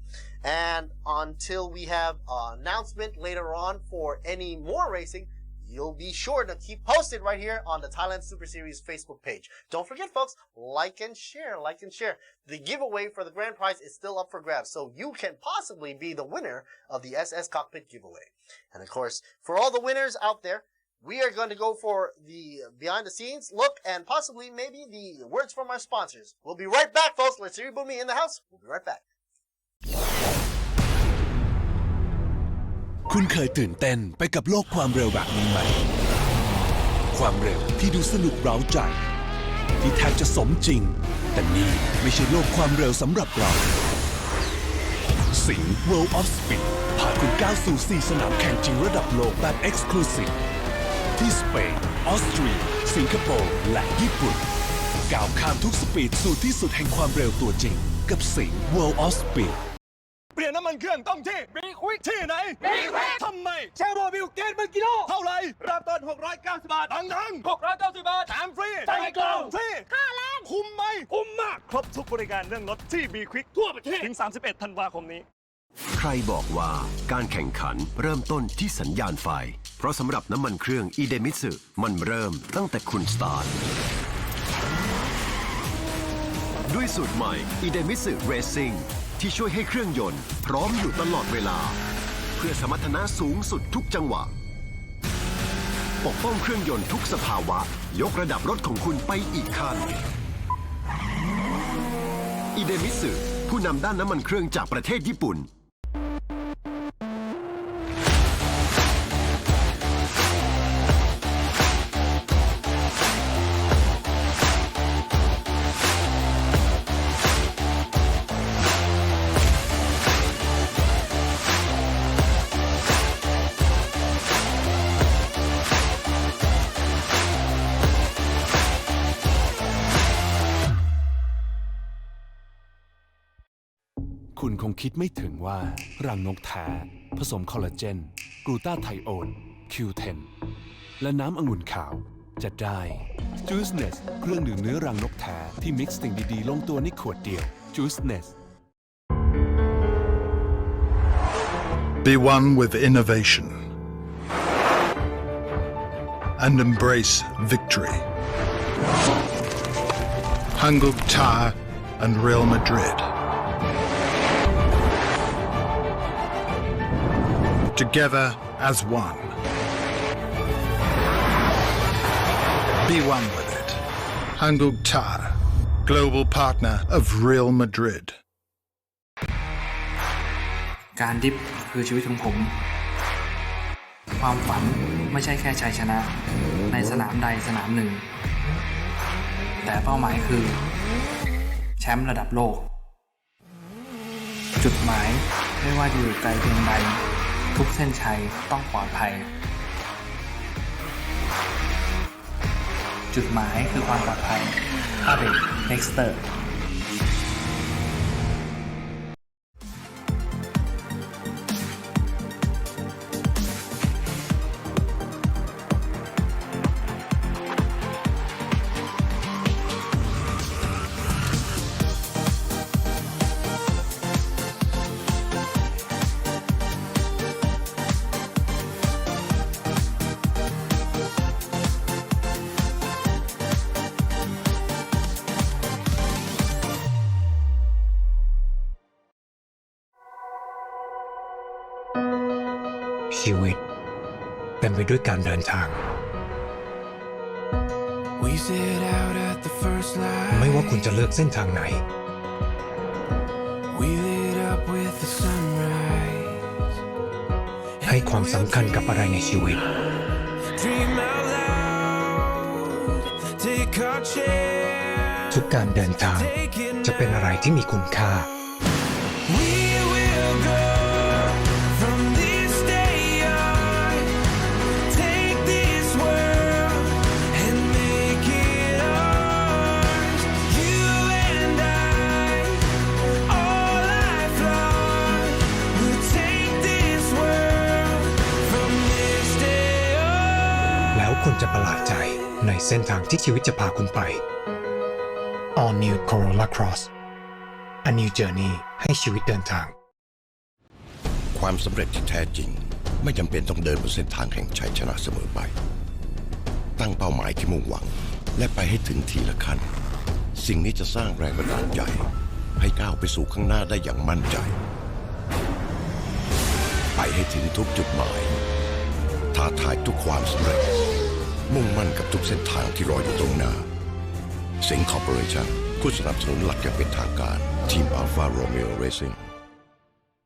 And until we have an announcement later on for any more racing, you'll be sure to keep posted right here on the Thailand Super Series Facebook page. Don't forget, folks, like and share. The giveaway for the grand prize is still up for grabs, so you can possibly be the winner of the SS Cockpit giveaway. And of course, for all the winners out there, we are going to go for the behind the scenes look and possibly maybe the words from our sponsors. We'll be right back, folks. Let's hear Boom Me in the house. We'll be right back. คุณเคยตื่นเต้นไปกับโลกความเร็วแบบนี้ไหมความเร็วที่ดูสนุกเร้าใจที่แทบจะสมจริงแต่นี่ไม่ใช่โลกความเร็วสำหรับเราสิงห์ World of Speed พาคุณก้าวสู่4สนามแข่งจริงระดับโลกแบบ Exclusive ที่สเปนออสเตรียสิงคโปร์และญี่ปุ่นก้าวข้ามทุกสปีดสู่ที่สุดแห่งความเร็วตัวจริงกับสิงห์ World of Speedเปลี่ยนน้ำมันเครื่องต้องที่บีควิกที่ไหนบีควิกทำไมแชร์โมบิลเกตมันกิโลเท่าไหร่เริ่มต้น690 บาทดัง690 บาทแถมฟรีใจกลางฟรีค่าแรงคุ้มไหมคุ้มมากครบทุกบริการเรื่องรถที่บีควิกทั่วประเทศถึง31 ธันวาคมนี้ใครบอกว่าการแข่งขันเริ่มต้นที่สัญญาณไฟเพราะสำหรับน้ำมันเครื่องอีเดมิสึมันเริ่มตั้งแต่คุณสตาร์ทด้วยสูตรใหม่อีเดมิสึเรซซิ่งที่ช่วยให้เครื่องยนต์พร้อมอยู่ตลอดเวลาเพื่อสมรรถนะสูงสุดทุกจังหวะปกป้องเครื่องยนต์ทุกสภาวะยกระดับรถของคุณไปอีกขั้นอีเดมิสึผู้นำด้านน้ำมันเครื่องจากประเทศญี่ปุ่นคุณคงคิดไม่ถึงว่ารังนกแท้ผสมคอลลาเจนกลูตาไทโอน Q10 และน้ำองุ่นขาวจะได้ Juiceness เครื่องดื่มเนื้อรังนกแท้ที่มิกซ์สิ่งดีๆลงตัวในขวดเดียว Juiceness Be one with innovation and embrace victory. Hanguk Ta and Real Madrid.Together as one. Be one with it. Hanguk Ta, global partner of Real Madrid. การดิฟคือชีวิตของผม ความฝันไม่ใช่แค่ชัยชนะในสนามใดสนามหนึ่ง แต่เป้าหมายคือแชมป์ระดับโลก จุดหมายไม่ว่าจะอยู่ไกลเพียงใดทุกเส้นชัยต้องปลอดภัย จุดหมายคือความปลอดภัยพาเบกเน็กสเตอร์ชีวิตเต็มไปด้วยการเดินทาง ไม่ว่าคุณจะเลือกเส้นทางไหน ให้ความสำคัญกับอะไรในชีวิต ทุกการเดินทางจะเป็นอะไรที่มีคุณค่าคุณจะประหลาดใจในเส้นทางที่ชีวิตจะพาคุณไป All New Corolla Cross A New Journey ให้ชีวิตเดินทางความสำเร็จที่แท้จริงไม่จำเป็นต้องเดินบนเส้นทางแห่งชัยชนะเสมอไปตั้งเป้าหมายที่มุ่งหวังและไปให้ถึงทีละขั้นสิ่งนี้จะสร้างแรงบันดาลใจให้ก้าวไปสู่ข้างหน้าได้อย่างมั่นใจไปให้ถึงทุกจุดหมายท้าทายทุกความสำเร็จมุ่งมั่นกับทุกเส้นทางที่รออยู่ตรงหน้าสิงห์คอร์ปอเรชั่นผู้สนับสนุนหลักอย่างเป็นทางการทีม Alfa Romeo Racing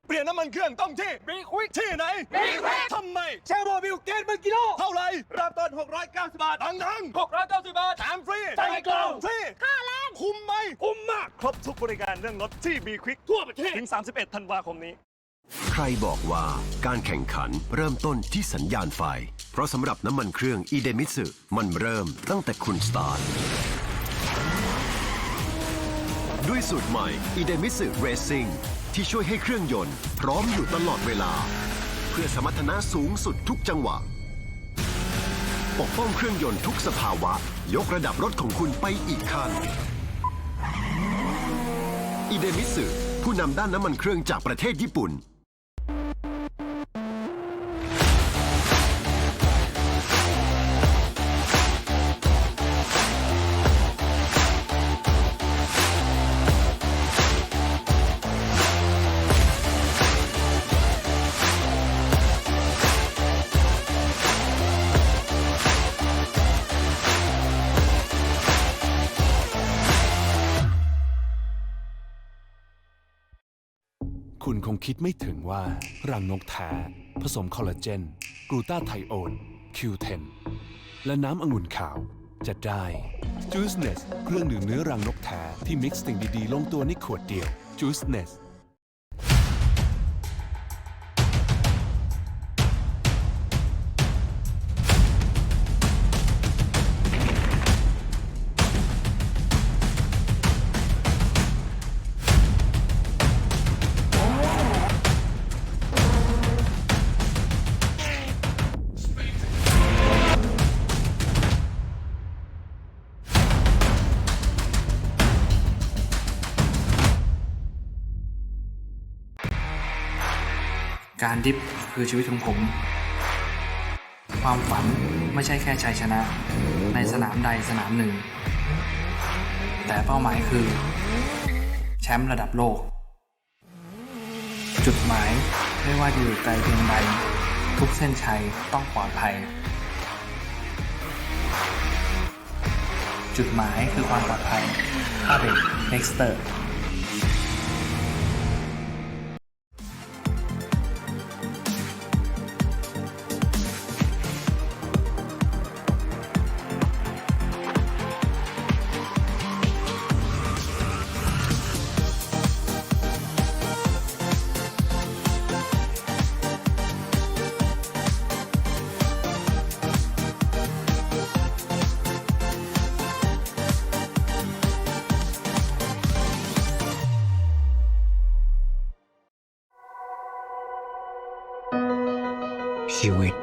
เปลี่ยนน้ำมันเครื่องต้องที่บีควิกที่ไหนบีควิกทำไมแชร์โมบิลเกนมันกิโลเท่าไหร่เริ่มต้น690 บาทดัง690 บาทแถมฟรีใส่กล่องฟรีค่าแรงคุ้มไหมคุ้มมากครบทุกบริการเรื่องรถที่บีควิกทั่วประเทศถึง31 ธันวาคมนี้ใครบอกว่าการแข่งขันเริ่มต้นที่สัญญาณไฟเพราะสำหรับน้ำมันเครื่องอีเดมิสึมันเริ่มตั้งแต่คุณสตาร์ทด้วยสูตรใหม่อีเดมิสึเรซิ่งที่ช่วยให้เครื่องยนต์พร้อมอยู่ตลอดเวลาเพื่อสมรรถนะสูงสุดทุกจังหวะปกป้องเครื่องยนต์ทุกสภาวะยกระดับรถของคุณไปอีกขั้นอีเดมิสึผู้นำด้านน้ำมันเครื่องจากประเทศญี่ปุ่นคุณคงคิดไม่ถึงว่ารังนกแท้ผสมคอลลาเจนกลูตาไทโอน Q10 และน้ำองุ่นขาวจะได้ Juiceness เครื่องดื่มเนื้อรังนกแท้ที่มิกซ์สิ่งดีๆลงตัวในขวดเดียว Juicenessการดิฟคือชีวิตของผมความฝันไม่ใช่แค่ชัยชนะในสนามใดสนามหนึ่งแต่เป้าหมายคือแชมป์ระดับโลกจุดหมายไม่ว่าจะอยู่ไกลเพียงใดทุกเส้นชัยต้องปลอดภัยจุดหมายคือความปลอดภัยพาเบกเน็กสเตอร์ ชีวิต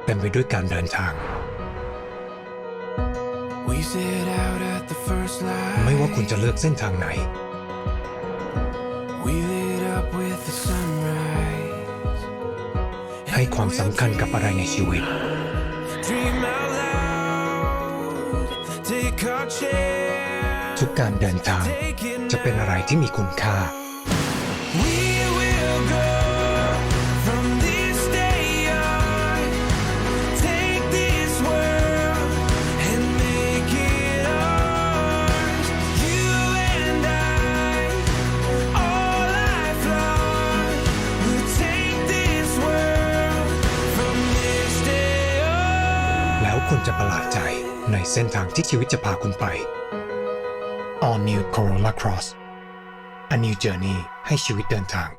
เต็มไปด้วยการเดินทางไม่ว่าคุณจะเลือกเส้นทางไหนให้ความสำคัญกับอะไรในชีวิตทุกการเดินทางจะเป็นอะไรที่มีคุณค่าแล้วคุณจะประหลาดใจในเส้นทางที่ชีวิตจะพาคุณไป All New Corolla Cross A New Journey ให้ชีวิตเดินทาง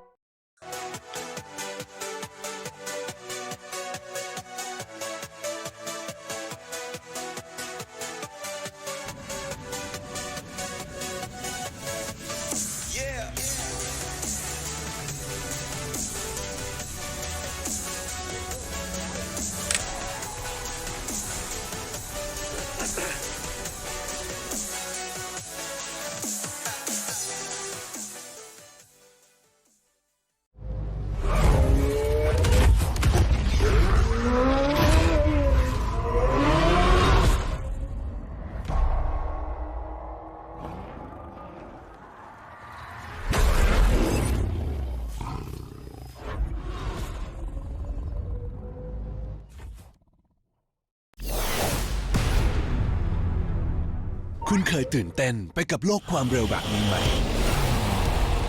คุณเคยตื่นเต้นไปกับโลกความเร็วแบบนี้ไหม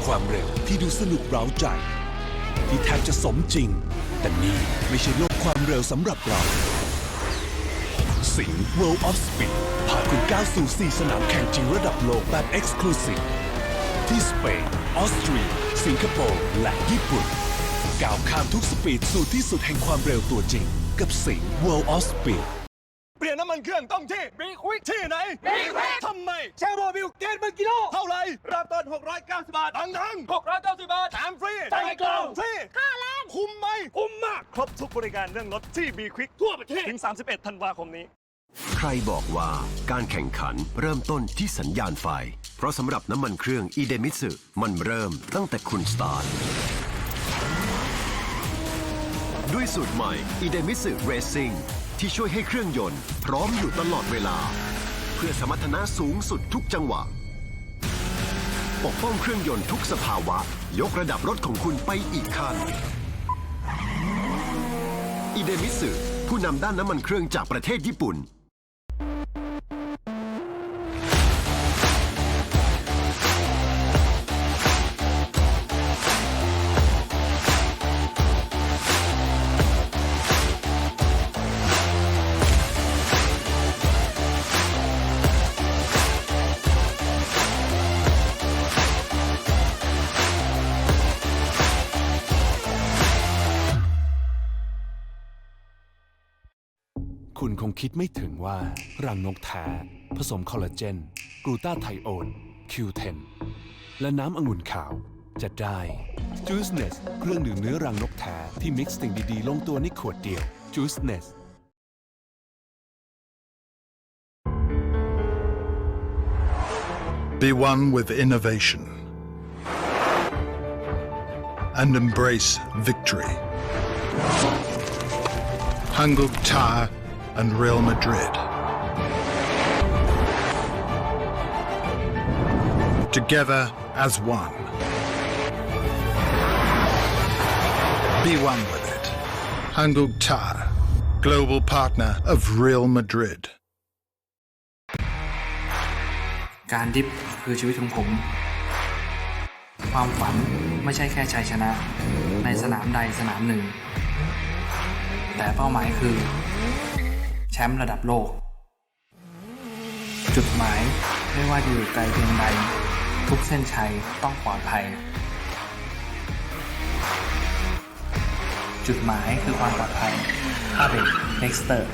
ความเร็วที่ดูสนุกเร้าใจที่แทบจะสมจริงแต่นี่ไม่ใช่โลกความเร็วสำหรับเราสิงห์ World of Speed พาคุณก้าวสู่4สนามแข่งจริงระดับโลกแบบ Exclusive ที่สเปนออสเตรียสิงคโปร์และญี่ปุ่นก้าวข้ามทุกสปีดสู่ที่สุดแห่งความเร็วตัวจริงกับสิงห์ World of Speedเปลี่ยนน้ำมันเครื่องต้องที่บีควิกที่ไหนบีควิกทำไมแชร์โมบิลเกณฑ์เป็นกิโลเท่าไหร่เริ่มต้น690 บาทดัง690 บาทแถมฟรีใส่กล่องฟรีค่าแรงคุ้มไหมคุ้มมากครบทุกบริการเรื่องรถที่บีควิกทั่วประเทศถึง31 ธันวาคมนี้ใครบอกว่าการแข่งขันเริ่มต้นที่สัญญาณไฟเพราะสำหรับน้ำมันเครื่องอีเดมิสึมันเริ่มตั้งแต่คุณสตาร์ทด้วยสูตรใหม่อีเดมิสึเรซซิ่งที่ช่วยให้เครื่องยนต์พร้อมอยู่ตลอดเวลาเพื่อสมรรถนะสูงสุดทุกจังหวะปกป้องเครื่องยนต์ทุกสภาวะยกระดับรถของคุณไปอีกขั้นอิเดมิสึผู้นำด้านน้ำมันเครื่องจากประเทศญี่ปุ่นคุณคงคิดไม่ถึงว่ารังนกแท้ผสมคอลลาเจนกลูตาไทโอน Q10 และน้ำองุ่นขาวจะได้ Juiceness เครื่องดื่มเนื้อรังนกแท้ที่มิกซ์สิ่งดีๆลงตัวในขวดเดียว Juiceness Be one with innovation and embrace victory. Hanguk Tar and Real Madrid. Together as one. Be one with it. Hanguk Tar, global partner of Real Madrid. การดิฟคือชีวิตของผมความฝันไม่ใช่แค่ชัยชนะในสนามใดสนามหนึ่งแต่เป้าหมายคือแชมป์ระดับโลกจุดหมายไม่ว่าจะอยู่ไกลเพียงใดทุกเส้นชัยต้องปลอดภัยจุดหมายคือความปลอดภัยอาเบกเน็กสเตอร์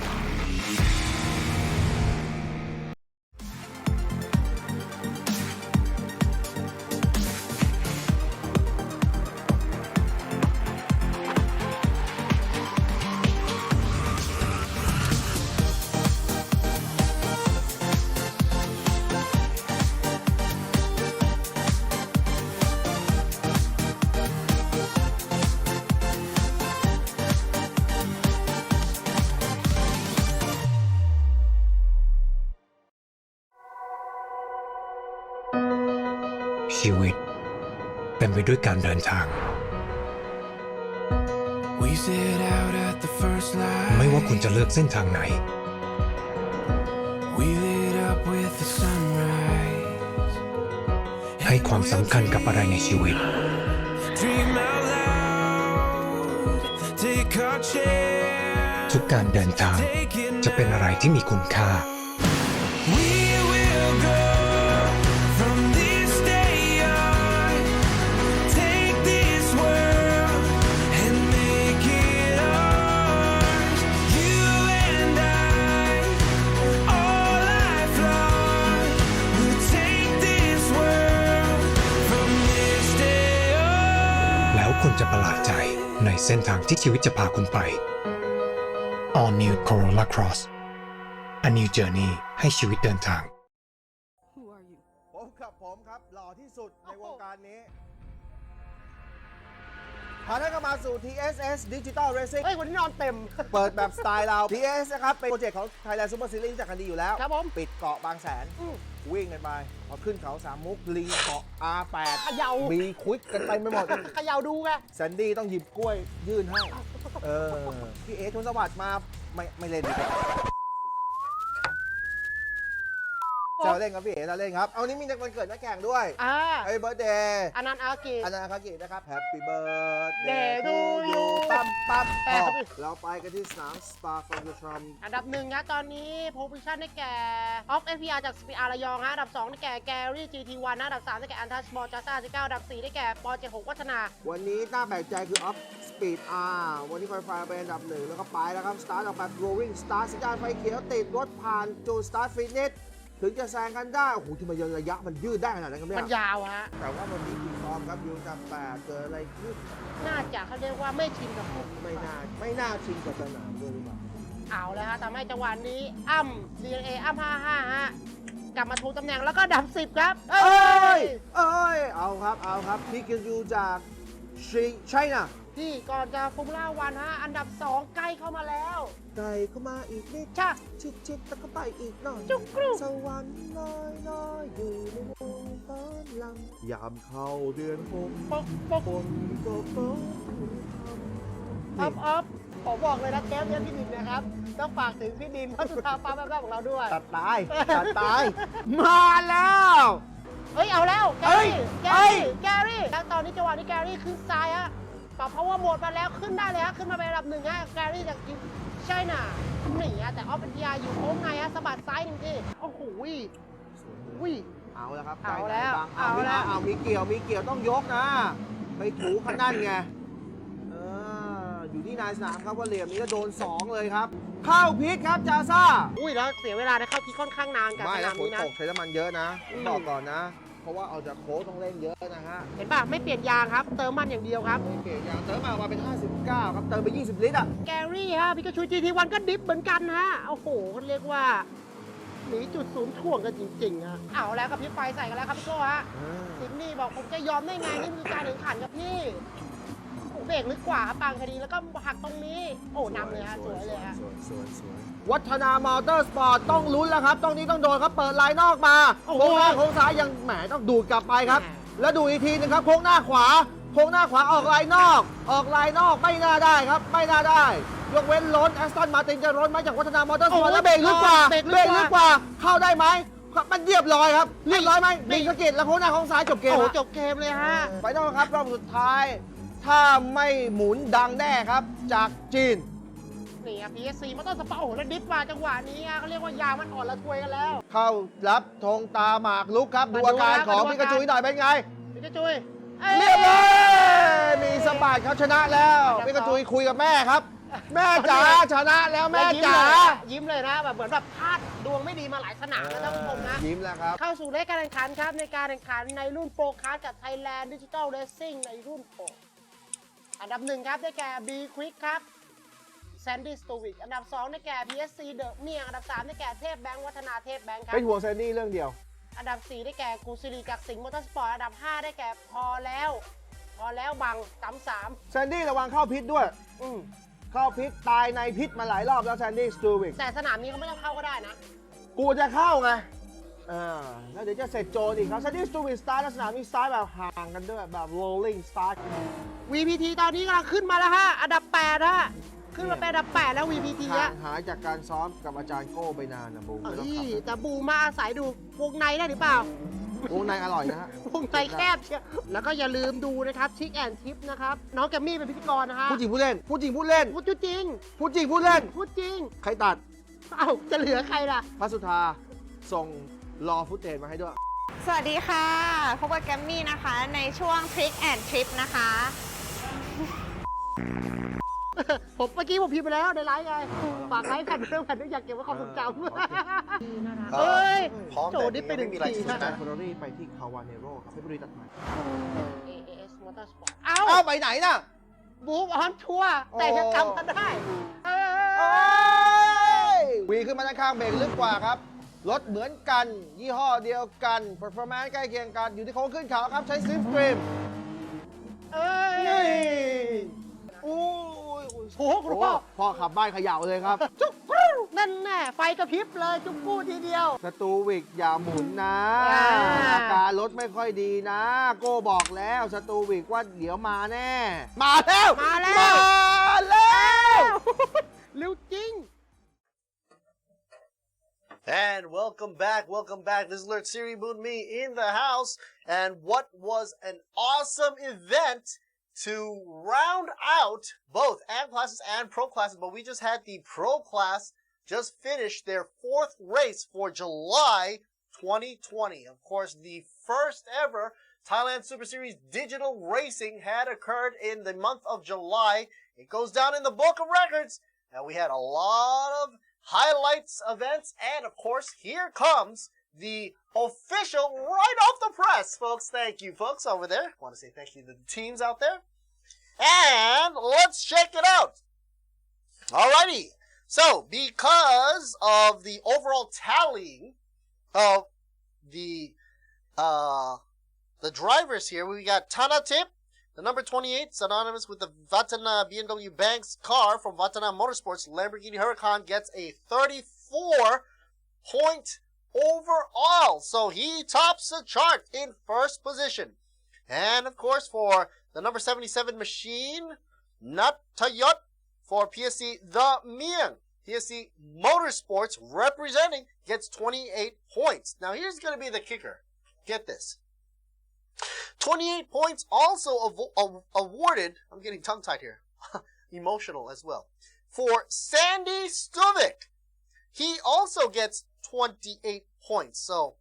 ชีวิตเต็มไปด้วยการเดินทาง ไม่ว่าคุณจะเลือกเส้นทางไหน ให้ความสำคัญกับอะไรในชีวิต ทุกการเดินทางจะเป็นอะไรที่มีคุณค่า แล้วคุณจะประหลาดใจในเส้นทางที่ชีวิตจะพาคุณไป All New Corolla Cross A New Journey ให้ชีวิตเดินทาง ผมครับหล่อที่สุดในวงการนี้พาท่านเข้ามาสู่ TSS Digital Racing เฮ้ยวันนี้นอนเต็ม เปิดแบบสไตล์เรา TSS นะครับเป็นโปรเจกต์ของ Thailand Super Series รู้จักกันดีอยู่แล้ว ครับผม ปิดเกาะบางแสน วิ่งกันไปพอขึ้นเขาสามมุกลิงเกาะ R8 เขย่า มีควิกกันไปไม่หมด เขย่าดูไง แซนดี้ต้องหยิบกล้วยยื่นให้ พี่เอ๋ชนสวัสดิ์มาไม่เล่นดีกว่าจะเล่นครับพี่เอ๋จะเล่นครับ เอานี้มีวันเกิดนักแข่งด้วยไอ้เบิร์ดเดย์ อนันต์อากิ อนันต์อากินะครับ Happy Birthday Day to you ปั๊ม แปะครับ เราไปกันที่สนาม Spa from the Trum อันดับหนึ่งนะตอนนี้โพซิชั่นได้แก่ออฟ FPR จาก SPR ระยองฮะอันดับ2ได้แก่แกรี่ GT1 นะอันดับ3ได้แก่อันทัชมอลจัสซ่า19อันดับ4ได้แก่ปอ76วัฒนาวันนี้น่าแปลกใจคือ Off Speed R วันนี้ไฟไฟเป็นอันดับ1แล้วก็ไปแล้วครับ Start ออกแบบ Rolling Start สัญญาณไฟเขียวติดรถผ่านจูน Start Fitness ถึงจะแซงกันได้ โอ้โหที่มันระยะมันยืดได้ขนาดนั้นครับเนี่ย มันยาวฮะแต่ว่าวันนี้คุณฟอร์มครับอยู่จาก8เกิดอะไรขึ้นน่าจะเขาเรียกว่าไม่ชินกับผม ไม่น่าชินกับสนามด้วยหรือเปล่าเอาแล้วฮะทำให้จังหวะนี้DNA 55ฮะกลับมาถูตำแหน่งแล้วก็ดับ10ครับเอาครับพี่กินยูจากไชน่าพี่ก่อนจะฟอร์มูล่าวันฮะอันดับ2ใกล้เข้ามาแล้วไกลเข้ามาอีกนิดชิดแล้วก็ไปอีกหน่อยจุกกรุสวรรค์น้อยอยู่ในวงฟ้าลำยามเข้าเดือน6ปกฝนก็ตกออฟผมบอกเลยนะเทปนี้พี่ดินนะครับต้องฝากถึงพี่ดินพัฒนาฟ้าแวบๆของเราด้วยตัดตายมาแล้วเอาแล้วแกรี่แล้วตอนนี้จังหวะนี้แกรี่ขึ้นซ้ายฮะปรับ power mode มาแล้วขึ้นได้เลยฮะขึ้นมาเป็นอันดับ1ฮะแกรี่จากทีมไชน่าหนีฮะแต่ออฟเป็นทีอาร์อยู่โค้งในฮะสะบัดซ้าย1ทีโอ้โหเอาแล้วครับเอาแล้วมีเกี่ยวต้องยกนะไปถูคันนั่นไงอยู่ที่นายสนามครับว่าเหลี่ยมนี้ก็โดน2เลยครับเข้าพิษครับจาซ่าแล้วเสียเวลาได้เข้าพิษค่อนข้างนานกับสนามนี้นะตกใช้น้ำมันเยอะนะบอกก่อนนะเพราะว่าเอาจากโค้ชต้องเล่นเยอะนะฮะเห็นป่ะไม่เปลี่ยนยางครับเติมมันอย่างเดียวครับไม่เปลี่ยนยางเติมมาเป็น59ครับเติมไป20ลิตรแกรี่ฮะพิกาชู GT1 ก็ดิฟเหมือนกันฮะโอ้โหเรียกว่าหนีจุดศูนย์ถ่วงกันจริงๆฮะเอาแล้วกับพี่ไฟใส่กันแล้วครับพี่โก้ฮะสิงห์นี่บอกผมจะยอมได้ไงนี่คือการแข่งขันครับพี่เบรกลึกกว่าครับบางคดีแล้วก็หักตรงนี้นำเลยฮะสวยเลยฮะวัฒนามอเตอร์สปอร์ตต้องลุ้นแล้วครับต้องโดนครับเปิดลายนอกมาโค้งหน้าโค้งซ้ายยังแหมต้องดูดกลับไปครับแล้วดูอีกทีนึงครับโค้งหน้าขวาออกลายนอกไม่น่าได้ครับไม่น่าได้ยกเว้นล้นแอสตันมาตินจะล้นมาจากวัฒนามอเตอร์สปอร์ตแล้วเบรกลึกกว่าเข้าได้ไหมมันเรียบร้อยครับเรียบร้อยไหมบินสกิดแล้วโค้งหน้าโค้งซ้ายจบเกมเลยฮะไปนอกครับรอบสุดท้ายถ้าไม่หมุนดังแน่ครับจากจีนนี่ครับ PSC มันต้องสปาแล้วดิฟมาจังหวะนี้เขาเรียกว่ายางมันอ่อนละทวยกันแล้วเข้ารับธงตาหมากลุกครับดูอาการของพิกาจูหน่อยเป็นไงพิกาจูเรียบร้อยมีสปาร์ตเขาชนะแล้วพิกาจูคุยกับแม่ครับแม่จ๋าชนะแล้วแม่จ๋ายิ้มเลยนะแบบเหมือนแบบพลาดดวงไม่ดีมาหลายสนามแล้วท่านผู้ชมนะยิ้มแล้วครับเข้าสู่รายการแข่งขันครับในการแข่งขันในรุ่นโปรคาร์ดกับ Thailand Digital Racing ในรุ่นโปรอันดับ1ครับได้แก่ B Quick ครับแซนดี้สตูวิกอันดับ2ได้แก่ PSC เดอะเมียงอันดับ3ได้แก่เทพแบงค์วัฒนาเทพแบงค์ครับเป็นหัวแซนดี้เรื่องเดียวอันดับ4ได้แก่กูซิลีจากสิงห์มอเตอร์สปอร์ตอันดับ5ได้แก่พอแล้วบัง3แซนดี้ระวังเข้าพิษด้วยเข้าพิษตายในพิษมาหลายรอบแล้วแซนดี้สตูวิกแต่สนามนี้เขาไม่ต้องเข้าก็ได้นะกูจะเข้าไง แล้วเดี๋ยวจะเสร็จโจนอีกครับ Sandy Stewart Start และสนามมีสตาร์ทแบบห่างกันด้วยแบบ rolling start VPT ตอนนี้กำลังขึ้นมาแล้วฮะ อันดับ 8 ฮะ ขึ้นมาเป็นอันดับ 8 แล้ว VPT ห่า อะ งหายจากการซ้อมกับอาจารย์โก้ไปนานนะบูไม่ต้องขับ แต่บูมาอาศัยดูวงในได้หรือเปล่า วงในอร่อยนะฮะ วงในแคบเชียวแล้วก็อย่าลืมดูนะครับชิคแอนทิปนะครับ น้องแกมมี่เป็นพิธีกรนะฮะ พูดจริงพูดเล่น พูดจริงพูดเล่น พูดจริง พูดจริงพูดเล่น พูดจริง ใครตัด เอ้าจะเหลือใครล่ะ พระสุธาส่งรอฟุตเทจมาให้ด้วย สวัสดีค่ะพบกับแกมมี่นะคะ ในช่วง Trick and Trip นะคะ ผมเมื่อกี้ผมพิมพ์ไปแล้วในไลฟ์ไงฝากไลฟ์แผ่นเรื่องแผ่นด้วยอยากเก็บไว้ความทรงจำเฮ้ย พร้อม โจ แต่ นี่ไปห ไม่ นึ่ง มีอะไร ที สุด นะ นะ เฟอร์รารี่ไปที่คาวาเนโร่ครับเพชรบุรีตัดใหม่ AS Motorsport เอ้าไปไหนน่ะ บูฟออนทัวร์แต่ยังจำกันได้ วีขึ้นมาด้านข้างเบรกลึกกว่าครับ รถเหมือนกัน ยี่ห้อเดียวกัน performance ใกล้เคียงกัน อยู่ที่โค้งขึ้นเขาครับ ใช้ซิฟตรีมนี่อู้ย โอ้โหคุณพ่อ พ่อขับบ้านเขย่าเลยครับ จุ๊กกรูนั่นแน่ไฟกระพริบเลยจุ๊กกู้ทีเดียว สตูวิกอย่าหมุนนะ อ่า อาการรถไม่ค่อยดีนะ โก้บอกแล้วสตูวิกว่าเดี๋ยวมาแน่ มาแล้ว มาแล้ว มาแล้ว เร็วจริง And welcome back. This is Alert Siri Moon Me in the house. And what was an awesome event to round out both AM classes and pro classes. But we just had the pro class just finish their 4th race for July 2020. Of course, the first ever Thailand Super Series digital racing had occurred in the month of July. It goes down in the book of records. And we had a lot of highlights, events, and of course, here comes the official right off the press, folks. Thank you, folks, over there. I want to say thank you to the teams out there. And let's check it out. Alrighty. So, because of the overall tallying of the drivers here, we got Tana Tip, the number 28, synonymous with the Vatana BMW Banks car from Vatana Motorsports. Lamborghini Huracan gets a 34-point overall. So he tops the chart in first position. And of course, for the number 77 machine, Natayot for PSC The Miang. PSC Motorsports representing gets 28 points. Now here's going to be the kicker. Get this. 28 points also awarded, I'm getting tongue-tied here, emotional as well, for Sandy Stuvik. He also gets 28 points. So,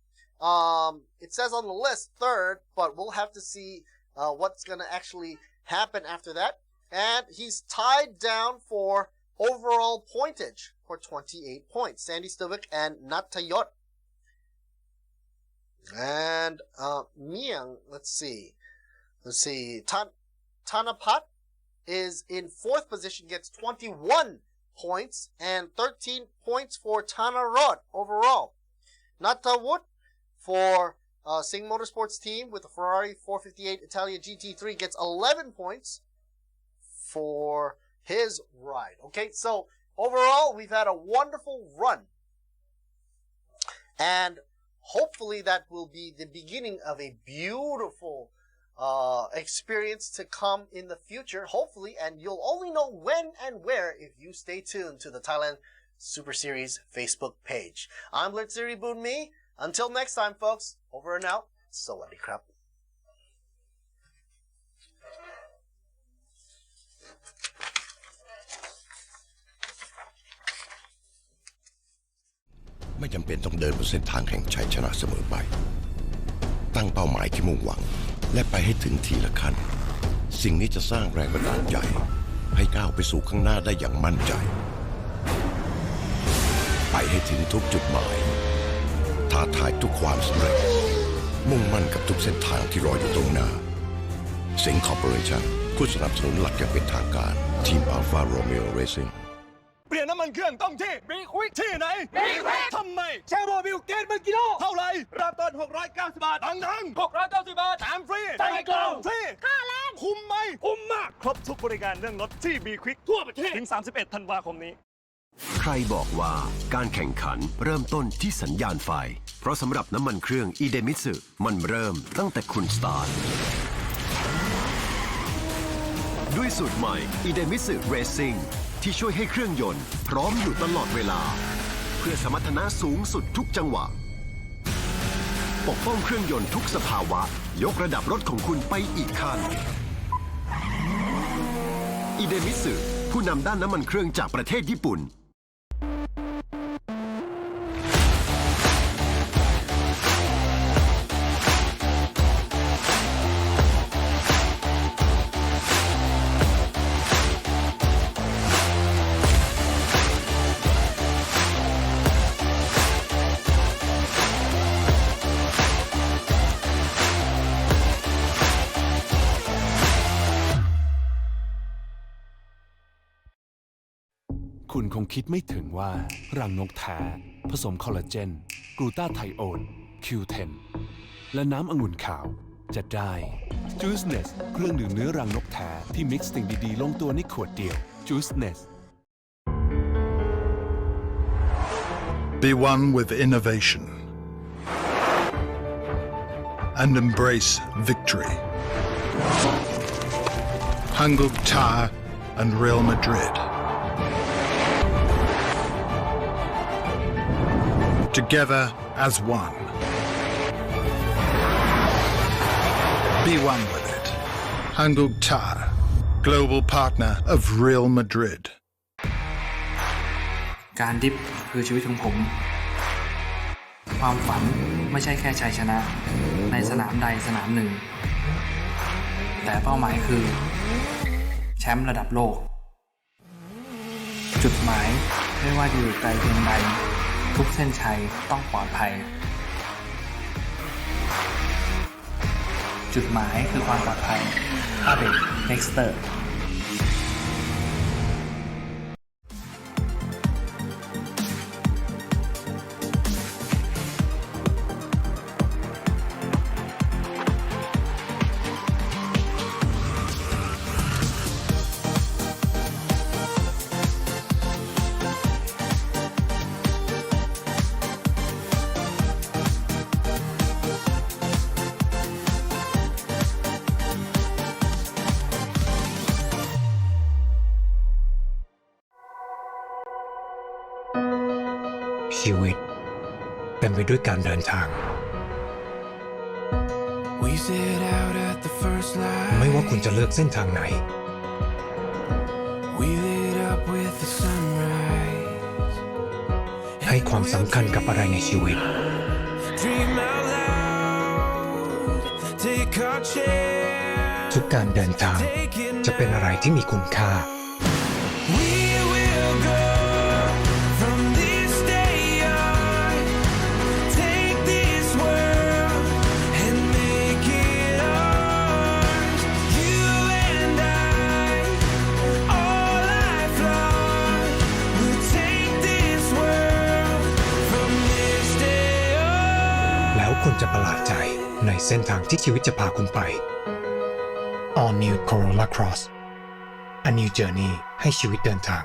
it says on the list third, but we'll have to see what's going to actually happen after that. And he's tied down for overall pointage for 28 points. Sandy Stuvik and Natayot. And Miang, let's see. Tanapat is in 4th position, gets 21 points, and 13 points for Tanarod overall. Natawut for Singh Motorsports team with the Ferrari 458 Italia GT3 gets 11 points for his ride. Okay, so overall, we've had a wonderful run. And hopefully that will be the beginning of a beautiful experience to come in the future, hopefully, and you'll only know when and where if you stay tuned to the Thailand Super Series Facebook page. I'm Alert Siri Boon Me. Until next time, folks, over and out. Sawadee krap. ไม่จำเป็นต้องเดินบนเส้นทางแห่งชัยชนะเสมอไป ตั้งเป้าหมายที่มุ่งหวังและไปให้ถึงทีละขั้น สิ่งนี้จะสร้างแรงบันดาลใจให้ก้าวไปสู่ข้างหน้าได้อย่างมั่นใจ ไปให้ถึงทุกจุดหมาย ท้าทายทุกความสำเร็จ มุ่งมั่นกับทุกเส้นทางที่รออยู่ตรงหน้าสิงห์คอร์ปอเรชั่นผู้สนับสนุนหลักอย่างเป็นทางการทีมอัลฟาโรเมโอเรซิ่งเปลี่ยนน้ำมันเครื่องต้องที่บีควิกที่ไหนบีควิกทำไมแชร์โมบิลเกตมันกิโลเท่าไหร่เริ่มต้น690 บาทดัง690 บาทแถมฟรีใส่กล่องฟรีค่าแรงคุ้มไหมคุ้มมากครบทุกบริการเรื่องรถที่บีควิกทั่วประเทศถึง31 ธันวาคมนี้ ใครบอกว่าการแข่งขันเริ่มต้นที่สัญญาณไฟเพราะสำหรับน้ำมันเครื่องอีเดมิสึมันเริ่มตั้งแต่คุณสตาร์ทด้วยสูตรใหม่อีเดมิสึเรซิ่งที่ช่วยให้เครื่องยนต์พร้อมอยู่ตลอดเวลาเพื่อสมรรถนะสูงสุดทุกจังหวะปกป้องเครื่องยนต์ทุกสภาวะยกระดับรถของคุณไปอีกขั้นอีเดมิสึผู้นำด้านน้ำมันเครื่องจากประเทศญี่ปุ่นคุณคงคิดไม่ถึงว่ารังนกแท้ผสมคอลลาเจนกลูตาไทโอน Q10 และน้ำองุ่นขาวจะได้ Juiceness เครื่องดื่มเนื้อรังนกแท้ที่มิกซ์สิ่งดีๆลงตัวในขวดเดียว Juiceness Be one with innovation and embrace victory. Hanguk Tar and Real Madrid. Together as one. Be one with it. Hanguk Tar, global partner of Real Madrid. การดิฟคือชีวิตของผม ความฝันไม่ใช่แค่ชัยชนะในสนามใดสนามหนึ่ง แต่เป้าหมายคือแชมป์ระดับโลก จุดหมายไม่ว่าจะอยู่ไกลเพียงใดทุกเส้นชัยต้องปลอดภัย จุดหมายคือความปลอดภัยอาเบกเน็กสเตอร์ชีวิตเต็มไปด้วยการเดินทางไม่ว่าคุณจะเลือกเส้นทางไหนให้ความสำคัญกับอะไรในชีวิตทุกการเดินทางจะเป็นอะไรที่มีคุณค่าคุณจะประหลาดใจในเส้นทางที่ชีวิตจะพาคุณไป All New Corolla Cross A New Journey ให้ชีวิตเดินทาง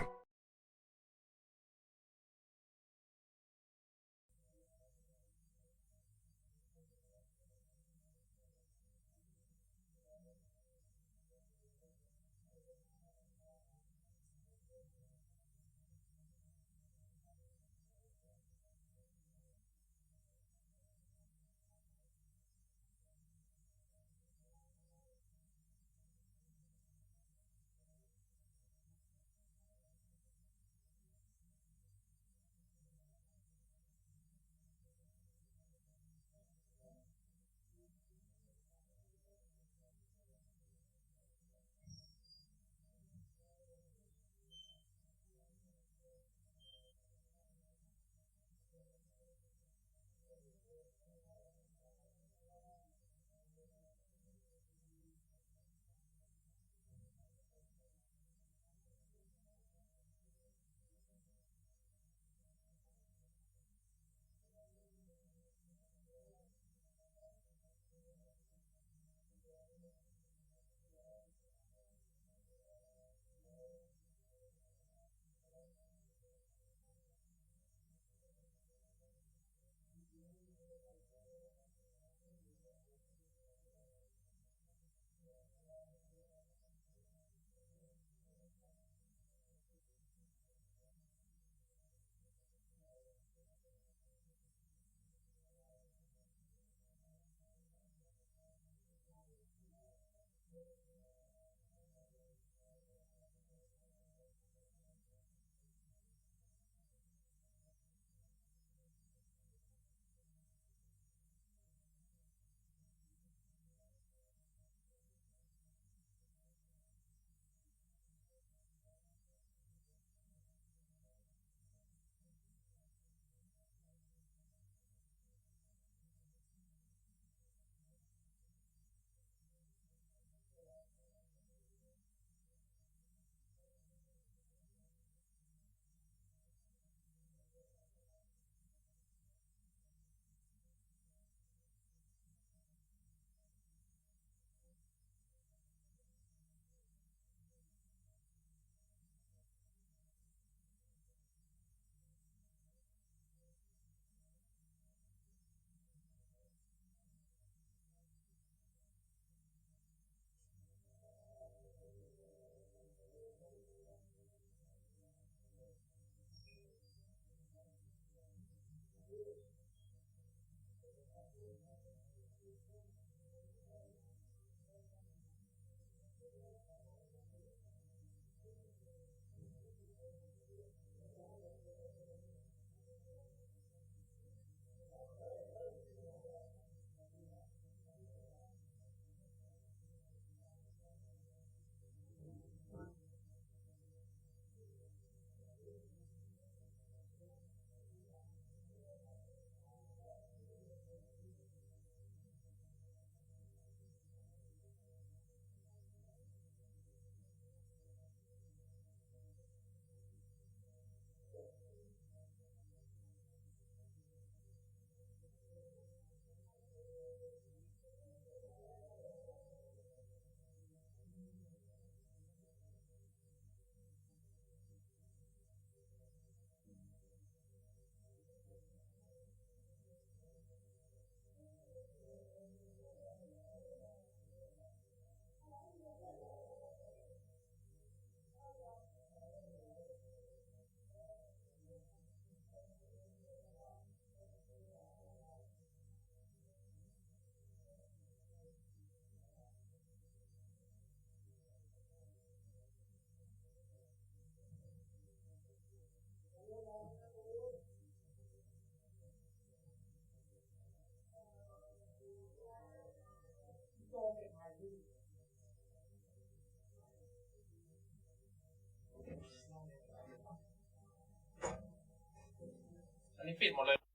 นี้ปิดหมดเลย